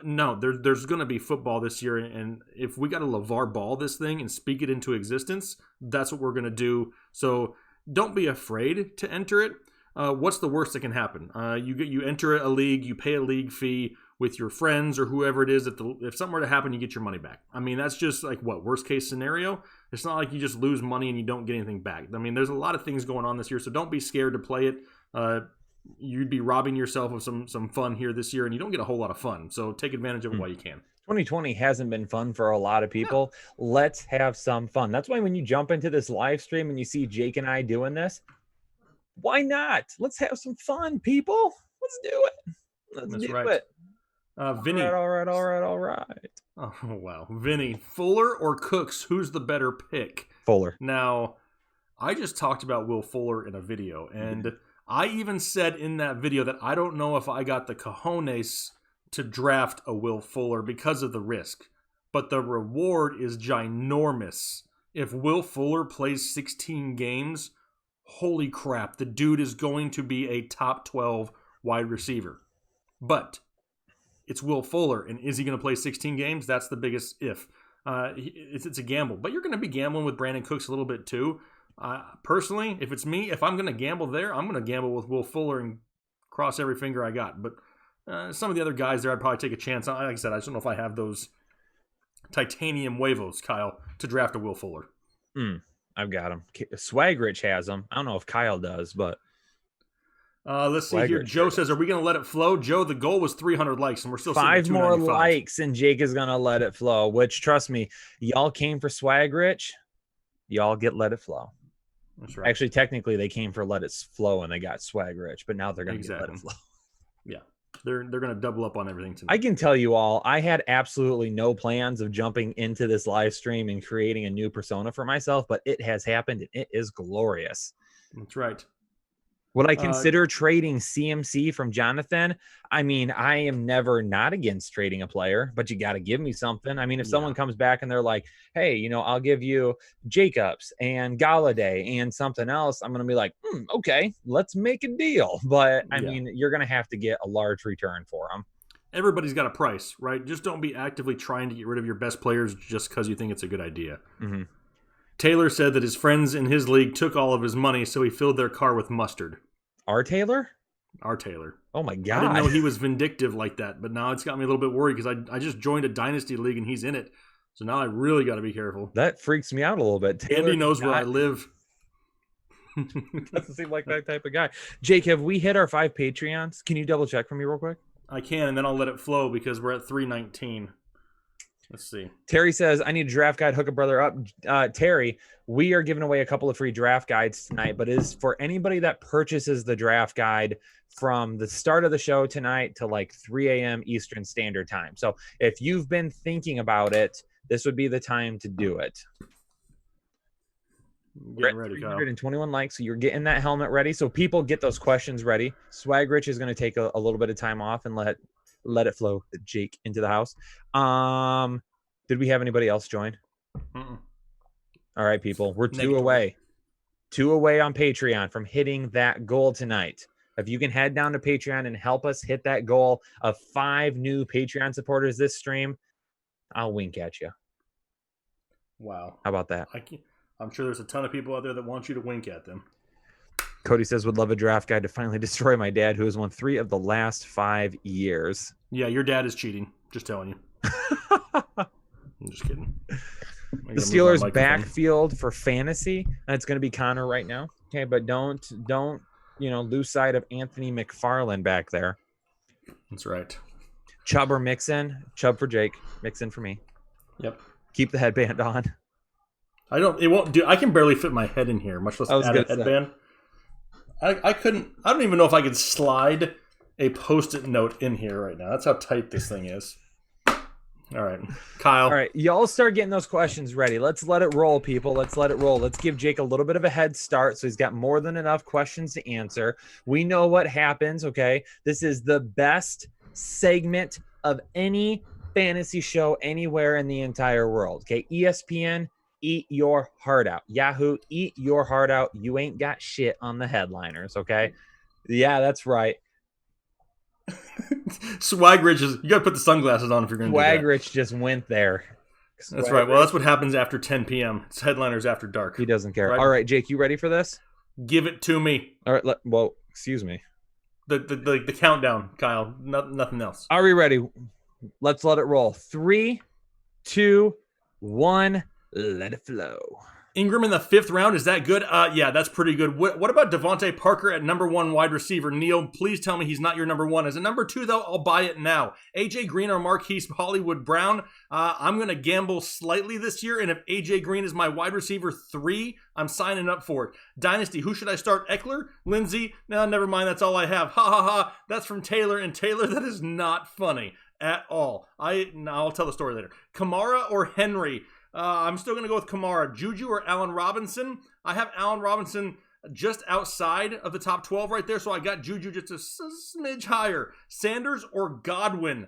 no, there's going to be football this year, and if we got to LeVar Ball this thing and speak it into existence, that's what we're going to do. So don't be afraid to enter it. What's the worst that can happen? You enter a league, you pay a league fee with your friends or whoever it is. If something were to happen, you get your money back. I mean, that's just like worst case scenario. It's not like you just lose money and you don't get anything back. I mean, there's a lot of things going on this year, so don't be scared to play it. You'd be robbing yourself of some fun here this year, and you don't get a whole lot of fun. So take advantage of it while you can. 2020 hasn't been fun for a lot of people. No. Let's have some fun. That's why when you jump into this live stream and you see Jake and I doing this, why not? Let's have some fun, people. Let's do it. Let's do it. Vinny. All right. Oh, wow. Vinny, Fuller or Cooks, who's the better pick? Fuller. Now, I just talked about Will Fuller in a video, and I even said in that video that I don't know if I got the cojones to draft a Will Fuller because of the risk. But the reward is ginormous. If Will Fuller plays 16 games, holy crap, the dude is going to be a top 12 wide receiver. But it's Will Fuller, and is he going to play 16 games? That's the biggest if. It's a gamble. But you're going to be gambling with Brandon Cooks a little bit too. Personally, if it's me, if I'm going to gamble there, I'm going to gamble with Will Fuller and cross every finger I got. But some of the other guys there, I'd probably take a chance. Like I said, I just don't know if I have those titanium huevos, Kyle, to draft a Will Fuller. I've got him. Swag Rich has them. I don't know if Kyle does, but let's see here. Joe says, are we going to let it flow? Joe, the goal was 300 likes, and we're still 5 more likes, and Jake is going to let it flow, which, trust me, y'all came for Swag Rich. Y'all get let it flow. That's right. Actually, technically, they came for let it flow, and they got Swag Rich, but now they're going to get let it flow. Yeah. They're going to double up on everything tonight. I can tell you all, I had absolutely no plans of jumping into this live stream and creating a new persona for myself, but it has happened, and it is glorious. That's right. Would I consider trading CMC from Jonathan? I mean, I am never not against trading a player, but you got to give me something. I mean, if someone comes back and they're like, hey, I'll give you Jacobs and Galladay and something else, I'm going to be like, okay, let's make a deal. But, I mean, you're going to have to get a large return for them. Everybody's got a price, right? Just don't be actively trying to get rid of your best players just because you think it's a good idea. Mm-hmm. Taylor said that his friends in his league took all of his money, so he filled their car with mustard. Our Taylor? Our Taylor. Oh, my God. I didn't know he was vindictive like that, but now it's got me a little bit worried because I just joined a dynasty league and he's in it. So now I really got to be careful. That freaks me out a little bit. Taylor Andy knows where I live. Doesn't seem like that type of guy. Jake, have we hit our 5 Patreons? Can you double check for me real quick? I can, and then I'll let it flow because we're at 319. Let's see. Terry says, I need a draft guide. Hook a brother up. Terry, we are giving away a couple of free draft guides tonight, but it is for anybody that purchases the draft guide from the start of the show tonight to like 3 a.m. Eastern Standard Time. So if you've been thinking about it, this would be the time to do it. Getting ready, 321 likes, so you're getting that helmet ready. So people get those questions ready. Swag Rich is going to take a little bit of time off and let it flow. Jake into the house. Did we have anybody else join? Mm-mm. All right, people, we're 2 away on Patreon from hitting that goal tonight. If you can head down to Patreon and help us hit that goal of 5 new Patreon supporters this stream, I'll wink at you. Wow. How about that? I'm sure there's a ton of people out there that want you to wink at them. Cody says, would love a draft guide to finally destroy my dad, who has won 3 of the last 5 years. Yeah, your dad is cheating. Just telling you. I'm just kidding. The Steelers backfield for fantasy. It's going to be Connor right now. Okay, but don't lose sight of Anthony McFarland back there. That's right. Chubb or Mixon? Chubb for Jake. Mixon for me. Yep. Keep the headband on. It won't do. I can barely fit my head in here, much less add a headband. I don't even know if I could slide a Post-it note in here right now. That's how tight this thing is. All right, Kyle. All right, y'all start getting those questions ready. Let's let it roll, people. Let's let it roll. Let's give Jake a little bit of a head start so he's got more than enough questions to answer. We know what happens, okay? This is the best segment of any fantasy show anywhere in the entire world, okay? ESPN, eat your heart out. Yahoo, eat your heart out. You ain't got shit on the headliners, okay? Yeah, that's right. Swagrich you got to put the sunglasses on if you're going to do that. Swagrich just went there. That's right. Well, that's what happens after 10 p.m. It's headliners after dark. He doesn't care. Right? All right, Jake, you ready for this? Give it to me. All right. Well, excuse me. The countdown, Kyle. Nothing else. Are we ready? Let's let it roll. 3, 2, 1. Let it flow. Ingram in the 5th round, is that good? Yeah, that's pretty good. What about Devonte Parker at number 1 wide receiver? Neil, please tell me he's not your number 1. As a number 2, though, I'll buy it now. AJ Green or Marquise Hollywood Brown? I'm going to gamble slightly this year, and if AJ Green is my wide receiver 3, I'm signing up for it. Dynasty, who should I start? Eckler? Lindsey? No, never mind, that's all I have. Ha ha ha, that's from Taylor, and Taylor, that is not funny at all. I'll tell the story later. Kamara or Henry? I'm still going to go with Kamara. Juju or Allen Robinson? I have Allen Robinson just outside of the top 12 right there, so I got Juju just a smidge higher. Sanders or Godwin?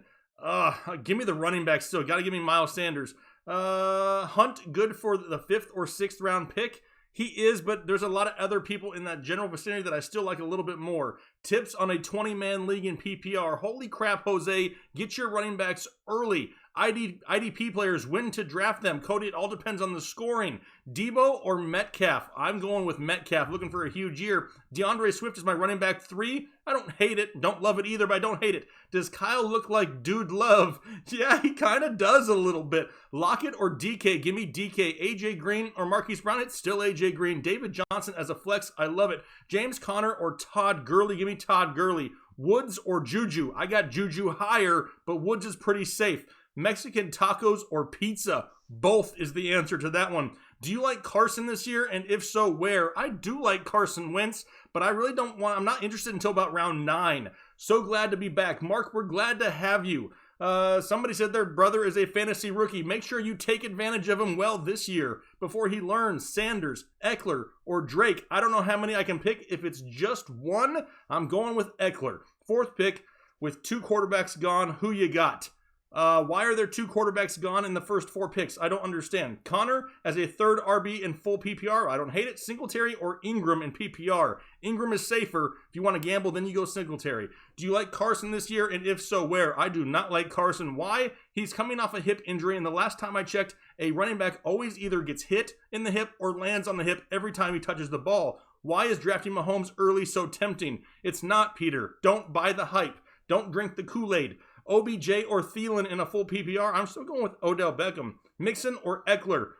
Give me the running back still. Got to give me Miles Sanders. Hunt, good for the 5th or 6th round pick? He is, but there's a lot of other people in that general vicinity that I still like a little bit more. Tips on a 20-man league in PPR. Holy crap, Jose. Get your running backs early. IDP players, when to draft them. Cody, it all depends on the scoring. Debo or Metcalf? I'm going with Metcalf, looking for a huge year. DeAndre Swift is my running back 3. I don't hate it. Don't love it either, but I don't hate it. Does Kyle look like Dude Love? Yeah, he kind of does a little bit. Lockett or DK? Give me DK. AJ Green or Marquise Brown? It's still AJ Green. David Johnson as a flex. I love it. James Conner or Todd Gurley? Give me Todd Gurley. Woods or Juju? I got Juju higher, but Woods is pretty safe. Mexican tacos or pizza? Both is the answer to that one. Do you like Carson this year? And if so, where? I do like Carson Wentz, but I really I'm not interested until about round 9. So glad to be back. Mark, we're glad to have you. Somebody said their brother is a fantasy rookie. Make sure you take advantage of him well this year before he learns. Sanders, Eckler, or Drake. I don't know how many I can pick. If it's just one, I'm going with Eckler. 4th pick with 2 quarterbacks gone. Who you got? Why are there 2 quarterbacks gone in the first 4 picks? I don't understand. Connor as a 3rd RB in full PPR. I don't hate it. Singletary or Ingram in PPR. Ingram is safer. If you want to gamble, then you go Singletary. Do you like Carson this year? And if so, where? I do not like Carson. Why? He's coming off a hip injury, and the last time I checked, a running back always either gets hit in the hip or lands on the hip every time he touches the ball. Why is drafting Mahomes early so tempting? It's not, Peter. Don't buy the hype. Don't drink the Kool-Aid. OBJ or Thielen in a full PPR? I'm still going with Odell Beckham. Mixon or Eckler?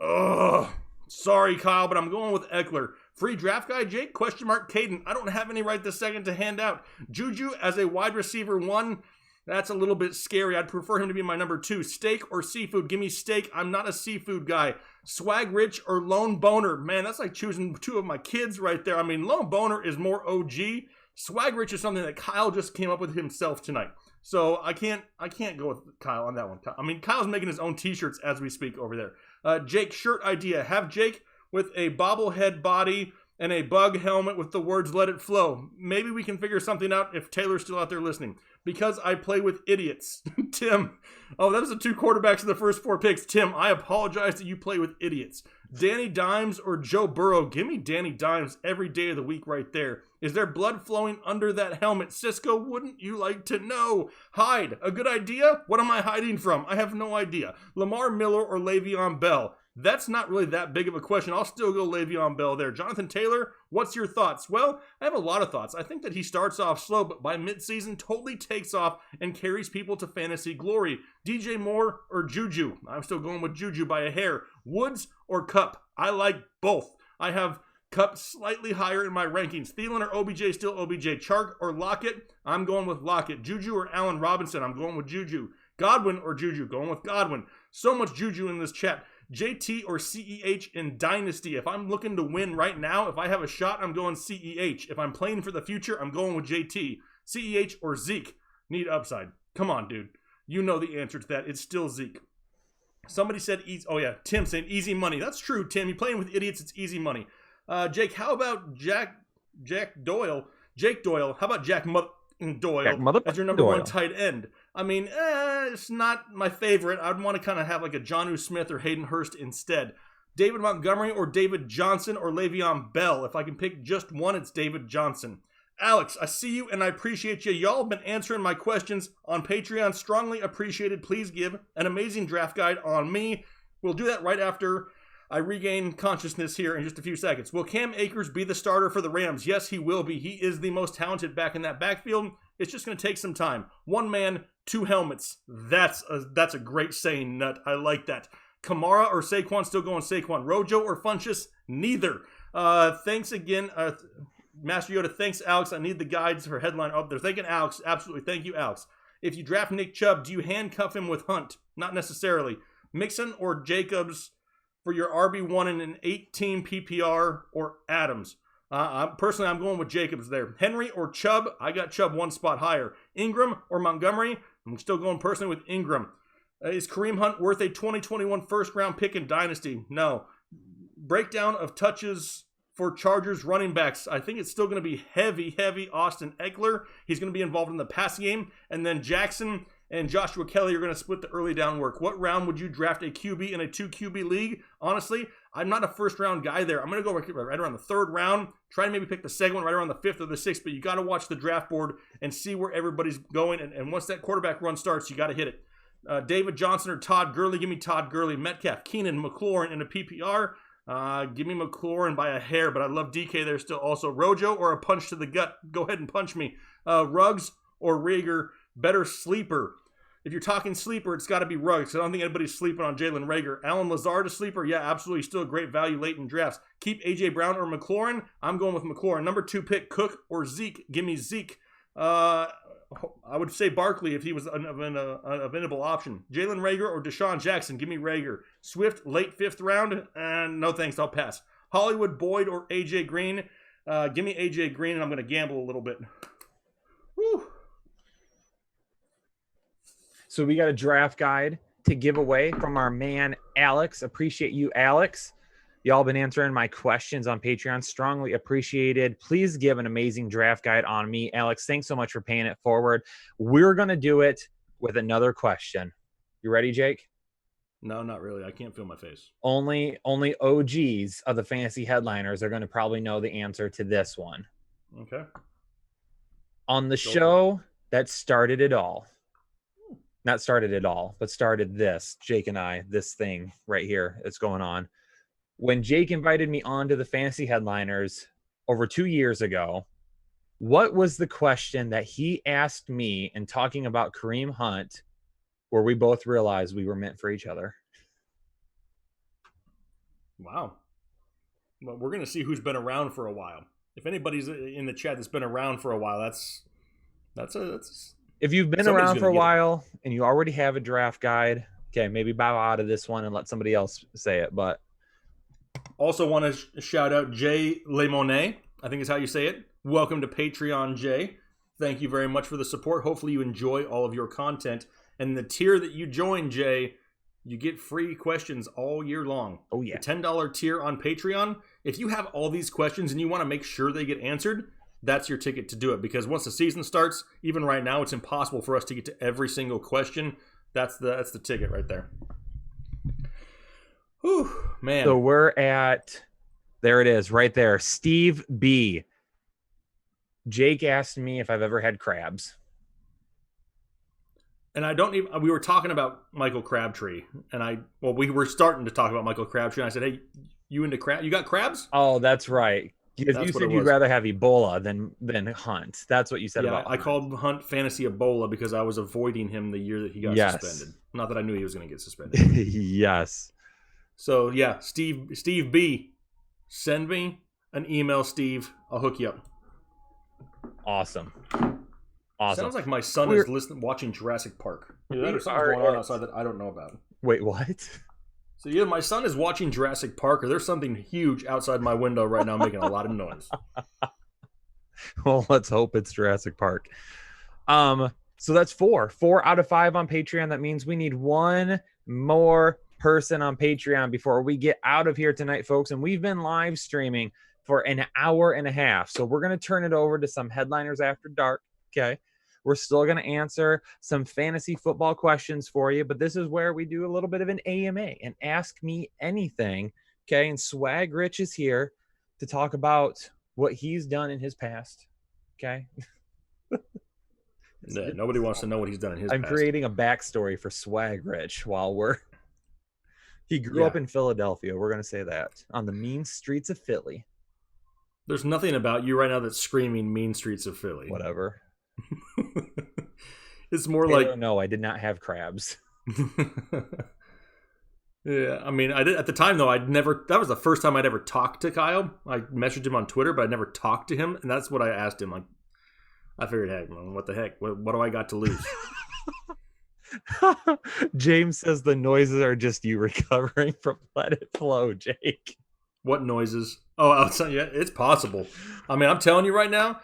Ugh. Sorry, Kyle, but I'm going with Eckler. Free draft guy, Jake? Question mark, Caden. I don't have any right this second to hand out. Juju as a wide receiver 1. That's a little bit scary. I'd prefer him to be my number 2. Steak or seafood? Give me steak. I'm not a seafood guy. Swag Rich or Lone Boner? Man, that's like choosing 2 of my kids right there. I mean, Lone Boner is more OG. Swag Rich is something that Kyle just came up with himself tonight. So I can't go with Kyle on that one. I mean, Kyle's making his own t-shirts as we speak over there. Jake, shirt idea. Have Jake with a bobblehead body and a bug helmet with the words "Let It Flow." Maybe we can figure something out if Taylor's still out there listening. Because I play with idiots. Tim. Oh, that was the 2 quarterbacks in the first 4 picks. Tim, I apologize that you play with idiots. Danny Dimes or Joe Burrow? Give me Danny Dimes every day of the week right there. Is there blood flowing under that helmet? Cisco, wouldn't you like to know? Hide. A good idea? What am I hiding from? I have no idea. Lamar Miller or Le'Veon Bell? That's not really that big of a question. I'll still go Le'Veon Bell there. Jonathan Taylor, what's your thoughts? Well, I have a lot of thoughts. I think that he starts off slow, but by midseason totally takes off and carries people to fantasy glory. DJ Moore or Juju? I'm still going with Juju by a hair. Woods or Cup? I like both. I have Cup slightly higher in my rankings. Thielen or OBJ? Still OBJ. Chark or Lockett? I'm going with Lockett. Juju or Allen Robinson? I'm going with Juju. Godwin or Juju? Going with Godwin. So much Juju in this chat. JT or CEH in Dynasty? If I'm looking to win right now, if I have a shot, I'm going CEH. If I'm playing for the future, I'm going with JT. CEH or Zeke? Need upside. Come on, dude. You know the answer to that. It's still Zeke. Somebody said easy. Oh, yeah. Tim saying easy money. That's true, Tim. You're playing with idiots. It's easy money. Jake, how about Jack Doyle? Jake Doyle. How about Jack Doyle as your number one tight end? I mean, it's not my favorite. I'd want to kind of have like a Jonnu Smith or Hayden Hurst instead. David Montgomery or David Johnson or Le'Veon Bell? If I can pick just one, it's David Johnson. Alex, I see you and I appreciate you. Y'all have been answering my questions on Patreon. Strongly appreciated. Please give an amazing draft guide on me. We'll do that right after I regain consciousness here in just a few seconds. Will Cam Akers be the starter for the Rams? Yes, he will be. He is the most talented back in that backfield. It's just going to take some time. 1 man, 2 helmets. That's a great saying, Nut. I like that. Kamara or Saquon? Still going Saquon. Rojo or Funchess? Neither. Thanks again. Master Yoda, thanks, Alex. I need the guides for headline up there. Thanking Alex. Absolutely. Thank you, Alex. If you draft Nick Chubb, do you handcuff him with Hunt? Not necessarily. Mixon or Jacobs for your RB1 in an 8-team PPR or Adams? Personally, I'm going with Jacobs there. Henry or Chubb? I got Chubb 1 spot higher. Ingram or Montgomery? I'm still going personally with Ingram. Is Kareem Hunt worth a 2021 first-round pick in Dynasty? No. Breakdown of touches for Chargers running backs. I think it's still going to be heavy Austin Eckler. He's going to be involved in the passing game. And then Jackson and Joshua Kelly are going to split the early down work. What round would you draft a QB in a 2 QB league? Honestly, I'm not a first-round guy there. I'm going to go right around the 3rd round. Try and maybe pick the second one right around the 5th or the 6th. But you got to watch the draft board and see where everybody's going. And once that quarterback run starts, you got to hit it. David Johnson or Todd Gurley? Give me Todd Gurley. Metcalf, Keenan, McLaurin in a PPR. Give me McLaurin by a hair, but I love DK there still. Also, Rojo or a punch to the gut? Go ahead and punch me. Ruggs or Rager? Better sleeper. If you're talking sleeper, it's got to be Ruggs. I don't think anybody's sleeping on Jalen Rager. Alan Lazard a sleeper? Yeah, absolutely. Still a great value late in drafts. Keep A.J. Brown or McLaurin? I'm going with McLaurin. Number 2 pick, Cook or Zeke? Give me Zeke. I would say Barkley if he was an available option. Jalen Rager or Deshaun Jackson? Give me Rager. Swift, late 5th round? No thanks, I'll pass. Hollywood Boyd or A.J. Green? Give me A.J. Green, and I'm going to gamble a little bit. Whew. So we got a draft guide to give away from our man, Alex. Appreciate you, Alex. Y'all been answering my questions on Patreon. Strongly appreciated. Please give an amazing draft guide on me. Alex, thanks so much for paying it forward. We're going to do it with another question. You ready, Jake? No, not really. I can't feel my face. Only OGs of the fantasy headliners are going to probably know the answer to this one. Okay. On the show that started it all. Not started it all, but started this, Jake and I, this thing right here that's going on. When Jake invited me on to the Fantasy Headliners over 2 years ago, what was the question that he asked me in talking about Kareem Hunt where we both realized we were meant for each other? Wow. Well, we're going to see who's been around for a while. If anybody's in the chat that's been around for a while, that's if you've been around for a while and you already have a draft guide, okay, maybe bow out of this one and let somebody else say it. But also want to shout out Jay Lemonet, I think is how you say it. Welcome to Patreon, Jay. Thank you very much for the support. Hopefully you enjoy all of your content. And the tier that you join, Jay, you get free questions all year long. Oh, yeah. The $10 tier on Patreon if you have all these questions and you want to make sure they get answered, that's your ticket to do it. Because once the season starts, even right now, it's impossible for us to get to every single question. That's the ticket right there. Whew, man. So we're at, there it is, right there. Steve B. Jake asked me if I've ever had crabs. And I don't even, we were talking about Michael Crabtree, and we were starting to talk about Michael Crabtree, and I said, hey, you into crab? You got crabs? Oh, that's right. Because you said you'd rather have Ebola than Hunt. That's what you said about I called Hunt Fantasy Ebola because I was avoiding him the year that he got suspended. Not that I knew he was going to get suspended. Yes. So, yeah, Steve B, send me an email, Steve. I'll hook you up. Awesome. Sounds like my son is watching Jurassic Park. There's something going on outside that I don't know about. Wait, what? So yeah, my son is watching Jurassic Park. Or there's something huge outside my window right now making a lot of noise. Well, let's hope it's Jurassic Park. So that's 4 out of 5 on Patreon. That means we need one more person on Patreon before we get out of here tonight, folks. And we've been live streaming for an hour and a half. So we're going to turn it over to some headliners after dark. Okay. We're still going to answer some fantasy football questions for you, but this is where we do a little bit of an AMA and ask me anything. Okay. And Swag Rich is here to talk about what he's done in his past. Okay. Yeah, nobody wants to know what he's done in his past. I'm creating a backstory for Swag Rich he grew up in Philadelphia. We're going to say that on the mean streets of Philly. There's nothing about you right now that's screaming mean streets of Philly. Whatever. It's more like no, I did not have crabs. Yeah, I mean, I did at the time though. That was the first time I'd ever talked to Kyle. I messaged him on Twitter, but I never talked to him, and that's what I asked him. Like, I figured, hey, man, what the heck? What do I got to lose? James says the noises are just you recovering from Let It Flow, Jake. What noises? Oh, outside. Yeah, it's possible. I mean, I'm telling you right now,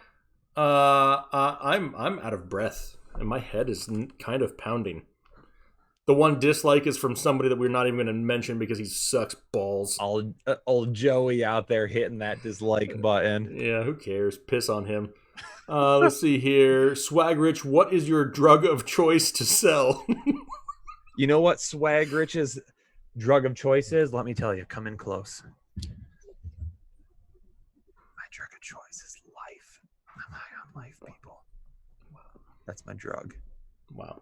I'm out of breath, and my head is kind of pounding. The one dislike is from somebody that we're not even going to mention because he sucks balls. Old Joey out there hitting that dislike button. Yeah, who cares? Piss on him. Let's see here. Swag Rich, what is your drug of choice to sell? You know what Swag Rich's drug of choice is? Let me tell you. Come in close. My drug of choice is life. I'm high on life, people. Wow. That's my drug. Wow.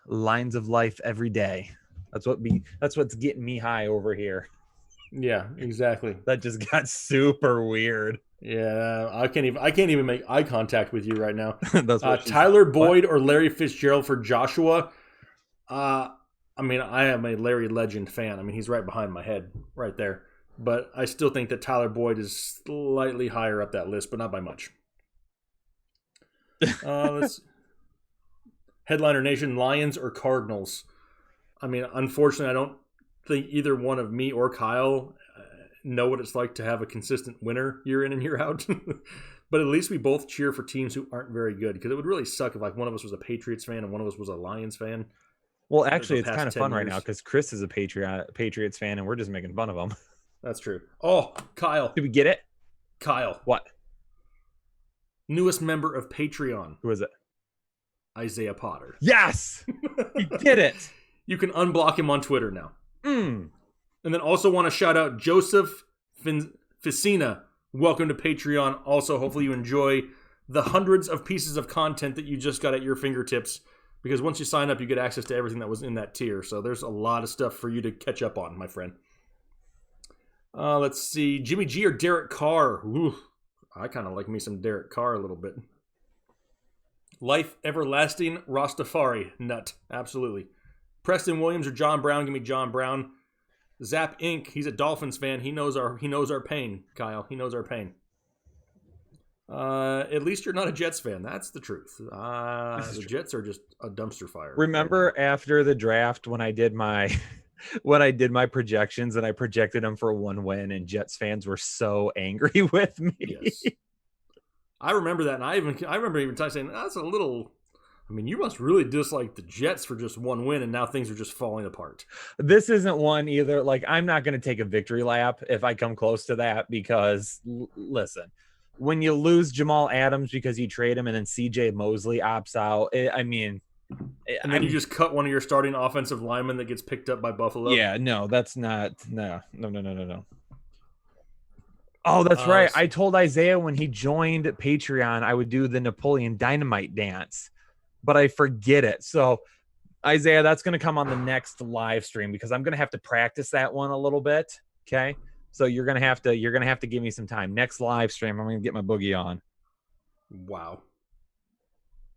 Lines of life every day. That's what's getting me high over here. Yeah, exactly. That just got super weird. Yeah, I can't even make eye contact with you right now. That's what Tyler Boyd or Larry Fitzgerald for Joshua. I mean, I am a Larry Legend fan. I mean, he's right behind my head, right there. But I still think that Tyler Boyd is slightly higher up that list, but not by much. Let's Headliner Nation, Lions or Cardinals? I mean, unfortunately, I don't think either one of me or Kyle know what it's like to have a consistent winner year in and year out. But at least we both cheer for teams who aren't very good, because it would really suck if like one of us was a Patriots fan and one of us was a Lions fan. Well, actually, it's kind of fun right now because Chris is a Patriots fan and we're just making fun of him. That's true. Oh, Kyle. Did we get it? Kyle. What? Newest member of Patreon. Who is it? Isaiah Potter. Yes! He did it! You can unblock him on Twitter now. Mm. And then also want to shout out Joseph Ficina. Welcome to Patreon. Also, hopefully you enjoy the hundreds of pieces of content that you just got at your fingertips, because once you sign up, you get access to everything that was in that tier. So there's a lot of stuff for you to catch up on, my friend. Let's see. Jimmy G or Derek Carr? Ooh, I kind of like me some Derek Carr a little bit. Life Everlasting Rastafari. Nut. Absolutely. Preston Williams or John Brown? Give me John Brown. Zap Inc. He's a Dolphins fan. He knows our pain, Kyle. He knows our pain. At least you're not a Jets fan. That's the truth. The Jets are just a dumpster fire. Remember after the draft when I did my projections and I projected them for one win, and Jets fans were so angry with me. Yes. I remember that, and I remember even saying that's a little I mean, you must really dislike the Jets for just one win, and now things are just falling apart. This isn't one either. Like, I'm not going to take a victory lap if I come close to that because, listen, when you lose Jamal Adams because you trade him and then CJ Mosley opts out, And then you just cut one of your starting offensive linemen that gets picked up by Buffalo. Yeah, no, that's not. No. Oh, that's right. I told Isaiah when he joined Patreon, I would do the Napoleon Dynamite dance, but I forget it. So, Isaiah, that's going to come on the next live stream because I'm going to have to practice that one a little bit. Okay. So you're going to have to give me some time. Next live stream, I'm going to get my boogie on. Wow.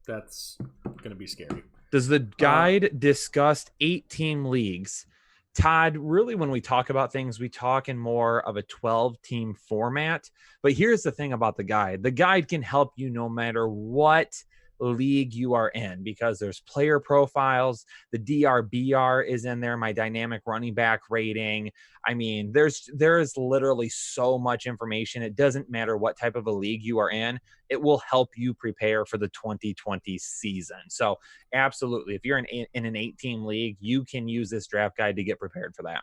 That's going to be scary. Does the guide discuss 8-team leagues? Todd, really, when we talk about things, we talk in more of a 12-team format. But here's the thing about the guide. The guide can help you no matter what league you are in because there's player profiles. The DRBR is in there, my dynamic running back rating. I mean, there is literally so much information. It doesn't matter what type of a league you are in. It will help you prepare for the 2020 season. So absolutely, if you're in an 8-team league, you can use this draft guide to get prepared for that.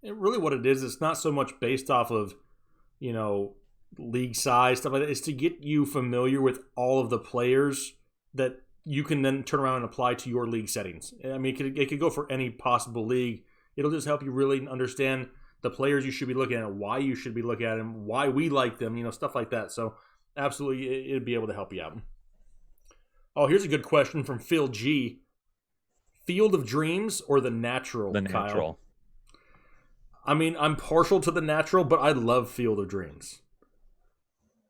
And really what it is, it's not so much based off of, league size, stuff like that. It's to get you familiar with all of the players that you can then turn around and apply to your league settings. I mean, it could go for any possible league. It'll just help you really understand the players you should be looking at, why you should be looking at them, why we like them, stuff like that. So absolutely, it'd be able to help you out. Oh, here's a good question from Phil G. Field of Dreams or the Natural? The Natural. Kyle? I mean, I'm partial to the Natural, but I love Field of Dreams.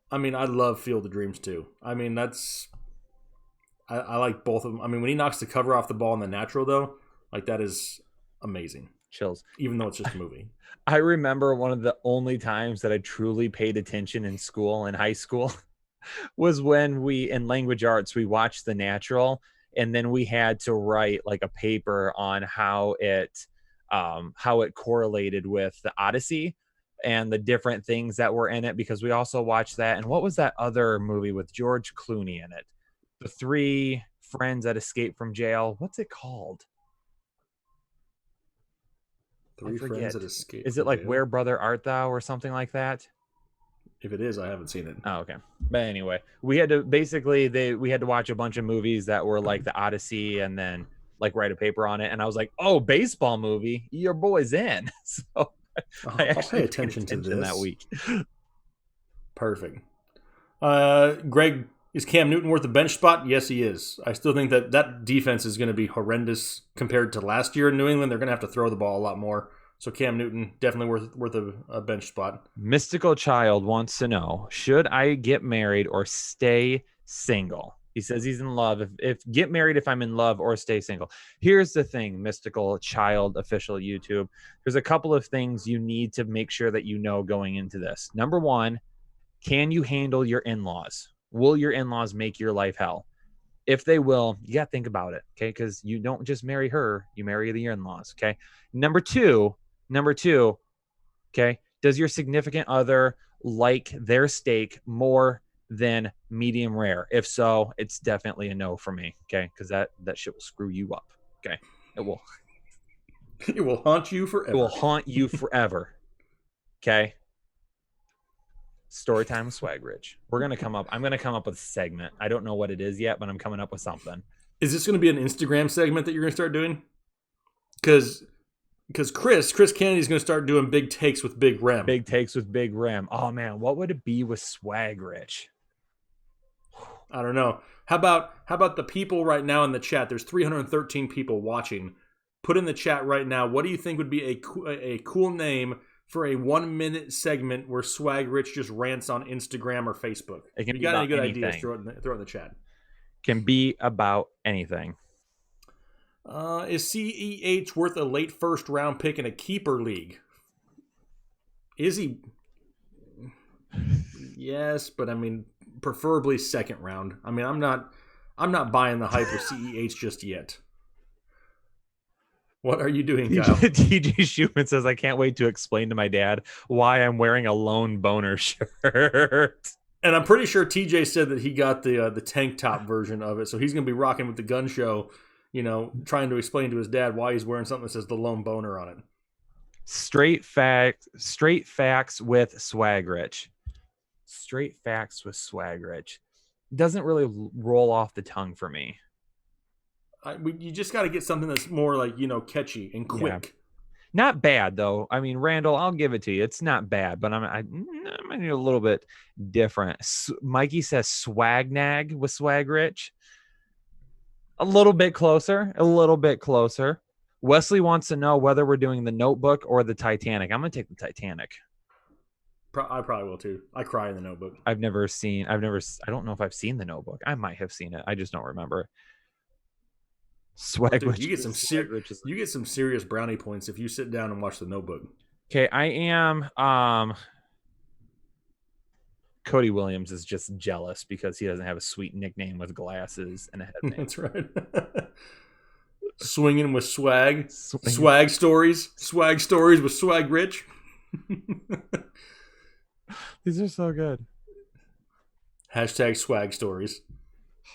I mean, I love Field of Dreams too. I mean, I like both of them. I mean, when he knocks the cover off the ball in the Natural, though, like that is amazing. Chills. Even though it's just a movie. I remember one of the only times that I truly paid attention in school, in high school, was when in language arts, we watched The Natural, and then we had to write like a paper on how it correlated with the Odyssey and the different things that were in it, because we also watched that. And what was that other movie with George Clooney in it? The 3 friends that escaped from jail. What's it called? 3 friends that escaped. Is it like jail? Where Brother Art Thou or something like that? If it is, I haven't seen it. Oh, okay. But anyway, we had to watch a bunch of movies that were like the Odyssey and then like write a paper on it. And I was like, oh, baseball movie, your boy's in. So I actually pay attention to this that week. Perfect. Greg, is Cam Newton worth a bench spot? Yes, he is. I still think that defense is going to be horrendous compared to last year in New England. They're going to have to throw the ball a lot more. So Cam Newton, definitely worth a bench spot. Mystical Child wants to know, should I get married or stay single? He says he's in love. If get married if I'm in love, or stay single. Here's the thing, Mystical Child official YouTube. There's a couple of things you need to make sure that you know going into this. Number 1, can you handle your in-laws? Will your in-laws make your life hell? If they will, you got to think about it, okay? Because you don't just marry her, you marry the in-laws, okay? Number two, okay? Does your significant other like their steak more than medium rare? If so, it's definitely a no for me, okay? Because that shit will screw you up, okay? It will. It will haunt you forever. It will haunt you forever, okay? Story time with Swag Rich. I'm going to come up with a segment. I don't know what it is yet, but I'm coming up with something. Is this going to be an Instagram segment that you're going to start doing? Because Chris Kennedy's going to start doing big takes with Big Rem. Big takes with Big Rem. Oh man, what would it be with Swag Rich? I don't know. How about the people right now in the chat? There's 313 people watching. Put in the chat right now, what do you think would be a cool name for a 1-minute segment where Swag Rich just rants on Instagram or Facebook? It can you got any good anything. ideas? Throw it in the chat. Can be about anything. Is CEH worth a late first round pick in a keeper league? Is he? Yes, but I mean, preferably second round. I mean, I'm not buying the hype with CEH just yet. What are you doing, Kyle? TJ Schumann says, I can't wait to explain to my dad why I'm wearing a lone boner shirt. And I'm pretty sure TJ said that he got the tank top version of it, so he's going to be rocking with the gun show, trying to explain to his dad why he's wearing something that says the lone boner on it. Straight facts with Swag Rich. Straight facts with Swag Rich. Doesn't really roll off the tongue for me. You just got to get something that's more like, catchy and quick. Yeah. Not bad, though. I mean, Randall, I'll give it to you. It's not bad, but I need a little bit different. Mikey says swag nag with Swag Rich. A little bit closer. Wesley wants to know whether we're doing the Notebook or the Titanic. I'm going to take the Titanic. I probably will, too. I cry in the Notebook. I don't know if I've seen the Notebook. I might have seen it. I just don't remember. Swag Rich. You get some serious brownie points if you sit down and watch the Notebook. Okay, I am. Cody Williams is just jealous because he doesn't have a sweet nickname with glasses and a headband. That's right. Swinging with swag. Swag stories with Swag Rich. These are so good. Hashtag swag stories.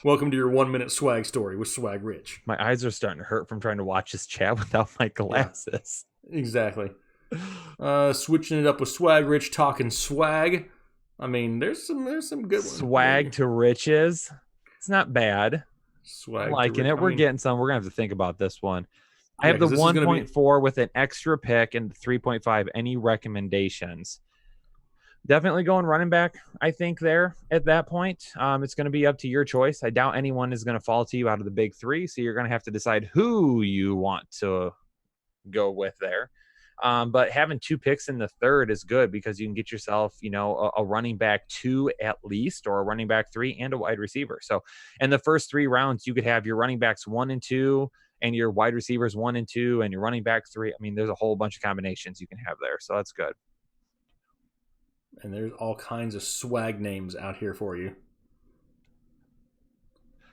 Welcome to your 1 minute swag story with Swag Rich. My eyes are starting to hurt from trying to watch this chat without my glasses. Yeah, exactly. Switching it up with Swag Rich, talking swag. I mean, there's some good ones. Swag to riches. It's not bad. Swag. I'm liking it. We're getting some. We're gonna have to think about this one. I have the 1.4 with an extra pick and the 3.5. Any recommendations? Definitely going running back, I think, there at that point. It's going to be up to your choice. I doubt anyone is going to fall to you out of the big three, so you're going to have to decide who you want to go with there. But having 2 picks in the third is good because you can get yourself, a running back 2 at least, or a running back 3 and a wide receiver. So in the first 3 rounds, you could have your running backs 1 and 2 and your wide receivers 1 and 2 and your running back 3. I mean, there's a whole bunch of combinations you can have there. So that's good. And there's all kinds of swag names out here for you.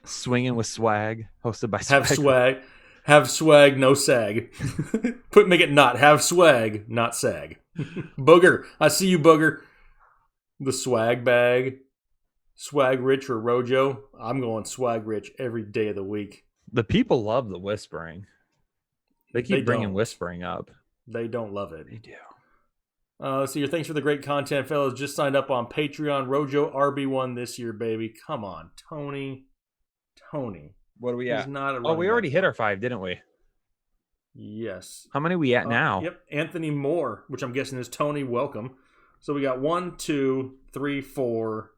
Swinging with Swag, hosted by Swag. Have swag, no sag. Make it not. Have swag, not sag. Booger. I see you, Booger. The swag bag. Swag Rich or Rojo. I'm going Swag Rich every day of the week. The people love the whispering. They keep bringing whispering up. They don't love it. They do. Let's see here. Thanks for the great content, fellas. Just signed up on Patreon. Rojo RB1 this year, baby. Come on, Tony. What are we at? He's not we already hit our 5, didn't we? Yes. How many are we at now? Yep. Anthony Moore, which I'm guessing is Tony. Welcome. So we got 1, 2, 3, 4,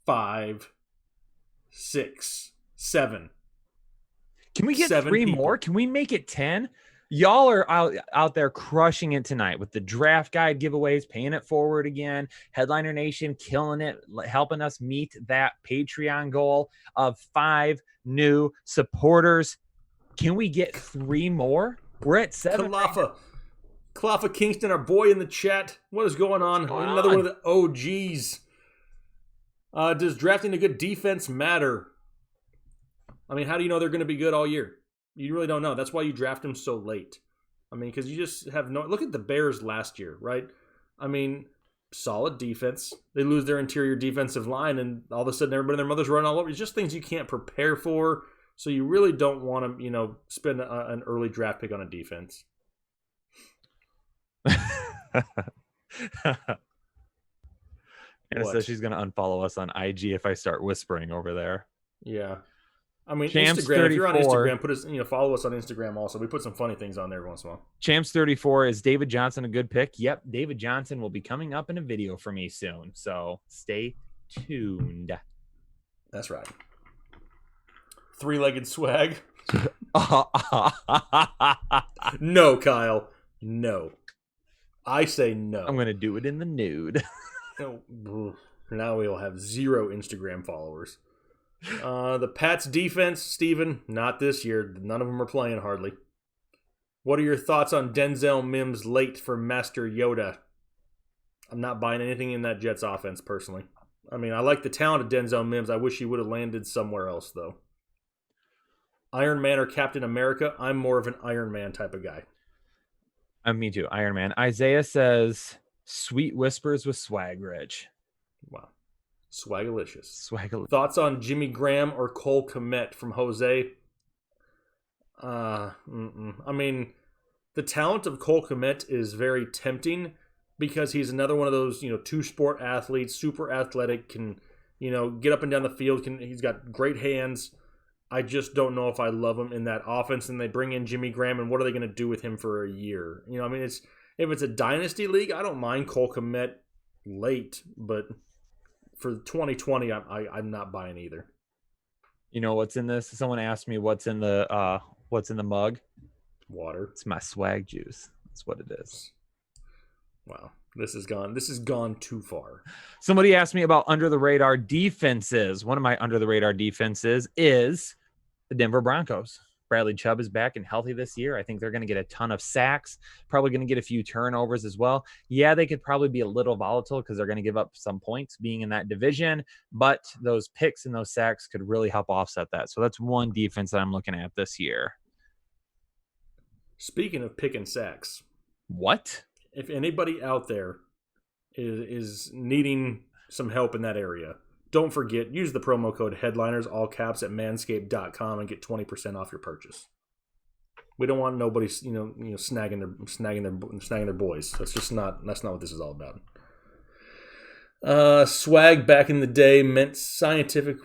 5, 6, 7. Can we get 3 more? Can we make it 10? Y'all are out there crushing it tonight with the draft guide giveaways, paying it forward again. Headliner Nation killing it, helping us meet that Patreon goal of 5 new supporters. Can we get 3 more? We're at 7. Kalafa Kingston, our boy in the chat. What is going on? Another one of the OGs. Does drafting a good defense matter? I mean, how do you know they're going to be good all year? You really don't know. That's why you draft them so late. I mean, because you just have no... Look at the Bears last year, right? I mean, solid defense. They lose their interior defensive line, and all of a sudden everybody and their mother's running all over. It's just things you can't prepare for, so you really don't want to, spend an early draft pick on a defense. Anna says she's going to unfollow us on IG if I start whispering over there. Yeah. I mean, Champs Instagram. 34. If you're on Instagram, put us. Follow us on Instagram. Also, we put some funny things on there once in a while. Champs 34 is David Johnson a good pick? Yep, David Johnson will be coming up in a video for me soon, so stay tuned. That's right. 3-legged swag. No, Kyle. No. I say no. I'm gonna do it in the nude. Now we'll have 0 Instagram followers. The Pats defense, Steven, not this year. None of them are playing hardly. What are your thoughts on Denzel Mims late for Master Yoda? I'm not buying anything in that Jets offense personally. I mean, I like the talent of Denzel Mims. I wish he would have landed somewhere else, though. Iron Man or Captain America? I'm more of an Iron Man type of guy. Me too, Iron Man. Isaiah says, sweet whispers with Swag Rich. Wow. Swagalicious. Swaggle. Thoughts on Jimmy Graham or Cole Kmet from Jose? I mean, the talent of Cole Kmet is very tempting because he's another one of those, two-sport athletes, super athletic, can, get up and down the field. He's got great hands. I just don't know if I love him in that offense. And they bring in Jimmy Graham, and what are they going to do with him for a year? If it's a dynasty league, I don't mind Cole Kmet late, but for 2020, I'm not buying either. You know what's in this? Someone asked me what's in the mug. Water. It's my swag juice. That's what it is. Wow. This has gone too far. Somebody asked me about under the radar defenses. One of my under the radar defenses is the Denver Broncos. Bradley Chubb is back and healthy this year. I think they're going to get a ton of sacks, probably going to get a few turnovers as well. Yeah, they could probably be a little volatile because they're going to give up some points being in that division, but those picks and those sacks could really help offset that. So that's one defense that I'm looking at this year. Speaking of picking sacks. What? If anybody out there is needing some help in that area, don't forget, use the promo code headliners, all caps, at manscaped.com and get 20% off your purchase. We don't want nobody, snagging their boys. That's not what this is all about. Swag back in the day meant scientific.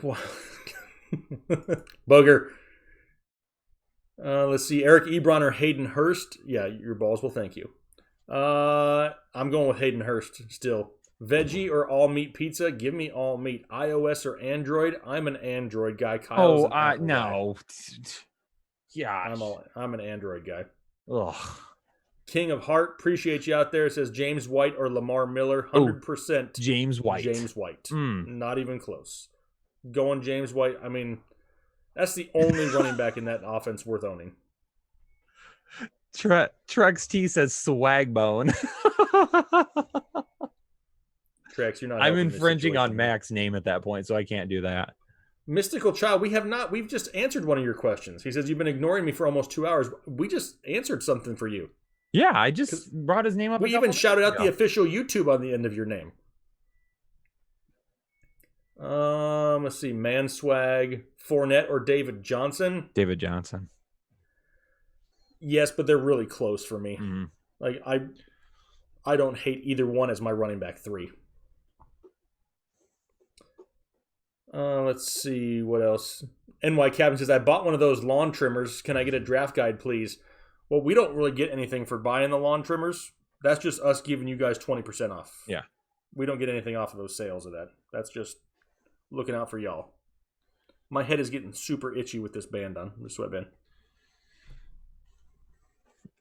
Booger. Let's see, Eric Ebron or Hayden Hurst. Yeah, your balls will thank you. I'm going with Hayden Hurst still. Veggie or all meat pizza? Give me all meat. iOS or Android? I'm an Android guy. Kyle's no. Yeah, I'm an Android guy. Ugh. King of Heart, appreciate you out there. It says James White or Lamar Miller. 100% James White. James White. Not even close. Going James White. I mean, that's the only running back in that offense worth owning. Trex T says swag bone. Trex, you're not. I'm infringing on Mac's name at that point, so I can't do that. Mystical Child, we've just answered one of your questions. He says, you've been ignoring me for almost 2 hours. We just answered something for you. Yeah, I just brought his name up. We even shouted out the official YouTube on the end of your name. Let's see. Man Swag, Fournette or David Johnson? David Johnson. Yes, but they're really close for me. Mm-hmm. Like, I don't hate either one as my running back 3. Let's see what else. NY Captain says, I bought one of those lawn trimmers. Can I get a draft guide, please? Well, we don't really get anything for buying the lawn trimmers. That's just us giving you guys 20% off. Yeah. We don't get anything off of those sales of that. That's just looking out for y'all. My head is getting super itchy with this band on, the sweatband.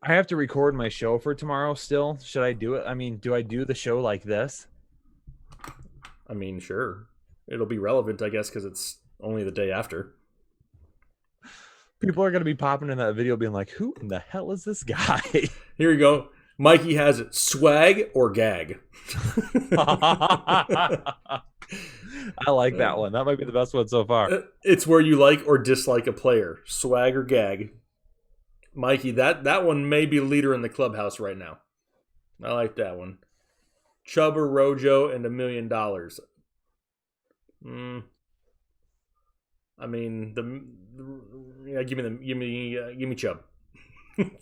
I have to record my show for tomorrow still. Should I do it? I mean, do I do the show like this? I mean, sure. It'll be relevant, I guess, because it's only the day after. People are going to be popping in that video being like, who in the hell is this guy? Here you go. Mikey has it. Swag or gag? I like that one. That might be the best one so far. It's where you like or dislike a player. Swag or gag? Mikey, that one may be leader in the clubhouse right now. I like that one. Chubb or Rojo and $1 million. I mean, give me Chubb.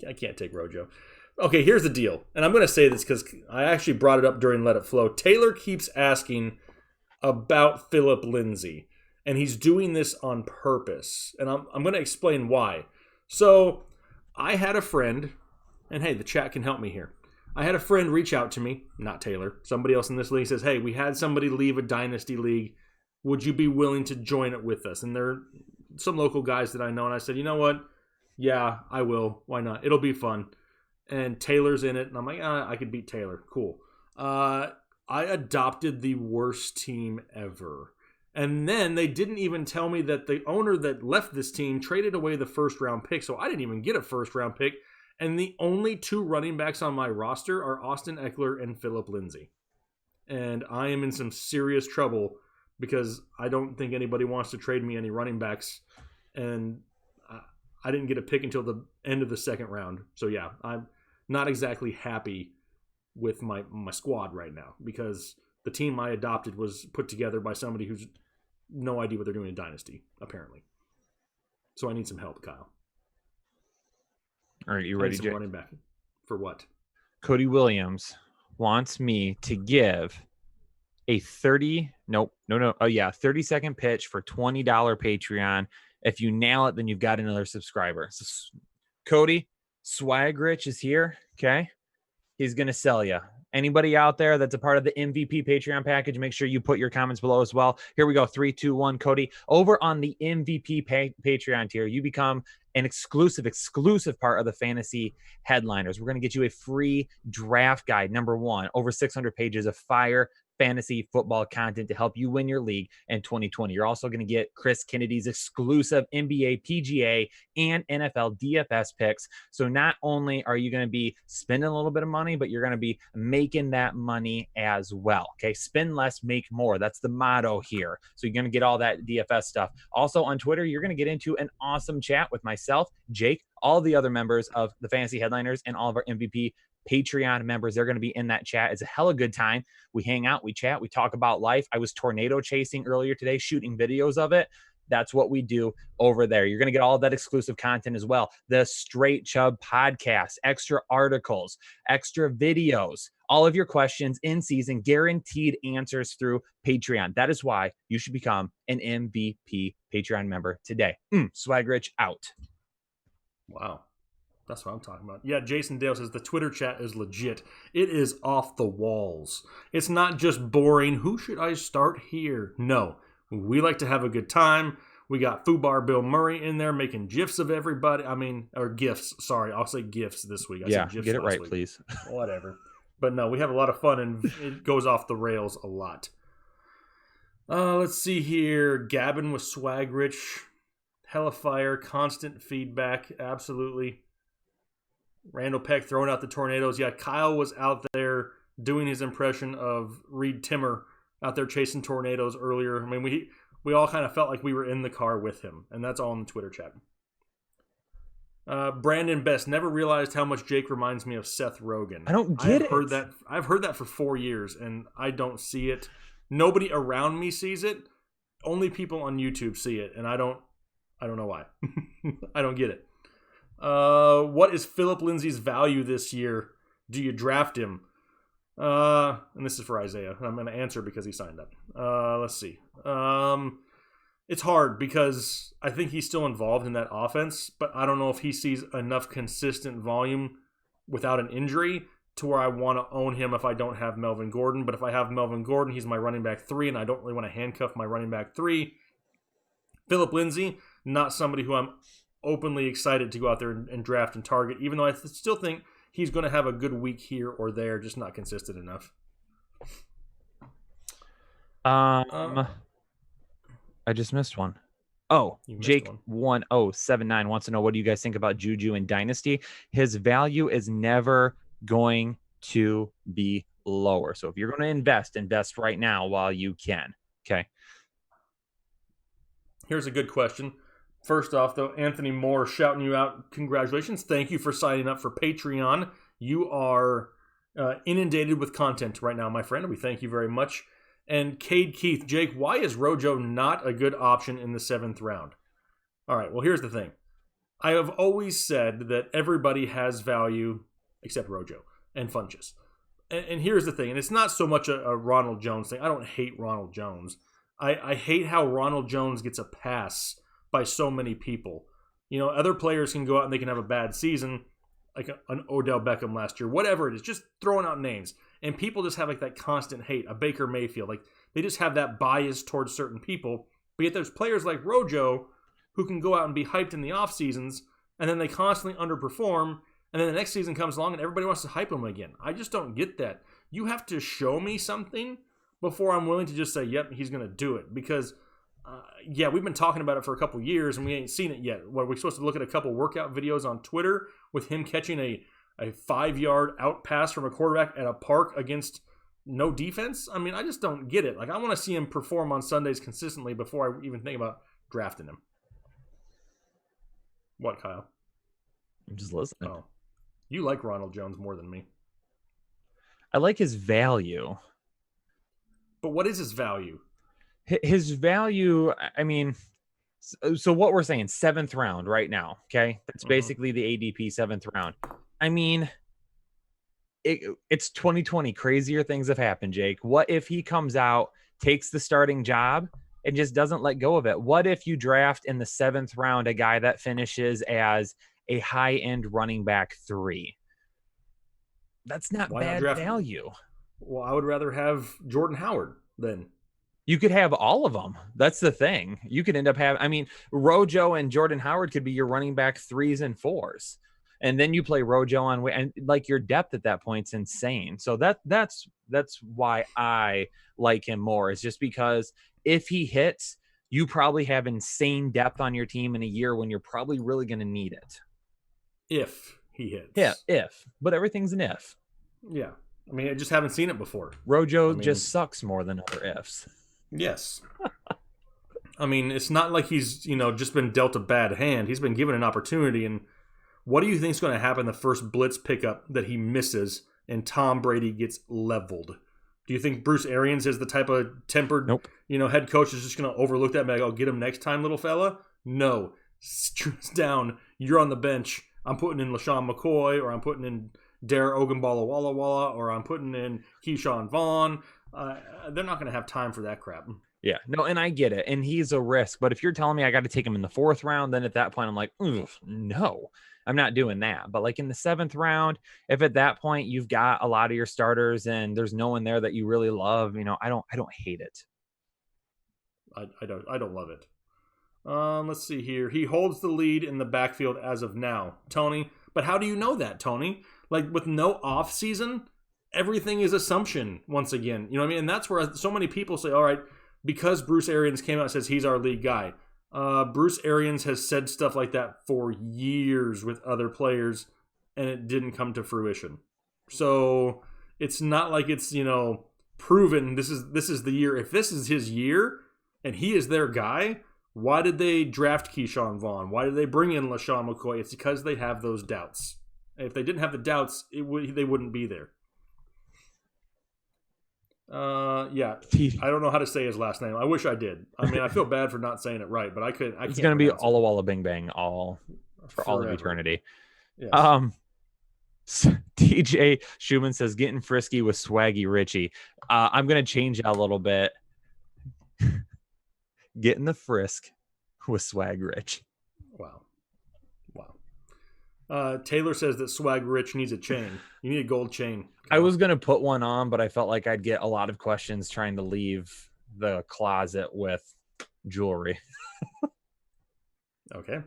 I can't take Rojo. Okay, here's the deal, and I'm going to say this because I actually brought it up during Let It Flow. Taylor keeps asking about Philip Lindsay, and he's doing this on purpose, and I'm going to explain why. So, I had a friend, and hey, the chat can help me here. I had a friend reach out to me, not Taylor, somebody else in this league says, hey, we had somebody leave a dynasty league. Would you be willing to join it with us? And there are some local guys that I know, and I said, you know what? Yeah, I will. Why not? It'll be fun. And Taylor's in it, and I'm like, I could beat Taylor. Cool. I adopted the worst team ever. And then they didn't even tell me that the owner that left this team traded away the first-round pick, so I didn't even get a first-round pick. And the only 2 running backs on my roster are Austin Eckler and Philip Lindsay. And I am in some serious trouble because I don't think anybody wants to trade me any running backs. And I didn't get a pick until the end of the second round. So, yeah, I'm not exactly happy with my squad right now because the team I adopted was put together by somebody who's no idea what they're doing in Dynasty, apparently. So I need some help, Kyle. All right, you I ready, need some Jake? running back. For what? Cody Williams wants me to give a 30-second pitch for $20 Patreon. If you nail it, then you've got another subscriber. So, Cody, Swag Rich is here. Okay. He's going to sell you. Anybody out there that's a part of the MVP Patreon package, make sure you put your comments below as well. Here we go. 3, 2, 1, Cody. Over on the MVP Patreon tier, you become an exclusive part of the fantasy headliners. We're going to get you a free draft guide, number 1, over 600 pages of fire fantasy football content to help you win your league in 2020. You're also going to get Chris Kennedy's exclusive NBA, PGA, and NFL DFS picks. So not only are you going to be spending a little bit of money, but you're going to be making that money as well. Okay. Spend less, make more. That's the motto here. So you're going to get all that DFS stuff. Also on Twitter, you're going to get into an awesome chat with myself, Jake, all the other members of the Fantasy Headliners, and all of our MVP Patreon members. They're going to be in that chat. It's a hella good time. We hang out, we chat, we talk about life. I was tornado chasing earlier today, shooting videos of it. That's what we do over there. You're going to get all of that exclusive content as well. The Straight Chubb podcast, extra articles, extra videos, all of your questions in season, guaranteed answers through Patreon. That is why you should become an MVP Patreon member today. Swag Rich out. Wow. That's what I'm talking about. Yeah, Jason Dale says the Twitter chat is legit. It is off the walls. It's not just boring. Who should I start here? No. We like to have a good time. We got Fubar Bill Murray in there making GIFs of everybody. Or GIFs. Sorry, I'll say GIFs this week. I said GIFs get it right, week. please. Whatever. But no, we have a lot of fun, and it goes off the rails a lot. Let's see here. Gavin with Swag Rich. Hella fire. Constant feedback. Absolutely. Randall Peck throwing out the tornadoes. Yeah, Kyle was out there doing his impression of Reed Timmer out there chasing tornadoes earlier. I mean, we all kind of felt like we were in the car with him, and that's all in the Twitter chat. Brandon Best never realized how much Jake reminds me of Seth Rogen. I don't get it. I've heard that for 4 years, and I don't see it. Nobody around me sees it. Only people on YouTube see it, and I don't know why. I don't get it. What is Philip Lindsay's value this year? Do you draft him? And this is for Isaiah. I'm going to answer because he signed up. Let's see. It's hard because I think he's still involved in that offense, but I don't know if he sees enough consistent volume without an injury to where I want to own him if I don't have Melvin Gordon. But if I have Melvin Gordon, he's my running back 3, and I don't really want to handcuff my running back 3. Philip Lindsay, not somebody who I'm openly excited to go out there and draft and target, even though I still think he's going to have a good week here or there, just not consistent enough. I just missed one. Oh, Jake 1079 wants to know, what do you guys think about Juju in Dynasty? His value is never going to be lower. So if you're going to invest right now while you can. Okay. Here's a good question. First off, though, Anthony Moore shouting you out. Congratulations. Thank you for signing up for Patreon. You are inundated with content right now, my friend. We thank you very much. And Cade Keith, Jake, why is Rojo not a good option in the 7th round? All right, well, here's the thing. I have always said that everybody has value except Rojo and Funchess. And here's the thing, and it's not so much a Ronald Jones thing. I don't hate Ronald Jones. I hate how Ronald Jones gets a pass by so many people. You know, other players can go out and they can have a bad season, like an Odell Beckham last year, whatever it is, just throwing out names. And people just have like that constant hate, a Baker Mayfield. Like they just have that bias towards certain people. But yet there's players like Rojo who can go out and be hyped in the off seasons, and then they constantly underperform, and then the next season comes along and everybody wants to hype them again. I just don't get that. You have to show me something before I'm willing to just say, yep, he's going to do it. Because we've been talking about it for a couple years and we ain't seen it yet. What, are we supposed to look at a couple workout videos on Twitter with him catching a 5-yard out pass from a quarterback at a park against no defense? I mean, I just don't get it. Like, I want to see him perform on Sundays consistently before I even think about drafting him. What, Kyle? I'm just listening. Oh, you like Ronald Jones more than me. I like his value. But what is his value? His value, I mean, so what we're saying, 7th round right now, okay? That's basically the ADP 7th round. I mean, it's 2020. Crazier things have happened, Jake. What if he comes out, takes the starting job, and just doesn't let go of it? What if you draft in the 7th round a guy that finishes as a high-end running back 3? That's not bad value. Well, I would rather have Jordan Howard then. You could have all of them. That's the thing. You could end up having, I mean, Rojo and Jordan Howard could be your running back 3s and 4s. And then you play Rojo on, and like your depth at that point's insane. So that's why I like him more, is just because if he hits, you probably have insane depth on your team in a year when you're probably really going to need it. If he hits. Yeah, if. But everything's an if. Yeah. I mean, I just haven't seen it before. Rojo just sucks more than other ifs. Yes. I mean, it's not like he's, just been dealt a bad hand. He's been given an opportunity. And what do you think is going to happen the first blitz pickup that he misses and Tom Brady gets leveled? Do you think Bruce Arians is the type of tempered, head coach is just going to overlook that and be like, I'll get him next time, little fella? No. Stress down. You're on the bench. I'm putting in LaShawn McCoy, or I'm putting in Dare Ogunbowale Walla Walla, or I'm putting in Keyshawn Vaughn. They're not going to have time for that crap. Yeah, no, and I get it. And he's a risk. But if you're telling me I got to take him in the 4th round, then at that point I'm like, no, I'm not doing that. But like in the 7th round, if at that point you've got a lot of your starters and there's no one there that you really love, I don't hate it. I don't love it. Let's see here. He holds the lead in the backfield as of now, Tony. But how do you know that, Tony? Like, with no off season, everything is assumption once again. You know what I mean? And that's where so many people say, all right, because Bruce Arians came out and says he's our lead guy. Bruce Arians has said stuff like that for years with other players, and it didn't come to fruition. So it's not like it's, proven this is the year. If this is his year and he is their guy, why did they draft Keyshawn Vaughn? Why did they bring in LaShawn McCoy? It's because they have those doubts. If they didn't have the doubts, they wouldn't be there. Yeah, I don't know how to say his last name. I wish I did. I mean, I feel bad for not saying it right, but I can't. It's going to be Alla Walla Bing Bang for all of eternity. Yes. TJ Schumann says, getting frisky with Swaggy Richie. I'm going to change that a little bit. Getting the frisk with Swag Rich. Wow. Taylor says that Swag Rich needs a chain. You need a gold chain. I was going to put one on, but I felt like I'd get a lot of questions trying to leave the closet with jewelry. Okay.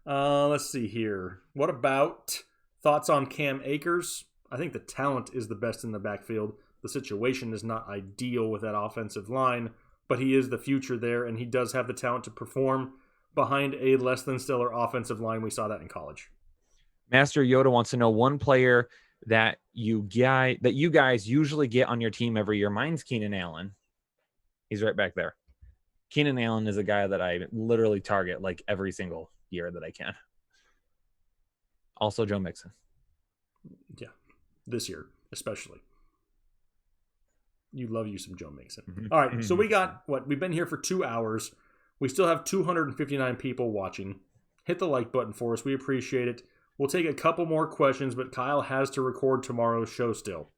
Let's see here. What about thoughts on Cam Akers? I think the talent is the best in the backfield. The situation is not ideal with that offensive line, but he is the future there, and he does have the talent to perform behind a less than stellar offensive line. We saw that in college. Master Yoda wants to know one player that you guys usually get on your team every year. Mine's Keenan Allen. He's right back there. Keenan Allen is a guy that I literally target like every single year that I can. Also Joe Mixon. Yeah, this year especially. You love you some Joe Mixon. Mm-hmm. All right, so we got we've been here for 2 hours. We still have 259 people watching. Hit the like button for us. We appreciate it. We'll take a couple more questions, but Kyle has to record tomorrow's show still.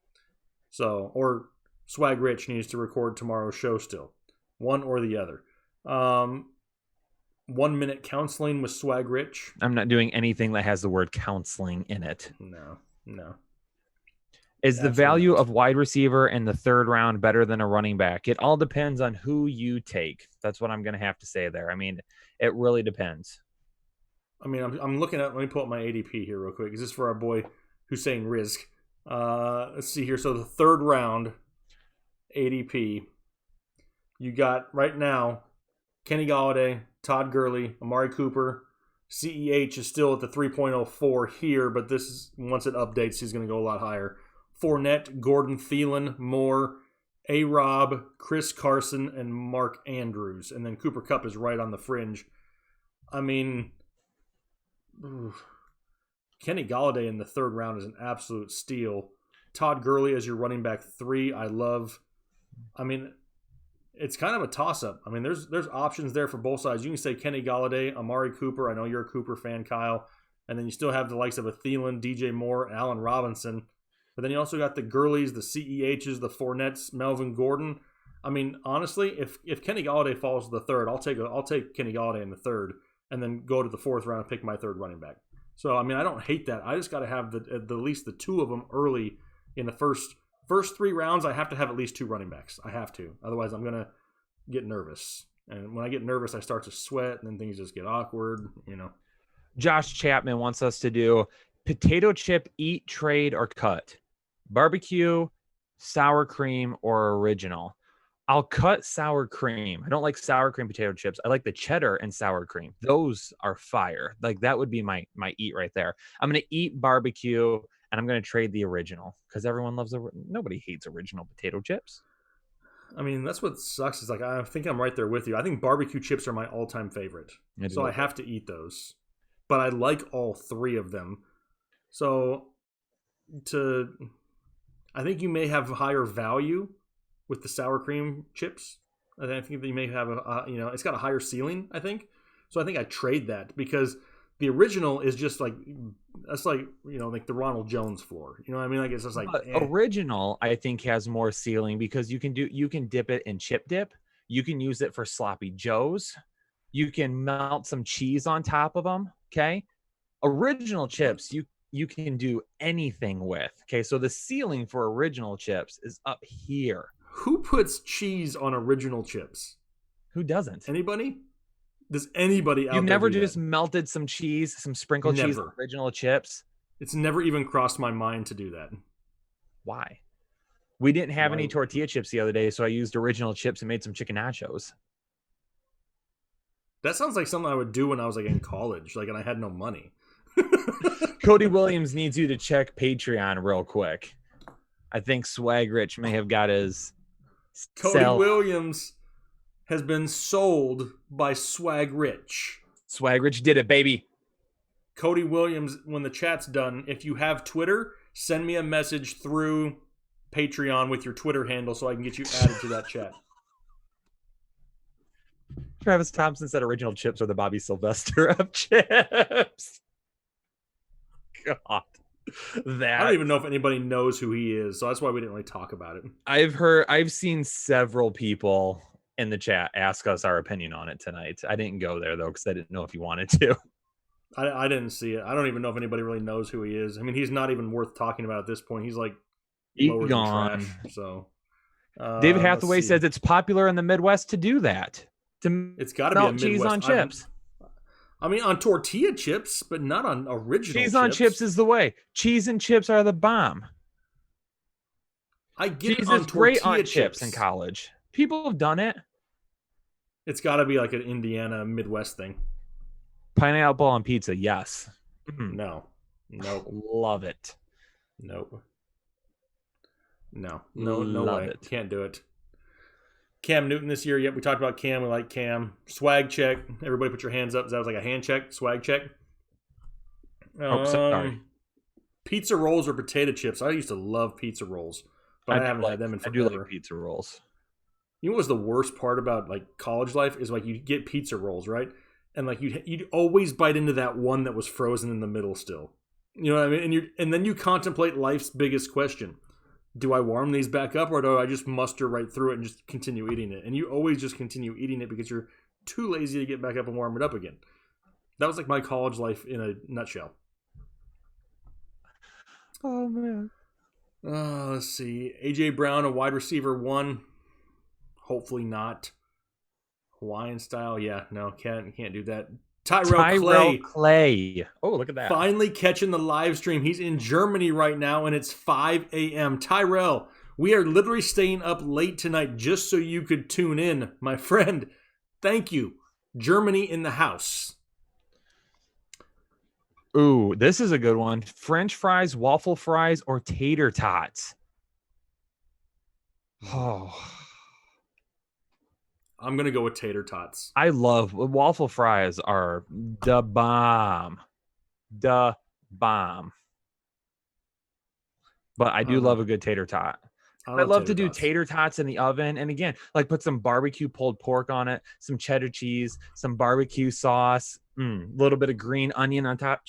Or Swag Rich needs to record tomorrow's show still. One or the other. 1 minute counseling with Swag Rich. I'm not doing anything that has the word counseling in it. No. Is the value of wide receiver in the 3rd round better than a running back? It all depends on who you take. That's what I'm going to have to say there. I mean, it really depends. I mean, I'm looking at, let me pull up my ADP here real quick. Is this for our boy Hussein Rizk? Let's see here. So the 3rd round ADP, you got right now Kenny Golladay, Todd Gurley, Amari Cooper. CEH is still at the 3.04 here, but this is, once it updates, he's going to go a lot higher. Fournette, Gordon Thielen, Moore, A-Rob, Chris Carson, and Mark Andrews. And then Cooper Kupp is right on the fringe. I mean, Kenny Golladay in the 3rd round is an absolute steal. Todd Gurley as your running back 3, I love. I mean, it's kind of a toss-up. I mean, there's options there for both sides. You can say Kenny Golladay, Amari Cooper. I know you're a Cooper fan, Kyle. And then you still have the likes of a Thielen, DJ Moore, Allen Robinson. But then you also got the Gurleys, the CEHs, the Fournettes, Melvin Gordon. I mean, honestly, if Kenny Golladay falls to the third, I'll take Kenny Golladay in the third and then go to the fourth round and pick my third running back. So, I mean, I don't hate that. I just got to have at least the two of them early in the first 3 rounds. I have to have at least 2 running backs. I have to. Otherwise, I'm going to get nervous. And when I get nervous, I start to sweat, and then things just get awkward, you know. Josh Chapman wants us to do potato chip, eat, trade, or cut. Barbecue, sour cream, or original. I'll cut sour cream. I don't like sour cream potato chips. I like the cheddar and sour cream. Those are fire. Like that would be my eat right there. I'm going to eat barbecue and I'm going to trade the original because everyone loves nobody hates original potato chips. I mean, that's what sucks is like, I think I'm right there with you. I think barbecue chips are my all-time favorite. So I have to eat those. But I like all 3 of them. So I think you may have higher value with the sour cream chips. I think that you may have it's got a higher ceiling, I think. So I think I trade that because the original is just like, that's like, like the Ronald Jones floor. You know what I mean? Like it's just like original, I think has more ceiling because you can dip it in chip dip. You can use it for sloppy joes. You can melt some cheese on top of them. Okay. Original chips, you can do anything with. Okay. So the ceiling for original chips is up here. Who puts cheese on original chips? Who doesn't? Anybody? Does anybody out You've there never do just that? melted some cheese, some sprinkled cheese on original chips? It's never even crossed my mind to do that. Why? We didn't have any tortilla chips the other day, so I used original chips and made some chicken nachos. That sounds like something I would do when I was like in college, like, and I had no money. Cody Williams needs you to check Patreon real quick. I think Swag Rich may have got his Cody Williams has been sold by Swag Rich. Swag Rich did it, baby. Cody Williams, when the chat's done, if you have Twitter, send me a message through Patreon with your Twitter handle so I can get you added to that chat. Travis Thompson said original chips are the Bobby Sylvester of chips. God. I don't even know if anybody knows who he is, so that's why we didn't really talk about it. I've seen several people in the chat ask us our opinion on it tonight. I didn't go there though because I didn't know if you wanted to. I didn't see it. I don't even know if anybody really knows who he is. I mean, he's not even worth talking about at this point. He's like lower than trash. So David Hathaway says it's popular in the Midwest to do that. It's got to be a Midwest. Cheese on chips. I mean, on tortilla chips, but not on original cheese chips. On chips is the way. Cheese and chips are the bomb. I get cheese it on is great on chips chips in college. People have done it. It's got to be like an Indiana Midwest thing. Pineapple on pizza, yes. No. Nope. Love it. Nope. No way. It. Can't do it. Cam Newton this year. Yep, we talked about Cam. We like Cam. Swag check. Everybody put your hands up. That was like a hand check. Swag check. Sorry. Pizza rolls or potato chips. I used to love pizza rolls, but I haven't had them in forever. I do like pizza rolls. You know what's the worst part about like college life is like you get pizza rolls, right? And like you'd always bite into that one that was frozen in the middle still. You know what I mean? And then you contemplate life's biggest question. Do I warm these back up or do I just muster right through it and just continue eating it? And you always just continue eating it because you're too lazy to get back up and warm it up again. That was like my college life in a nutshell. Oh, man. Let's see. A.J. Brown, a wide receiver 1. Hopefully not. Hawaiian style. Yeah, no, can't do that. Tyrell Clay. Oh, look at that. Finally catching the live stream. He's in Germany right now, and it's 5 a.m. Tyrell, we are literally staying up late tonight just so you could tune in. My friend, thank you. Germany in the house. Ooh, this is a good one. French fries, waffle fries, or tater tots? Oh. I'm going to go with tater tots. I love waffle fries are the bomb. The bomb. But I do love a good tater tot. I love to do tater tots in the oven. And again, like put some barbecue pulled pork on it, some cheddar cheese, some barbecue sauce, a little bit of green onion on top.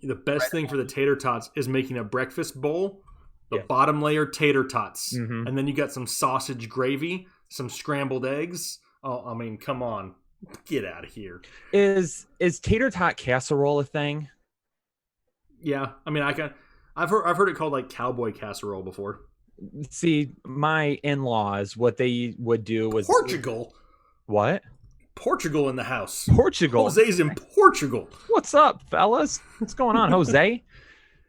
The best thing for the tater tots is making a breakfast bowl, the bottom layer tater tots. And then you got some sausage gravy, some scrambled eggs. Oh, I mean, come on. Get out of here. Is tater tot casserole a thing? Yeah. I mean, I've heard it called like cowboy casserole before. See, my in-laws, what they would do was Portugal. What? Portugal in the house. Portugal. Jose's in Portugal. What's up, fellas? What's going on, Jose?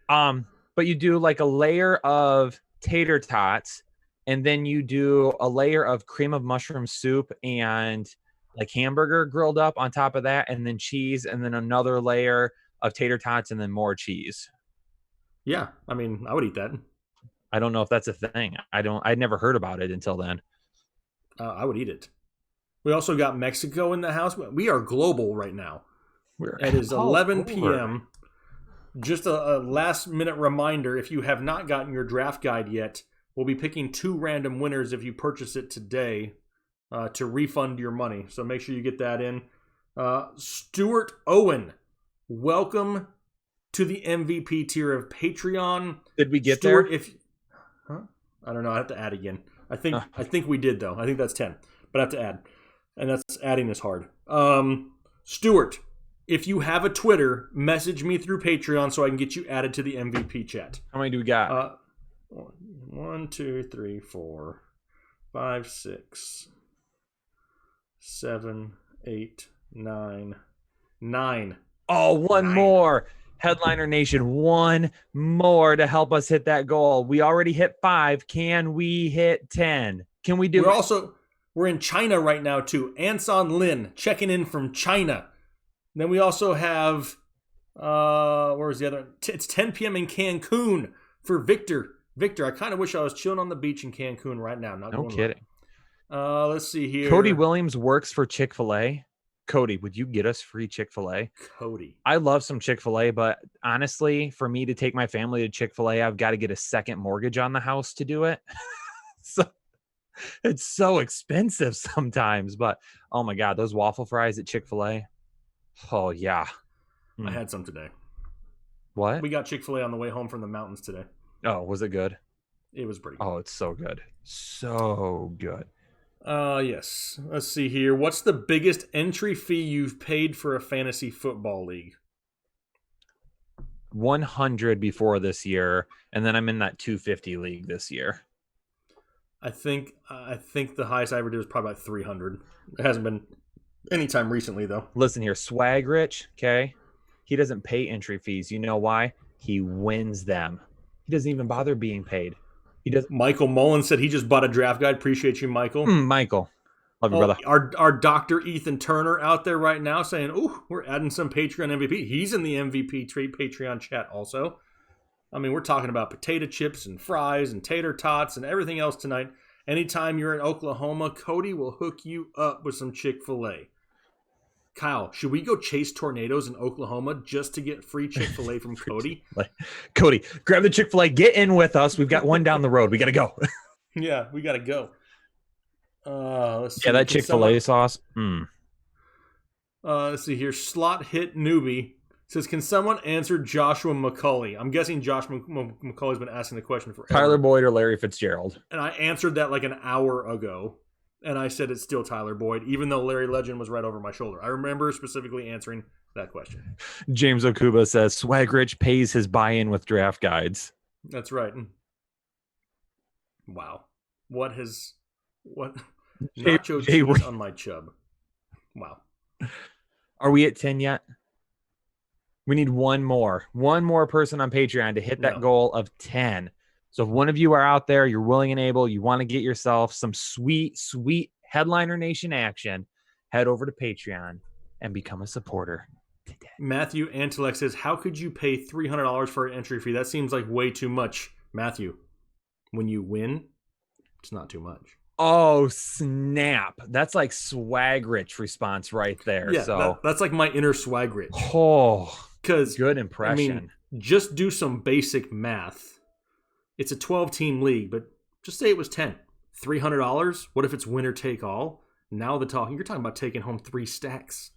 But you do like a layer of tater tots, and then you do a layer of cream of mushroom soup and like hamburger grilled up on top of that, and then cheese, and then another layer of tater tots, and then more cheese. Yeah, I mean, I would eat that. I don't know if that's a thing. I'd never heard about it until then. I would eat it. We also got Mexico in the house. We are global right now. It is 11 p.m. Just a last minute reminder, if you have not gotten your draft guide yet, we'll be picking 2 random winners if you purchase it today to refund your money. So make sure you get that in. Stuart Owen, welcome to the MVP tier of Patreon. Did we get Stuart, there? I don't know. I have to add again. I think we did, though. I think that's 10. But I have to add. And that's adding is hard. Stuart, if you have a Twitter, message me through Patreon so I can get you added to the MVP chat. How many do we got? 1, 2, 3, 4, 5, 6, 7, 8, 9. 9. Oh, one 9 more. Headliner Nation, one more to help us hit that goal. We already hit 5. Can we hit 10? Can we do it? We're in China right now, too. Anson Lin checking in from China. Then we also have, where was the other? It's 10 p.m. in Cancun for Victor. Victor, I kind of wish I was chilling on the beach in Cancun right now. No kidding. Let's see here. Cody Williams works for Chick-fil-A. Cody, would you get us free Chick-fil-A? Cody. I love some Chick-fil-A, but honestly, for me to take my family to Chick-fil-A, I've got to get a second mortgage on the house to do it. So it's so expensive sometimes, but oh my God, those waffle fries at Chick-fil-A. Oh yeah. I had some today. What? We got Chick-fil-A on the way home from the mountains today. Oh, was it good? It was pretty good. Oh, it's so good. So good. Yes. Let's see here. What's the biggest entry fee you've paid for a fantasy football league? 100 before this year, and then I'm in that 250 league this year. I think the highest I ever did was probably about 300. It hasn't been any time recently, though. Listen here, Swag Rich, okay? He doesn't pay entry fees. You know why? He wins them. He doesn't even bother being paid. He does. Michael Mullen said he just bought a draft guide. Appreciate you, Michael. Michael. Love you, brother. Our Dr. Ethan Turner out there right now saying, "Ooh, we're adding some Patreon MVP." He's in the MVP Patreon chat also. I mean, we're talking about potato chips and fries and tater tots and everything else tonight. Anytime you're in Oklahoma, Cody will hook you up with some Chick-fil-A. Kyle, should we go chase tornadoes in Oklahoma just to get free Chick-fil-A from Cody? Cody, grab the Chick-fil-A. Get in with us. We've got one down the road. We got to go. Yeah, we got to go. Let's see. Yeah, that Chick-fil-A sauce. Let's see here. Slot hit newbie says, can someone answer Joshua McCulley? I'm guessing Josh McCulley's been asking the question forever. Tyler Boyd or Larry Fitzgerald. And I answered that like an hour ago. And I said it's still Tyler Boyd, even though Larry Legend was right over my shoulder. I remember specifically answering that question. James Okuba says, Swag Rich pays his buy-in with draft guides. That's right. Wow. What nacho cheese on my chub. Wow. Are we at 10 yet? We need one more person on Patreon to hit that goal of 10. So if one of you are out there, you're willing and able, you want to get yourself some sweet, sweet Headliner Nation action, head over to Patreon and become a supporter today. Matthew Antelek says, how could you pay $300 for an entry fee? That seems like way too much. Matthew, when you win, it's not too much. Oh, snap. That's like Swag Rich response right there. Yeah, so that's like my inner Swag Rich. Oh, because good impression. I mean, just do some basic math. It's a 12-team league, but Just say it was 10. $300? What if it's winner take all? Now you're talking about taking home 3 stacks.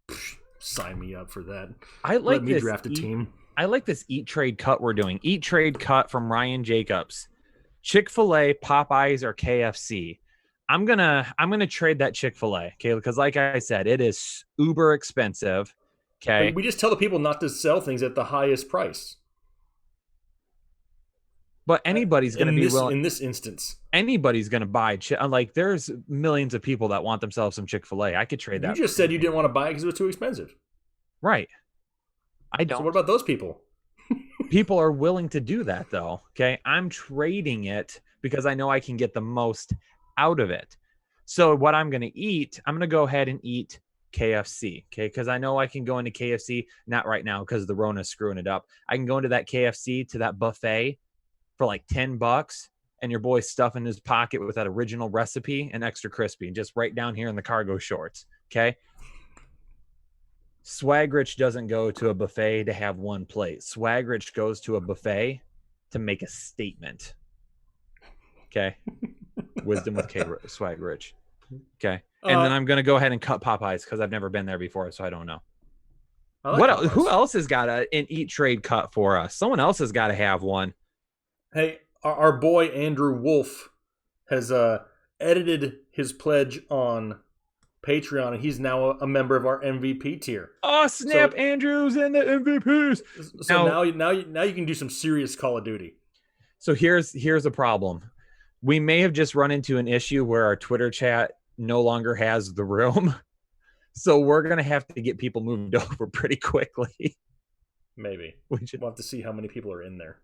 Psh, sign me up for that. Let me draft a team. I like this eat trade cut we're doing. Eat trade cut from Ryan Jacobs. Chick-fil-A, Popeyes, or KFC. I'm gonna trade that Chick-fil-A, okay? Because like I said, it is uber expensive. Okay. We just tell the people not to sell things at the highest price. But anybody's going to be willing. In this instance, anybody's going to buy. Like, there's millions of people that want themselves some Chick-fil-A. I could trade that. You just said you didn't want to buy it because it was too expensive. Right. I don't. So what about those people? People are willing to do that, though. Okay. I'm trading it because I know I can get the most out of it. So what I'm going to eat, I'm going to go ahead and eat KFC. Okay. Because I know I can go into KFC, not right now because the Rona's screwing it up. I can go into that KFC to that buffet for like $10, and your boy's stuffing his pocket with that original recipe and extra crispy, and just right down here in the cargo shorts. Okay. Swag Rich doesn't go to a buffet to have one plate. Swag Rich goes to a buffet to make a statement. Okay. Wisdom with K, Swag Rich. Okay. And then I'm going to go ahead and cut Popeyes because I've never been there before, so I don't know. Who else has got an eat trade cut for us? Someone else has got to have one. Hey, our boy Andrew Wolf has edited his pledge on Patreon, and he's now a member of our MVP tier. Oh, snap! So, Andrew's in the MVPs. So now you can do some serious Call of Duty. So here's a problem. We may have just run into an issue where our Twitter chat no longer has the room. So we're going to have to get people moved over pretty quickly. Maybe. We'll have to see how many people are in there.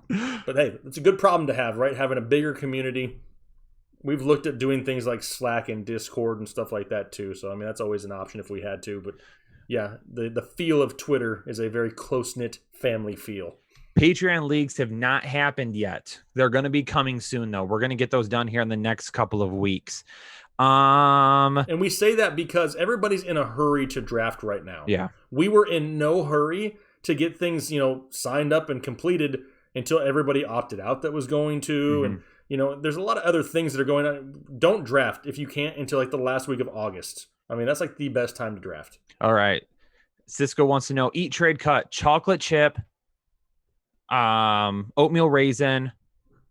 But hey, it's a good problem to have, right? Having a bigger community. We've looked at doing things like Slack and Discord and stuff like that too. So, I mean, that's always an option if we had to. But yeah, the feel of Twitter is a very close-knit family feel. Patreon leagues have not happened yet. They're going to be coming soon, though. We're going to get those done here in the next couple of weeks. And we say that because everybody's in a hurry to draft right now. Yeah. We were in no hurry to get things, signed up and completed until everybody opted out that was going to. Mm-hmm. And, there's a lot of other things that are going on. Don't draft if you can't until like the last week of August. I mean, that's like the best time to draft. All right. Cisco wants to know, eat, trade, cut, chocolate chip, oatmeal raisin,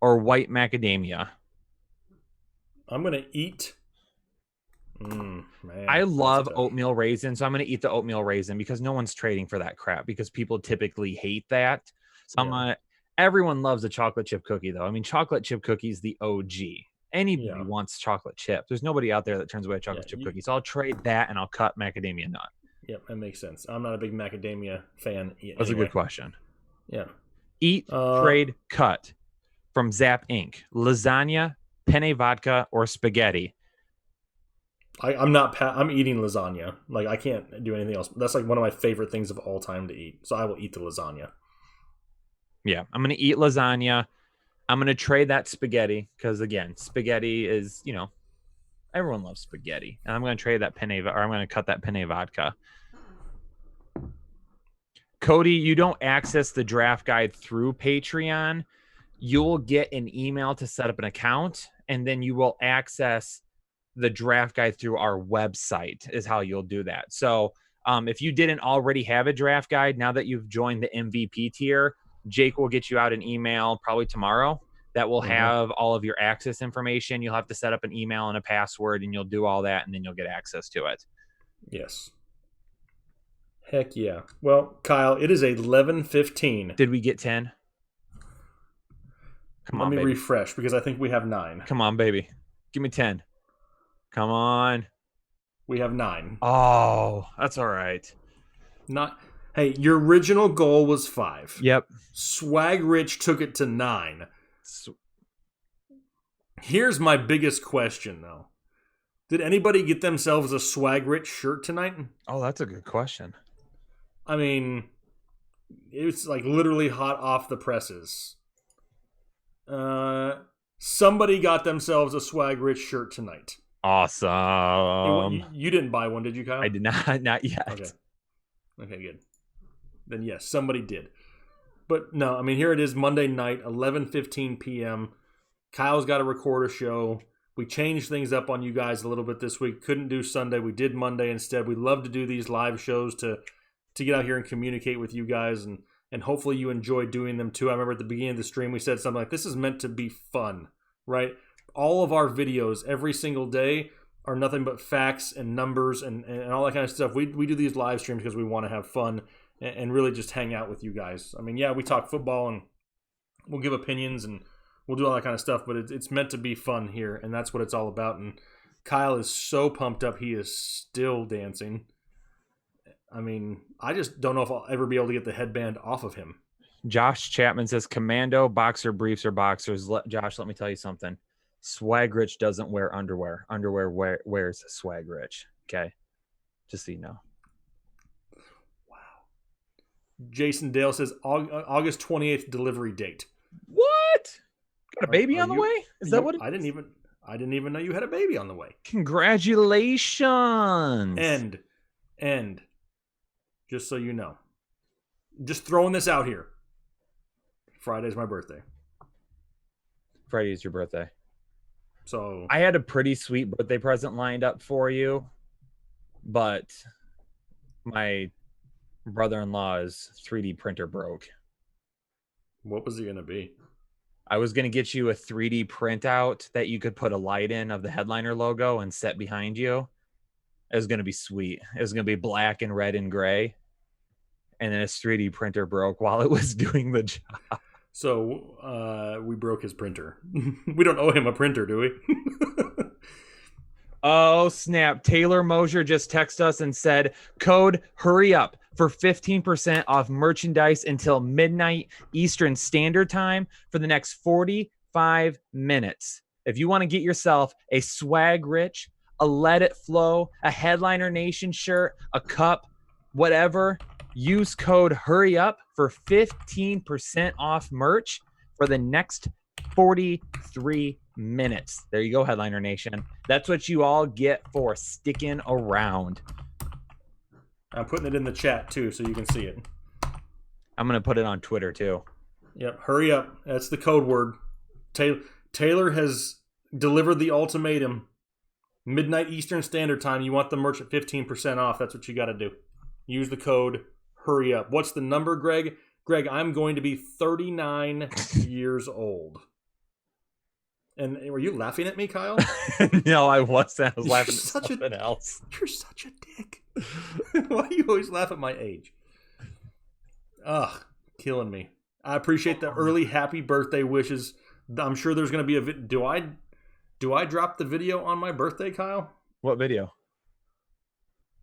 or white macadamia. I'm going to eat. Man, I love oatmeal raisin, so I'm going to eat the oatmeal raisin because no one's trading for that crap because people typically hate that. So everyone loves a chocolate chip cookie, though. I mean, chocolate chip cookie is the OG. Anybody wants chocolate chip. There's nobody out there that turns away a chocolate chip cookie. So I'll trade that and I'll cut macadamia nut. Yep, that makes sense. I'm not a big macadamia fan. That's a good question. Yeah. Eat, trade, cut from Zap Inc. Lasagna, penne vodka, or spaghetti. I'm eating lasagna. Like, I can't do anything else. That's like one of my favorite things of all time to eat. So I will eat the lasagna. Yeah, I'm going to eat lasagna. I'm going to trade that spaghetti because, again, spaghetti is, everyone loves spaghetti. And I'm going to trade that I'm going to cut that penne vodka. Cody, you don't access the draft guide through Patreon. You'll get an email to set up an account, and then you will access the draft guide through our website is how you'll do that. So if you didn't already have a draft guide, now that you've joined the MVP tier, Jake will get you out an email probably tomorrow that will have all of your access information. You'll have to set up an email and a password, and you'll do all that, and then you'll get access to it. Yes. Heck yeah. Well, Kyle, it is 11:15. Did we get 10? Let me refresh because I think we have 9. Come on, baby. Give me 10. Come on. We have 9. Oh, that's all right. Hey, your original goal was 5. Yep. Swag Rich took it to 9. Here's my biggest question, though. Did anybody get themselves a Swag Rich shirt tonight? Oh, that's a good question. I mean, it's like literally hot off the presses. Somebody got themselves a Swag Rich shirt tonight. Awesome. You didn't buy one, did you, Kyle? I did not yet. Okay, good. Then yes, somebody did. But no, I mean, here it is Monday night, 11:15 p.m. Kyle's got to record a show. We changed things up on you guys a little bit this week. Couldn't do Sunday. We did Monday instead. We love to do these live shows to get out here and communicate with you guys, and hopefully you enjoy doing them too. I remember at the beginning of the stream we said something like, this is meant to be fun, right? All of our videos every single day are nothing but facts and numbers and all that kind of stuff. We do these live streams because we want to have fun and really just hang out with you guys. I mean, yeah, we talk football and we'll give opinions and we'll do all that kind of stuff, but it's meant to be fun here, and that's what it's all about. And Kyle is so pumped up, he is still dancing. I mean, I just don't know if I'll ever be able to get the headband off of him. Josh Chapman says, commando, boxer briefs, or boxers. Josh, let me tell you something. Swag Rich doesn't wear underwear. Underwear wears Swag Rich. Okay? Just so you know. Wow. Jason Dale says, August 28th delivery date. What? Got a baby on the way? Is that what? I didn't even know you had a baby on the way. Congratulations. And just so you know, just throwing this out here. Friday's my birthday. Friday is your birthday. So I had a pretty sweet birthday present lined up for you, but my brother-in-law's 3D printer broke. What was it going to be? I was going to get you a 3D printout that you could put a light in of the headliner logo and set behind you. It was going to be sweet. It was going to be black and red and gray. And then his 3D printer broke while it was doing the job. So we broke his printer. We don't owe him a printer, do we? Oh, snap. Taylor Mosier just texted us and said, code hurry up for 15% off merchandise until midnight Eastern Standard Time for the next 45 minutes. If you want to get yourself a Swag Rich, a Let It Flow, a Headliner Nation shirt, a cup, whatever, use code hurry up for 15% off merch for the next 43 minutes. There you go, Headliner Nation. That's what you all get for sticking around. I'm putting it in the chat too, so you can see it. I'm going to put it on Twitter too. Yep, hurry up. That's the code word. Taylor has delivered the ultimatum. Midnight Eastern Standard Time. You want the merch at 15% off. That's what you got to do. Use the code hurry up. What's the number, Greg? Greg, I'm going to be 39 years old. And were you laughing at me, Kyle? No, I wasn't. I was laughing at something else. You're such a dick. Why do you always laugh at my age? Ugh, killing me. I appreciate the early happy birthday wishes. I'm sure there's going to be a do I drop the video on my birthday, Kyle? What video?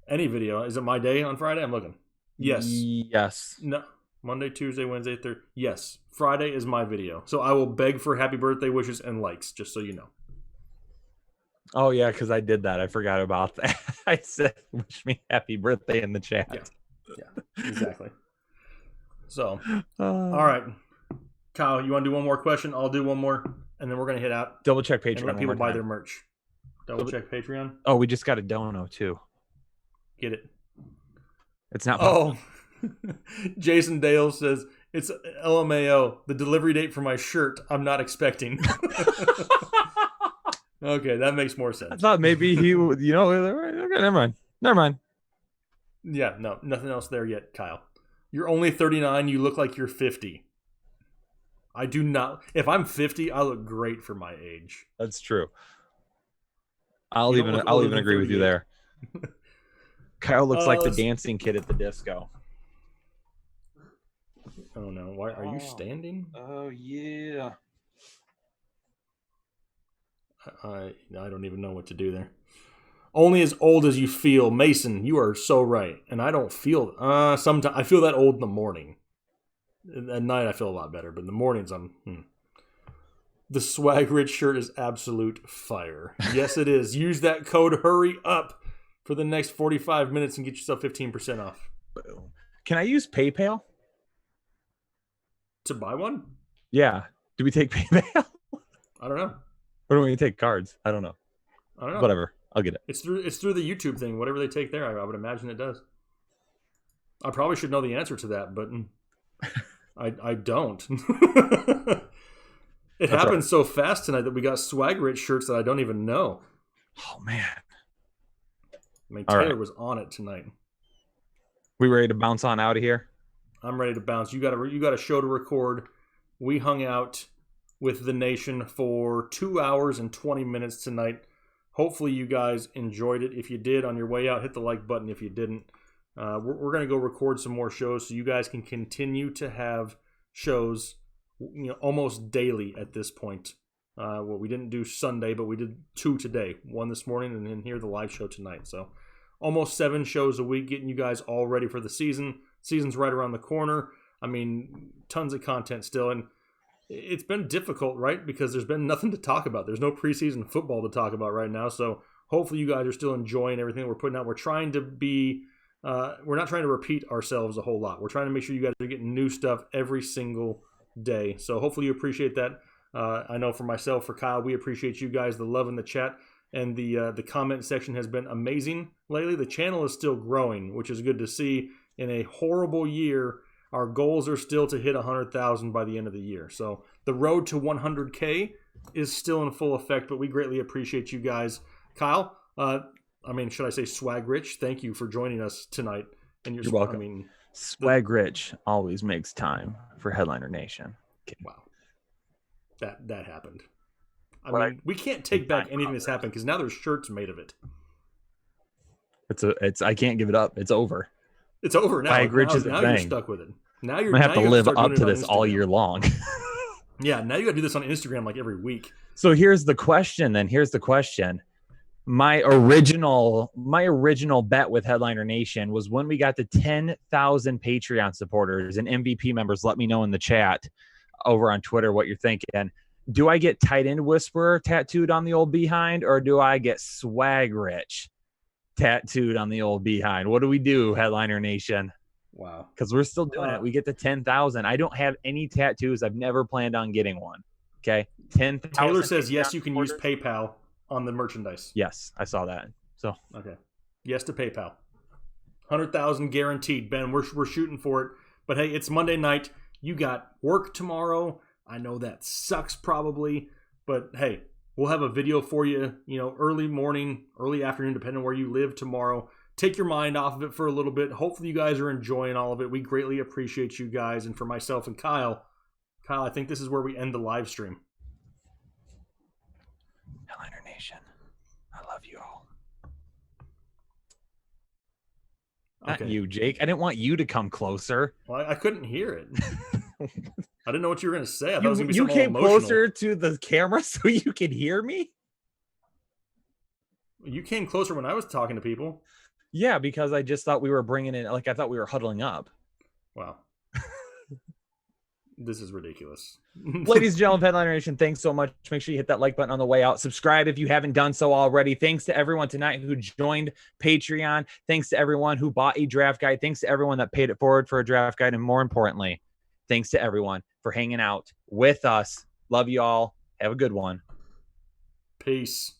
Any video. Is it my day on Friday? I'm looking. Yes. Yes. No. Monday, Tuesday, Wednesday, Thursday. Yes. Friday is my video. So I will beg for happy birthday wishes and likes, just so you know. Oh, yeah, because I did that. I forgot about that. I said, wish me happy birthday in the chat. Yeah, exactly. So, all right. Kyle, you want to do one more question? I'll do one more, and then we're going to hit out. Double check Patreon. And let people buy their merch. Double check Patreon. Oh, we just got a dono, too. Get it. It's not. Oh, Jason Dale says, it's LMAO, the delivery date for my shirt I'm not expecting. Okay, that makes more sense. I thought maybe he would, okay, never mind. Yeah, no, nothing else there yet, Kyle. You're only 39, you look like you're 50. I do not. If I'm 50, I look great for my age. That's true. I'll even agree with you there. Kyle looks like the dancing kid at the disco. Oh no! Why are you standing? Oh yeah. I don't even know what to do there. Only as old as you feel, Mason. You are so right, and I don't feel. Sometimes I feel that old in the morning. At night I feel a lot better, but in the mornings I'm. The Swag Rich shirt is absolute fire. Yes, it is. Use that code hurry up for the next 45 minutes and get yourself 15% off. Can I use PayPal to buy one? Yeah. Do we take PayPal? I don't know. Or do we take cards? I don't know. Whatever. I'll get it. It's through the YouTube thing. Whatever they take there, I would imagine it does. I probably should know the answer to that, but I don't. It That's happened right. so fast tonight that we got swag rich shirts that I don't even know. Oh man. I mean, All Taylor right. was on it tonight. We ready to bounce on out of here? I'm ready to bounce. You got a show to record. We hung out with the nation for 2 hours and 20 minutes tonight. Hopefully you guys enjoyed it. If you did, on your way out, hit the like button. If you didn't, we're going to go record some more shows so you guys can continue to have shows, almost daily at this point. Well, we didn't do Sunday, but we did 2 today. 1 this morning, and then here the live show tonight. So almost 7 shows a week, getting you guys all ready for the season. Season's right around the corner. I mean, tons of content still, and it's been difficult, right? Because there's been nothing to talk about. There's no preseason football to talk about right now. So hopefully you guys are still enjoying everything we're putting out. We're trying to be, we're not trying to repeat ourselves a whole lot. We're trying to make sure you guys are getting new stuff every single day. So hopefully you appreciate that. I know for myself, for Kyle, we appreciate you guys, the love in the chat, and the comment section has been amazing lately. The channel is still growing, which is good to see. In a horrible year, our goals are still to hit 100,000 by the end of the year. So the road to 100K is still in full effect, but we greatly appreciate you guys. Kyle, should I say Swag Rich? Thank you for joining us tonight. And You're welcome. Swag Rich always makes time for Headliner Nation. Okay. Wow. That happened. We can't take back anything that's happened because now there's shirts made of it. I can't give it up. It's over. It's over now. Swag Rich is a now thing. you're stuck with it. Now you're gonna have to live up to this Instagram. all year long. Yeah, now you gotta do this on Instagram like every week. So here's the question. My original bet with Headliner Nation was when we got to 10,000 Patreon supporters and MVP members. Let me know in the chat over on Twitter what you're thinking. Do I get tight end whisperer tattooed on the old behind, or do I get Swag Rich tattooed on the old behind? What do we do, Headliner Nation? Wow. Because we're still doing it. We get to 10,000. I don't have any tattoos. I've never planned on getting one. Okay. 10,000. Taylor says yes, you can use PayPal on the merchandise. Yes, I saw that. So okay. Yes to PayPal. 100,000 guaranteed, Ben. We're shooting for it. But hey, it's Monday night. You got work tomorrow. I know that sucks probably, but hey, we'll have a video for you, early morning, early afternoon, depending on where you live tomorrow. Take your mind off of it for a little bit. Hopefully you guys are enjoying all of it. We greatly appreciate you guys. And for myself and Kyle, I think this is where we end the live stream. Headliner Nation, I love you all. Okay. Not you, Jake. I didn't want you to come closer. Well, I couldn't hear it. I didn't know what you were going to say. I thought it was going to be you something came closer to the camera so you could hear me? You came closer when I was talking to people. Yeah, because I just thought we were bringing in, I thought we were huddling up. Wow. This is ridiculous. Ladies and gentlemen, Headliner Nation, thanks so much. Make sure you hit that like button on the way out. Subscribe if you haven't done so already. Thanks to everyone tonight who joined Patreon. Thanks to everyone who bought a draft guide. Thanks to everyone that paid it forward for a draft guide. And more importantly, thanks to everyone for hanging out with us. Love you all. Have a good one. Peace.